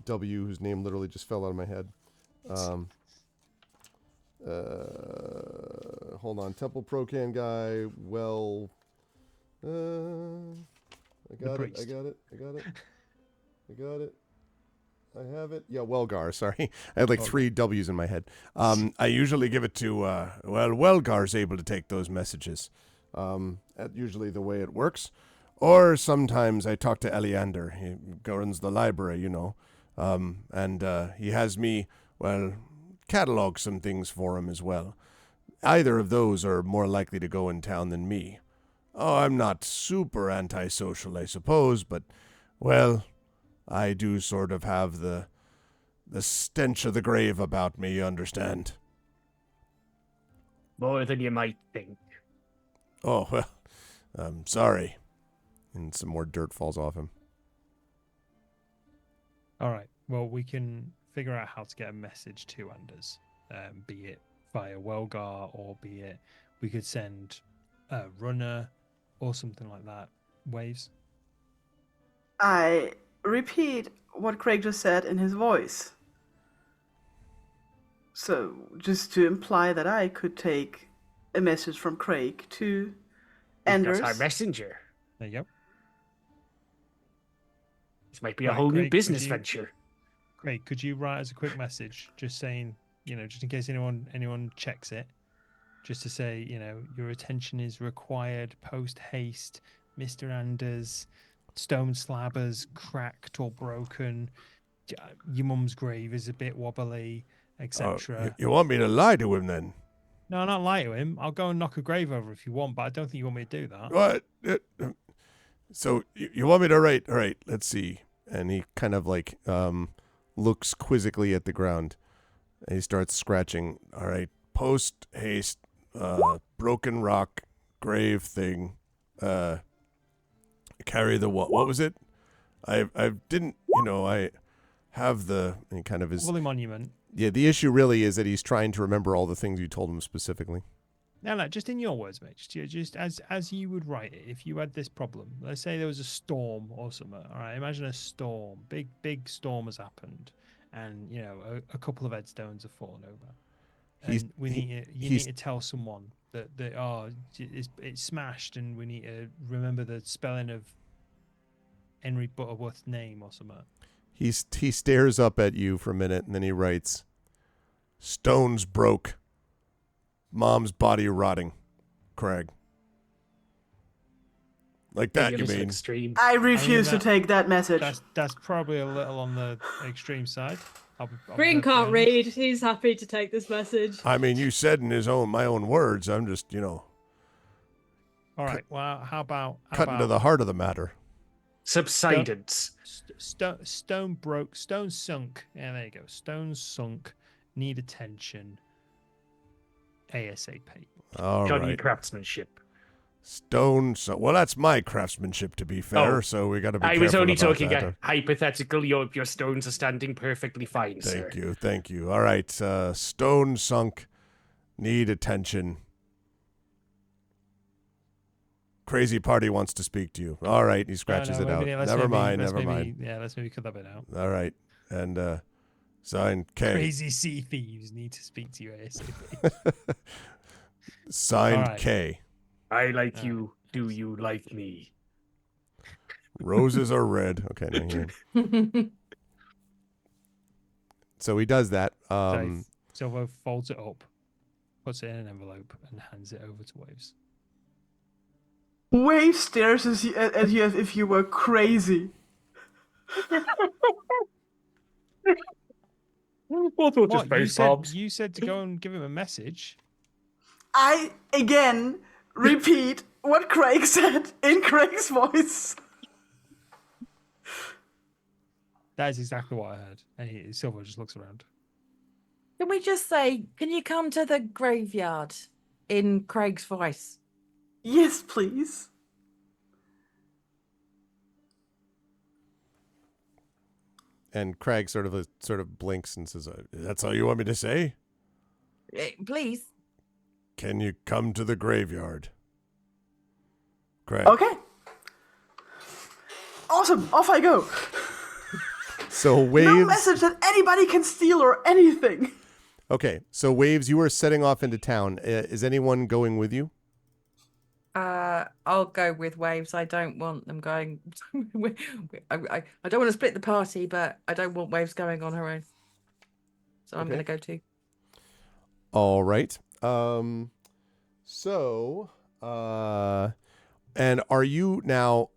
W, whose name literally just fell out of my head. Hold on, Temple Procan guy, well, I got it. I have it. Yeah, Welgar, sorry. I had like 3 W's in my head. I usually give it to, Welgar's able to take those messages. That's usually the way it works. Or sometimes I talk to Eliander. He runs the library, you know. And he has me, catalog some things for him as well. Either of those are more likely to go in town than me. Oh, I'm not super antisocial, I suppose, but, well... I do sort of have the stench of the grave about me, you understand? More than you might think. Oh, well, I'm sorry. And some more dirt falls off him. All right. Well, we can figure out how to get a message to Anders, be it via Welgar or be it we could send a runner or something like that. Waves? I repeat what Craig just said in his voice. So, just to imply that I could take a message from Craig to Anders. That's our messenger. There you go. This might be a whole new business venture. Craig, could you write us a quick message just saying, just in case anyone checks it, just to say, your attention is required post haste, Mr. Anders. Stone slab is cracked or broken. Your mum's grave is a bit wobbly, etc. You want me to lie to him then? No, not lie to him. I'll go and knock a grave over if you want, but I don't think you want me to do that. What? So you want me to write? All right, let's see. And he kind of like looks quizzically at the ground. And he starts scratching. All right, post haste, broken rock, grave thing. Carry the what was it? I didn't, I have the kind of his Woolly Monument. Yeah, the issue really is that he's trying to remember all the things you told him specifically. No, just in your words, mate. Just as you would write it. If you had this problem, let's say there was a storm or something. All right, imagine a storm. Big storm has happened, and a couple of headstones have fallen over. And you need to tell someone that it's smashed, and we need to remember the spelling of Henry Butterworth's name or something. He stares up at you for a minute, and then he writes, "Stones broke. Mom's body rotting. Craig." Like that, you mean? Extreme. I refuse to take that message. That's probably a little on the extreme side. Green can't read. He's happy to take this message. I mean, you said in my own words. I'm just, All right. Well, how about cutting to the heart of the matter. Subsidence. Stone broke. Stone sunk. Yeah, there you go. Stone sunk. Need attention. ASAP. All Johnny right. craftsmanship. Stone. So well, that's my craftsmanship, to be fair. So we got to be. I was only careful talking about that. hypothetical. Your stones are standing perfectly fine, sir. Thank you. All right. Stone sunk. Need attention. crazy party wants to speak to you. All right, he scratches it out. Never mind. Yeah, let's maybe cut that bit out. All right, and sign K. Crazy sea thieves need to speak to you ASAP. Signed right. K. I like you. Do you like me? Roses are red. Okay, now here. So he does that. Silvo folds it up, puts it in an envelope, and hands it over to Waves. Wave stares at you as if you were crazy. Both will just face bombs. You said to go and give him a message. I, again, repeat what Craig said in Craig's voice. That is exactly what I heard. And Silver just looks around. Can we just say, can you come to the graveyard in Craig's voice? Yes, please. And Craig sort of blinks and says, "That's all you want me to say? Please." Can you come to the graveyard? Craig. Okay. Awesome. Off I go. So Waves. No message that anybody can steal or anything. Okay, so Waves, you are setting off into town. Is anyone going with you? I'll go with Waves. I don't want them going. I don't want to split the party, but I don't want Waves going on her own. So I'm going to go too. All right. And are you now,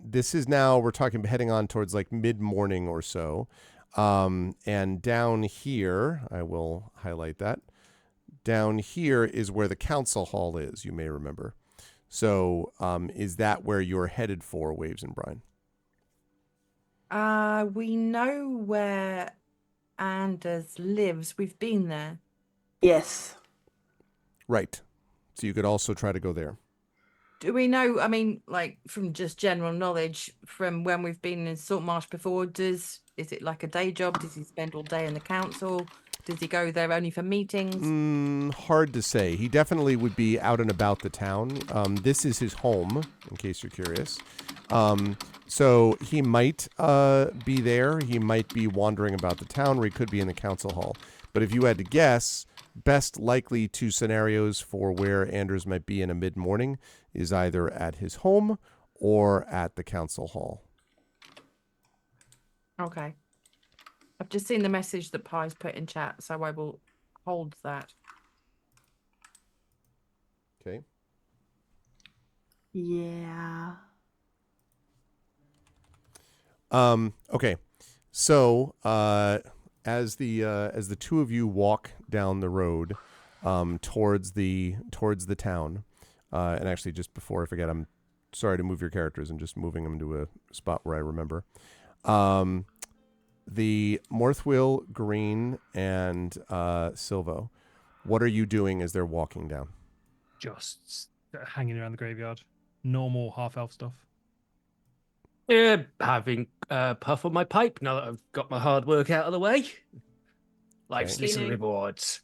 this is now, we're talking heading on towards like mid-morning or so. And down here, I will highlight that. Down here is where the council hall is, you may remember. So is that where you're headed for, Waves and Brian? We know where Anders lives. We've been there. Yes. Right. So you could also try to go there. Do we know, I mean, like from just general knowledge from when we've been in Saltmarsh before, is it like a day job? Does he spend all day in the council? Does he go there only for meetings? Hard to say. He definitely would be out and about the town. This is his home, in case you're curious. So he might be there. He might be wandering about the town, or he could be in the council hall. But if you had to guess, best likely two scenarios for where Anders might be in a mid-morning is either at his home or at the council hall. Okay. I've just seen the message that Pi's put in chat, so I will hold that. Okay. Yeah. Okay. So, as the two of you walk down the road towards the town, and actually just before I forget, I'm sorry to move your characters and just moving them to a spot where I remember. The Morthwill, Green, and Silvo, what are you doing as they're walking down? Just hanging around the graveyard. Normal half-elf stuff. Having a puff on my pipe now that I've got my hard work out of the way. Life's little Cleaning. rewards.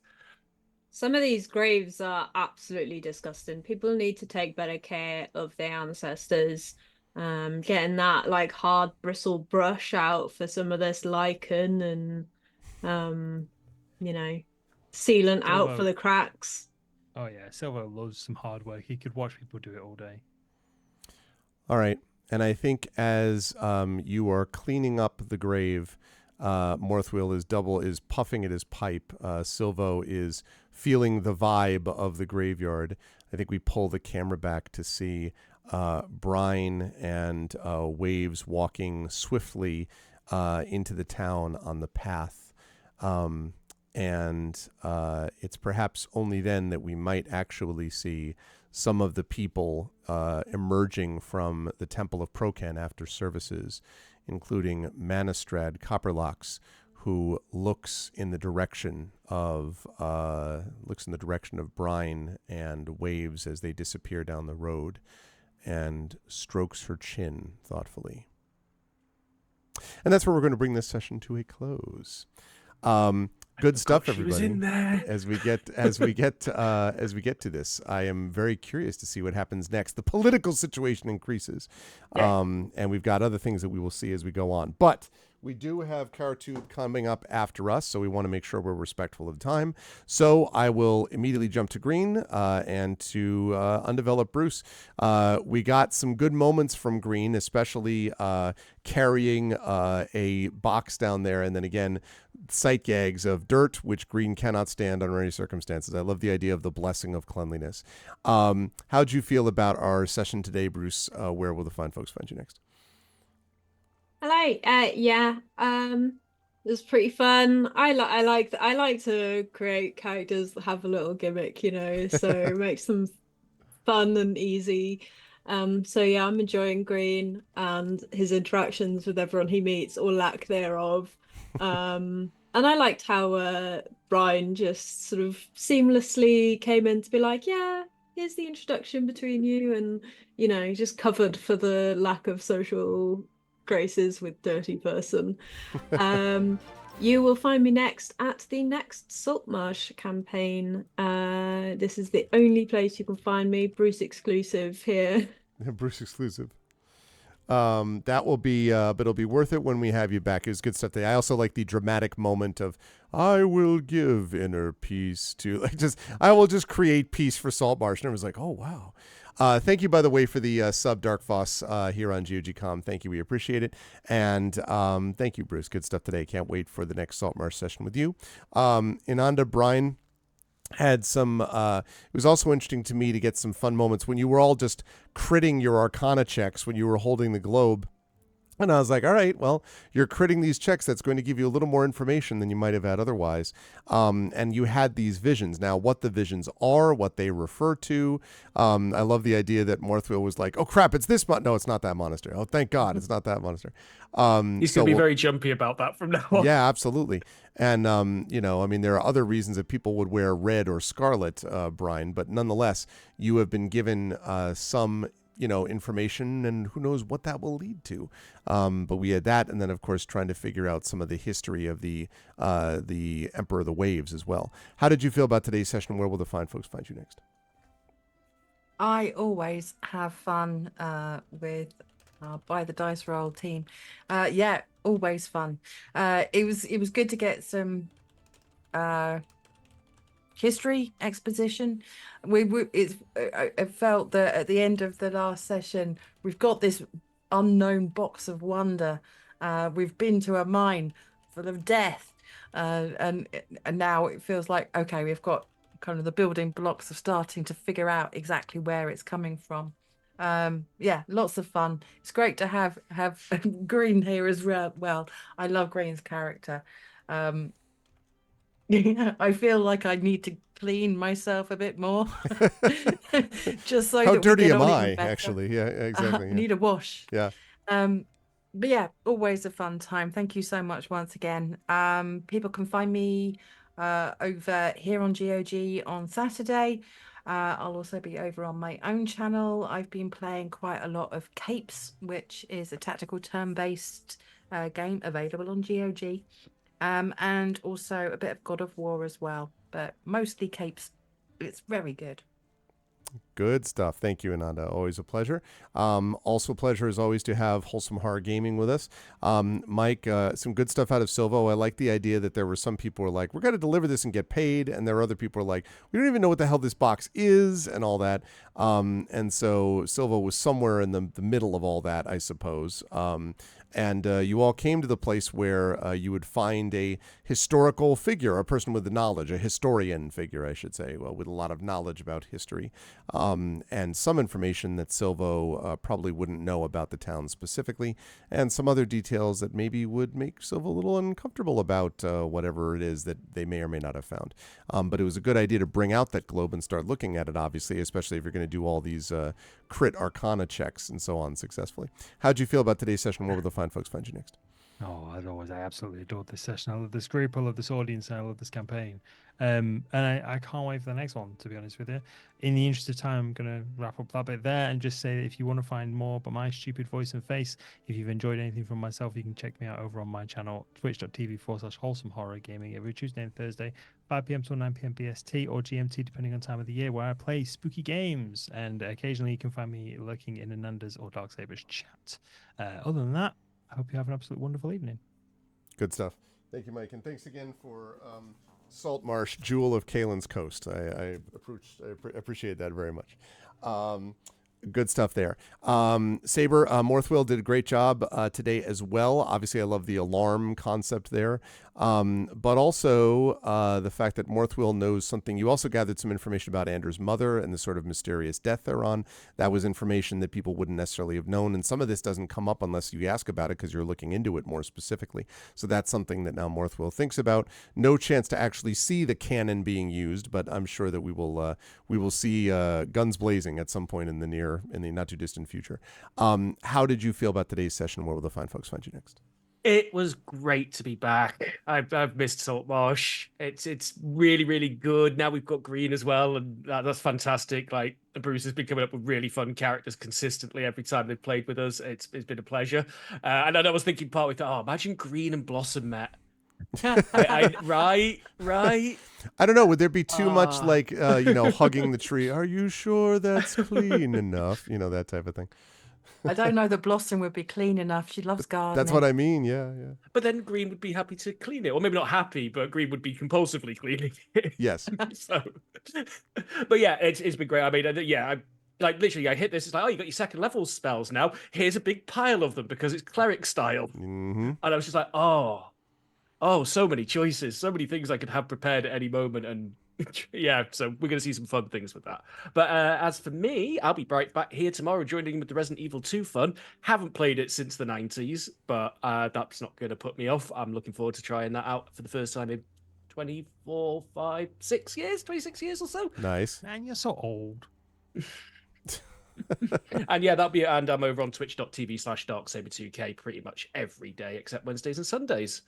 Some of these graves are absolutely disgusting. People need to take better care of their ancestors. Getting that like hard bristle brush out for some of this lichen and sealant out for the cracks. Oh yeah, Silvo loves some hard work. He could watch people do it all day. All right. And I think as you are cleaning up the grave, Morthwill is puffing at his pipe. Silvo is feeling the vibe of the graveyard. I think we pull the camera back to see Brine and Waves walking swiftly into the town on the path. And it's perhaps only then that we might actually see some of the people emerging from the Temple of Procan after services, including Manistrad Copperlocks, who looks in the direction of Brine and Waves as they disappear down the road, and strokes her chin thoughtfully. And that's where we're going to bring this session to a close. Good stuff, She was everybody. in there. As we get to this, I am very curious to see what happens next. The political situation increases, and we've got other things that we will see as we go on. But we do have Karatube coming up after us, so we want to make sure we're respectful of time. So I will immediately jump to Green and to undeveloped Bruce. We got some good moments from Green, especially carrying a box down there, and then again, sight gags of dirt, which Green cannot stand under any circumstances. I love the idea of the blessing of cleanliness. How'd you feel about our session today, Bruce? Where will the fine folks find you next? Hello. It was pretty fun. I like to create characters that have a little gimmick, so it makes them fun and easy. So yeah, I'm enjoying Green and his interactions with everyone he meets or lack thereof. And I liked how Brian just sort of seamlessly came in to be like, yeah, here's the introduction between you, and just covered for the lack of social graces with dirty person. You will find me next at the next Saltmarsh campaign. This is the only place you can find me, Bruce exclusive here. Bruce exclusive. That will be, but it'll be worth it when we have you back. It was good stuff today. I also like the dramatic moment of, I will give inner peace to, I will just create peace for Saltmarsh. And everyone's like, oh, wow. Thank you, by the way, for the sub, Dark Foss, here on GOGcom. Thank you. We appreciate it. And thank you, Bruce. Good stuff today. Can't wait for the next Saltmarsh session with you. Inanda, Brian had some, it was also interesting to me to get some fun moments when you were all just critting your Arcana checks when you were holding the globe. And I was like, all right, well, you're critting these checks. That's going to give you a little more information than you might have had otherwise. And you had these visions. Now, what the visions are, what they refer to. I love the idea that Morthwheel was like, oh, crap, it's this. No, it's not that monastery. Oh, thank God, it's not that monastery. He's going to be very jumpy about that from now on. Yeah, absolutely. And, there are other reasons that people would wear red or scarlet, Brian. But nonetheless, you have been given some information, and who knows what that will lead to. But we had that, and then of course trying to figure out some of the history of the Emperor of the Waves as well. How did you feel about today's session? Where will the fine folks find you next? I always have fun with By the Dice Roll team. Yeah, always fun. It was good to get some history exposition. I felt that at the end of the last session, we've got this unknown box of wonder. We've been to a mine full of death, and now it feels like, okay, we've got kind of the building blocks of starting to figure out exactly where it's coming from. Yeah, lots of fun. It's great to have Green here as well. I love Green's character. I feel like I need to clean myself a bit more. Just so how that dirty we get am on I even better. actually? Yeah, exactly. I need a wash. Yeah. But yeah, always a fun time. Thank you so much once again. People can find me over here on GOG on Saturday. I'll also be over on my own channel. I've been playing quite a lot of Capes, which is a tactical turn-based game available on GOG. And also a bit of God of War as well, but mostly Capes. It's very good. Good stuff. Thank you, Ananda. Always a pleasure. Also a pleasure as always to have Wholesome Horror Gaming with us. Mike, some good stuff out of Silvo. I like the idea that there were some people who were like, we're going to deliver this and get paid. And there are other people who are like, we don't even know what the hell this box is and all that. And so Silvo was somewhere in the middle of all that, I suppose. And you all came to the place where you would find a historical figure, a person with the knowledge, a historian figure, I should say, well, with a lot of knowledge about history, and some information that Silvo probably wouldn't know about the town specifically, and some other details that maybe would make Silvo a little uncomfortable about whatever it is that they may or may not have found. But it was a good idea to bring out that globe and start looking at it, obviously, especially if you're going to do all these crit arcana checks and so on successfully. How'd you feel about today's session? Where will the fine folks find you next? Oh, as always, I absolutely adored this session. I love this group, I love this audience, and I love this campaign. And I can't wait for the next one, to be honest with you. In the interest of time, I'm going to wrap up that bit there and just say that if you want to find more about my stupid voice and face, if you've enjoyed anything from myself, you can check me out over on my channel, twitch.tv/wholesome horror gaming, every Tuesday and Thursday, 5 p.m. till 9 p.m. BST or GMT, depending on time of the year, where I play spooky games. And occasionally you can find me lurking in Ananda's or Darksaber's chat. Other than that, I hope you have an absolutely wonderful evening. Good stuff. Thank you, Mike, and thanks again for Saltmarsh, Jewel of Kalen's Coast. I appreciate that very much. Good stuff there. Saber, Morthwell did a great job today as well. Obviously, I love the alarm concept there. But also the fact that Morthwell knows something. You also gathered some information about Andrew's mother and the sort of mysterious death they're on. That was information that people wouldn't necessarily have known. And some of this doesn't come up unless you ask about it because you're looking into it more specifically. So that's something that now Morthwell thinks about. No chance to actually see the cannon being used, but I'm sure that we will see guns blazing at some point in the not too distant future. How did you feel about today's session? Where will the fine folks find you next? It was great to be back. I've missed Saltmarsh. It's really, really good. Now we've got Green as well, and that's fantastic. Like, Bruce has been coming up with really fun characters consistently every time they've played with us. It's been a pleasure. And I was thinking partway through, imagine Green and Blossom met. Right. I don't know. Would there be too much like hugging the tree? Are you sure that's clean enough? That type of thing. I don't know that Blossom would be clean enough. She loves gardening. That's what I mean. Yeah. But then Green would be happy to clean it, or maybe not happy, but Green would be compulsively cleaning it. Yes. But yeah, it's been great. I mean, like literally, I hit this. It's like, you got your second level spells now. Here's a big pile of them because it's cleric style. Mm-hmm. And I was just like, oh, so many choices, so many things I could have prepared at any moment. And yeah, so we're going to see some fun things with that. But as for me, I'll be back here tomorrow joining with the Resident Evil 2 fun. Haven't played it since the 90s, but that's not going to put me off. I'm looking forward to trying that out for the first time in 26 years or so. Nice. Man, you're so old. And yeah, that'll be, and I'm over on twitch.tv/darksaber2k pretty much every day except Wednesdays and Sundays.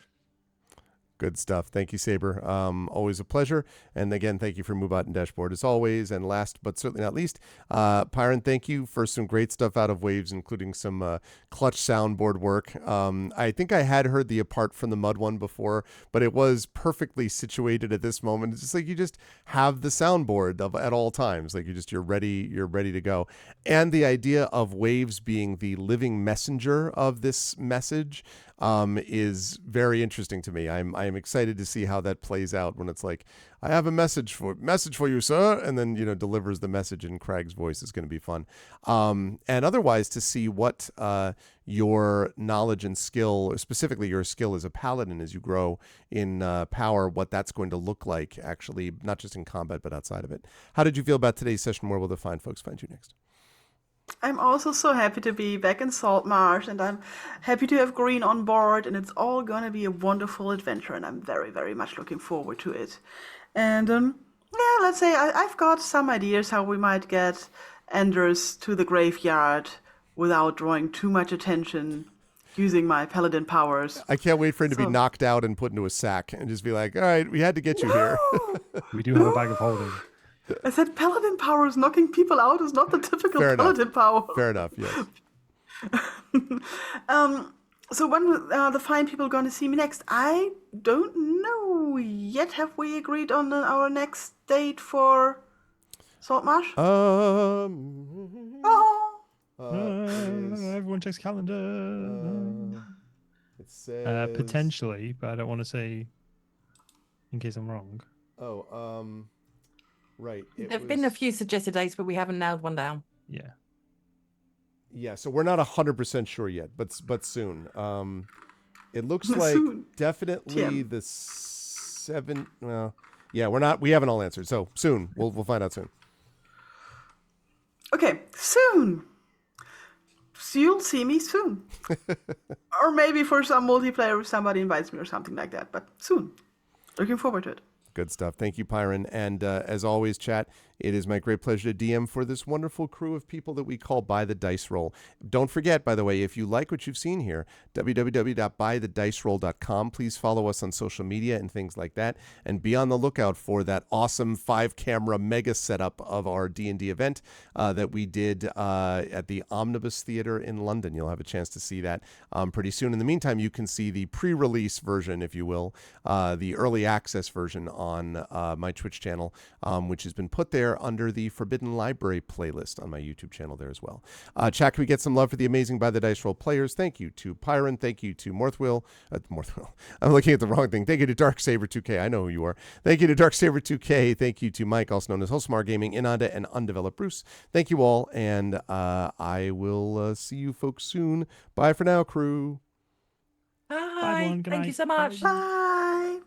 Good stuff. Thank you, Saber. Always a pleasure. And again, thank you for Moobot and Dashboard as always. And last but certainly not least, Pyron, thank you for some great stuff out of Waves, including some clutch soundboard work. I think I had heard the Apart from the Mud one before, but it was perfectly situated at this moment. It's just like you just have the soundboard at all times. Like you're ready to go. And the idea of Waves being the living messenger of this message is very interesting to me. I am excited to see how that plays out when it's like, I have a message for you, sir, and then delivers the message in Craig's voice. Is going to be fun. And otherwise to see what your knowledge and skill, specifically your skill as a paladin as you grow in power, what that's going to look like actually, not just in combat but outside of it. How did you feel about today's session? Where will the fine folks find you next? I'm also so happy to be back in Saltmarsh, and I'm happy to have Green on board, and it's all going to be a wonderful adventure, and I'm very, very much looking forward to it. And yeah, let's say I've got some ideas how we might get Anders to the graveyard without drawing too much attention, using my paladin powers. I can't wait for him to be knocked out and put into a sack and just be like, all right, we had to get you here. We do have a bag of holding. I said paladin powers, knocking people out is not the typical paladin power. Fair enough, yes. So when the fine people are going to see me next? I don't know yet. Have we agreed on our next date for Saltmarsh? Everyone checks calendar. It says potentially, but I don't want to say in case I'm wrong. Right. There've been a few suggested dates, but we haven't nailed one down. Yeah. Yeah, so we're not 100% sure yet, but soon. It looks like soon. Definitely the 7th. Well, yeah, we haven't all answered. So soon, we'll find out soon. Okay, soon. So you'll see me soon. Or maybe for some multiplayer if somebody invites me or something like that, but soon. Looking forward to it. Good stuff. Thank you, Pyron. And as always, chat, it is my great pleasure to DM for this wonderful crew of people that we call By the Dice Roll. Don't forget, by the way, if you like what you've seen here, www.bythediceroll.com. Please follow us on social media and things like that. And be on the lookout for that awesome 5-camera mega setup of our D&D event that we did at the Omnibus Theater in London. You'll have a chance to see that pretty soon. In the meantime, you can see the pre-release version, if you will, the early access version on my Twitch channel, which has been put there under the Forbidden Library playlist on my YouTube channel there as well. Chat, can we get some love for the amazing By the Dice Roll players? Thank you to Pyron. Thank you to Morthwill. I'm looking at the wrong thing. Thank you to Darksaber2K. I know who you are. Thank you to Darksaber2K. Thank you to Mike, also known as Hosmar Gaming, Inanda, and Undeveloped Bruce. Thank you all, and I will see you folks soon. Bye for now, crew. Hi. everyone. Good Thank you night. so much. Bye.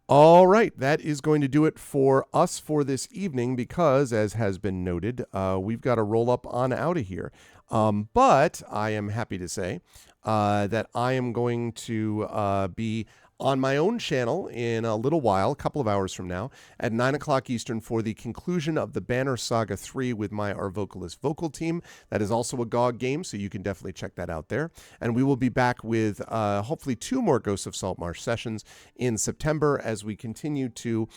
All right, that is going to do it for us for this evening because, as has been noted, we've got to roll up on out of here. But I am happy to say that I am going to be on my own channel in a little while, a couple of hours from now, at 9 o'clock Eastern for the conclusion of the Banner Saga 3 with our Vocalist vocal team. That is also a GOG game, so you can definitely check that out there. And we will be back with hopefully 2 more Ghosts of Saltmarsh sessions in September as we continue to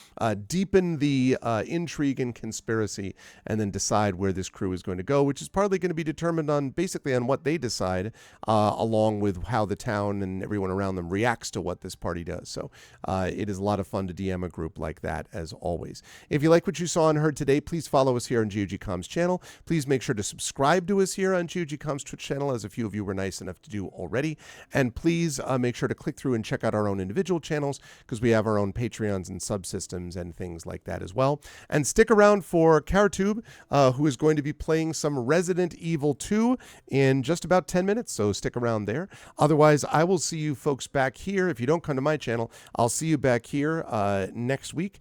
deepen the intrigue and conspiracy and then decide where this crew is going to go, which is partly going to be determined on basically on what they decide, along with how the town and everyone around them reacts to what this party does. So it is a lot of fun to DM a group like that, as always. If you like what you saw and heard today, please follow us here on GOGcom's channel. Please make sure to subscribe to us here on GOGcom's Twitch channel, as a few of you were nice enough to do already. And please make sure to click through and check out our own individual channels, because we have our own Patreons and subsystems and things like that as well. And stick around for Karatube, who is going to be playing some Resident Evil 2 in just about 10 minutes, so stick around there. Otherwise, I will see you folks back here. If you don't come to my channel, I'll see you back here next week,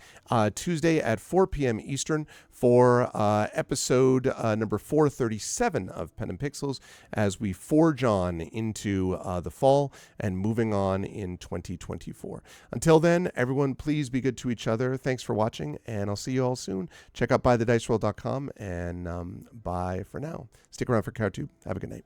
Tuesday at 4 p.m. Eastern for episode number 437 of Pen and Pixels, as we forge on into the fall and moving on in 2024. Until then, everyone, please be good to each other. Thanks for watching, and I'll see you all soon. Check out bythediceroll.com, and bye for now. Stick around for Karatube. Have a good night.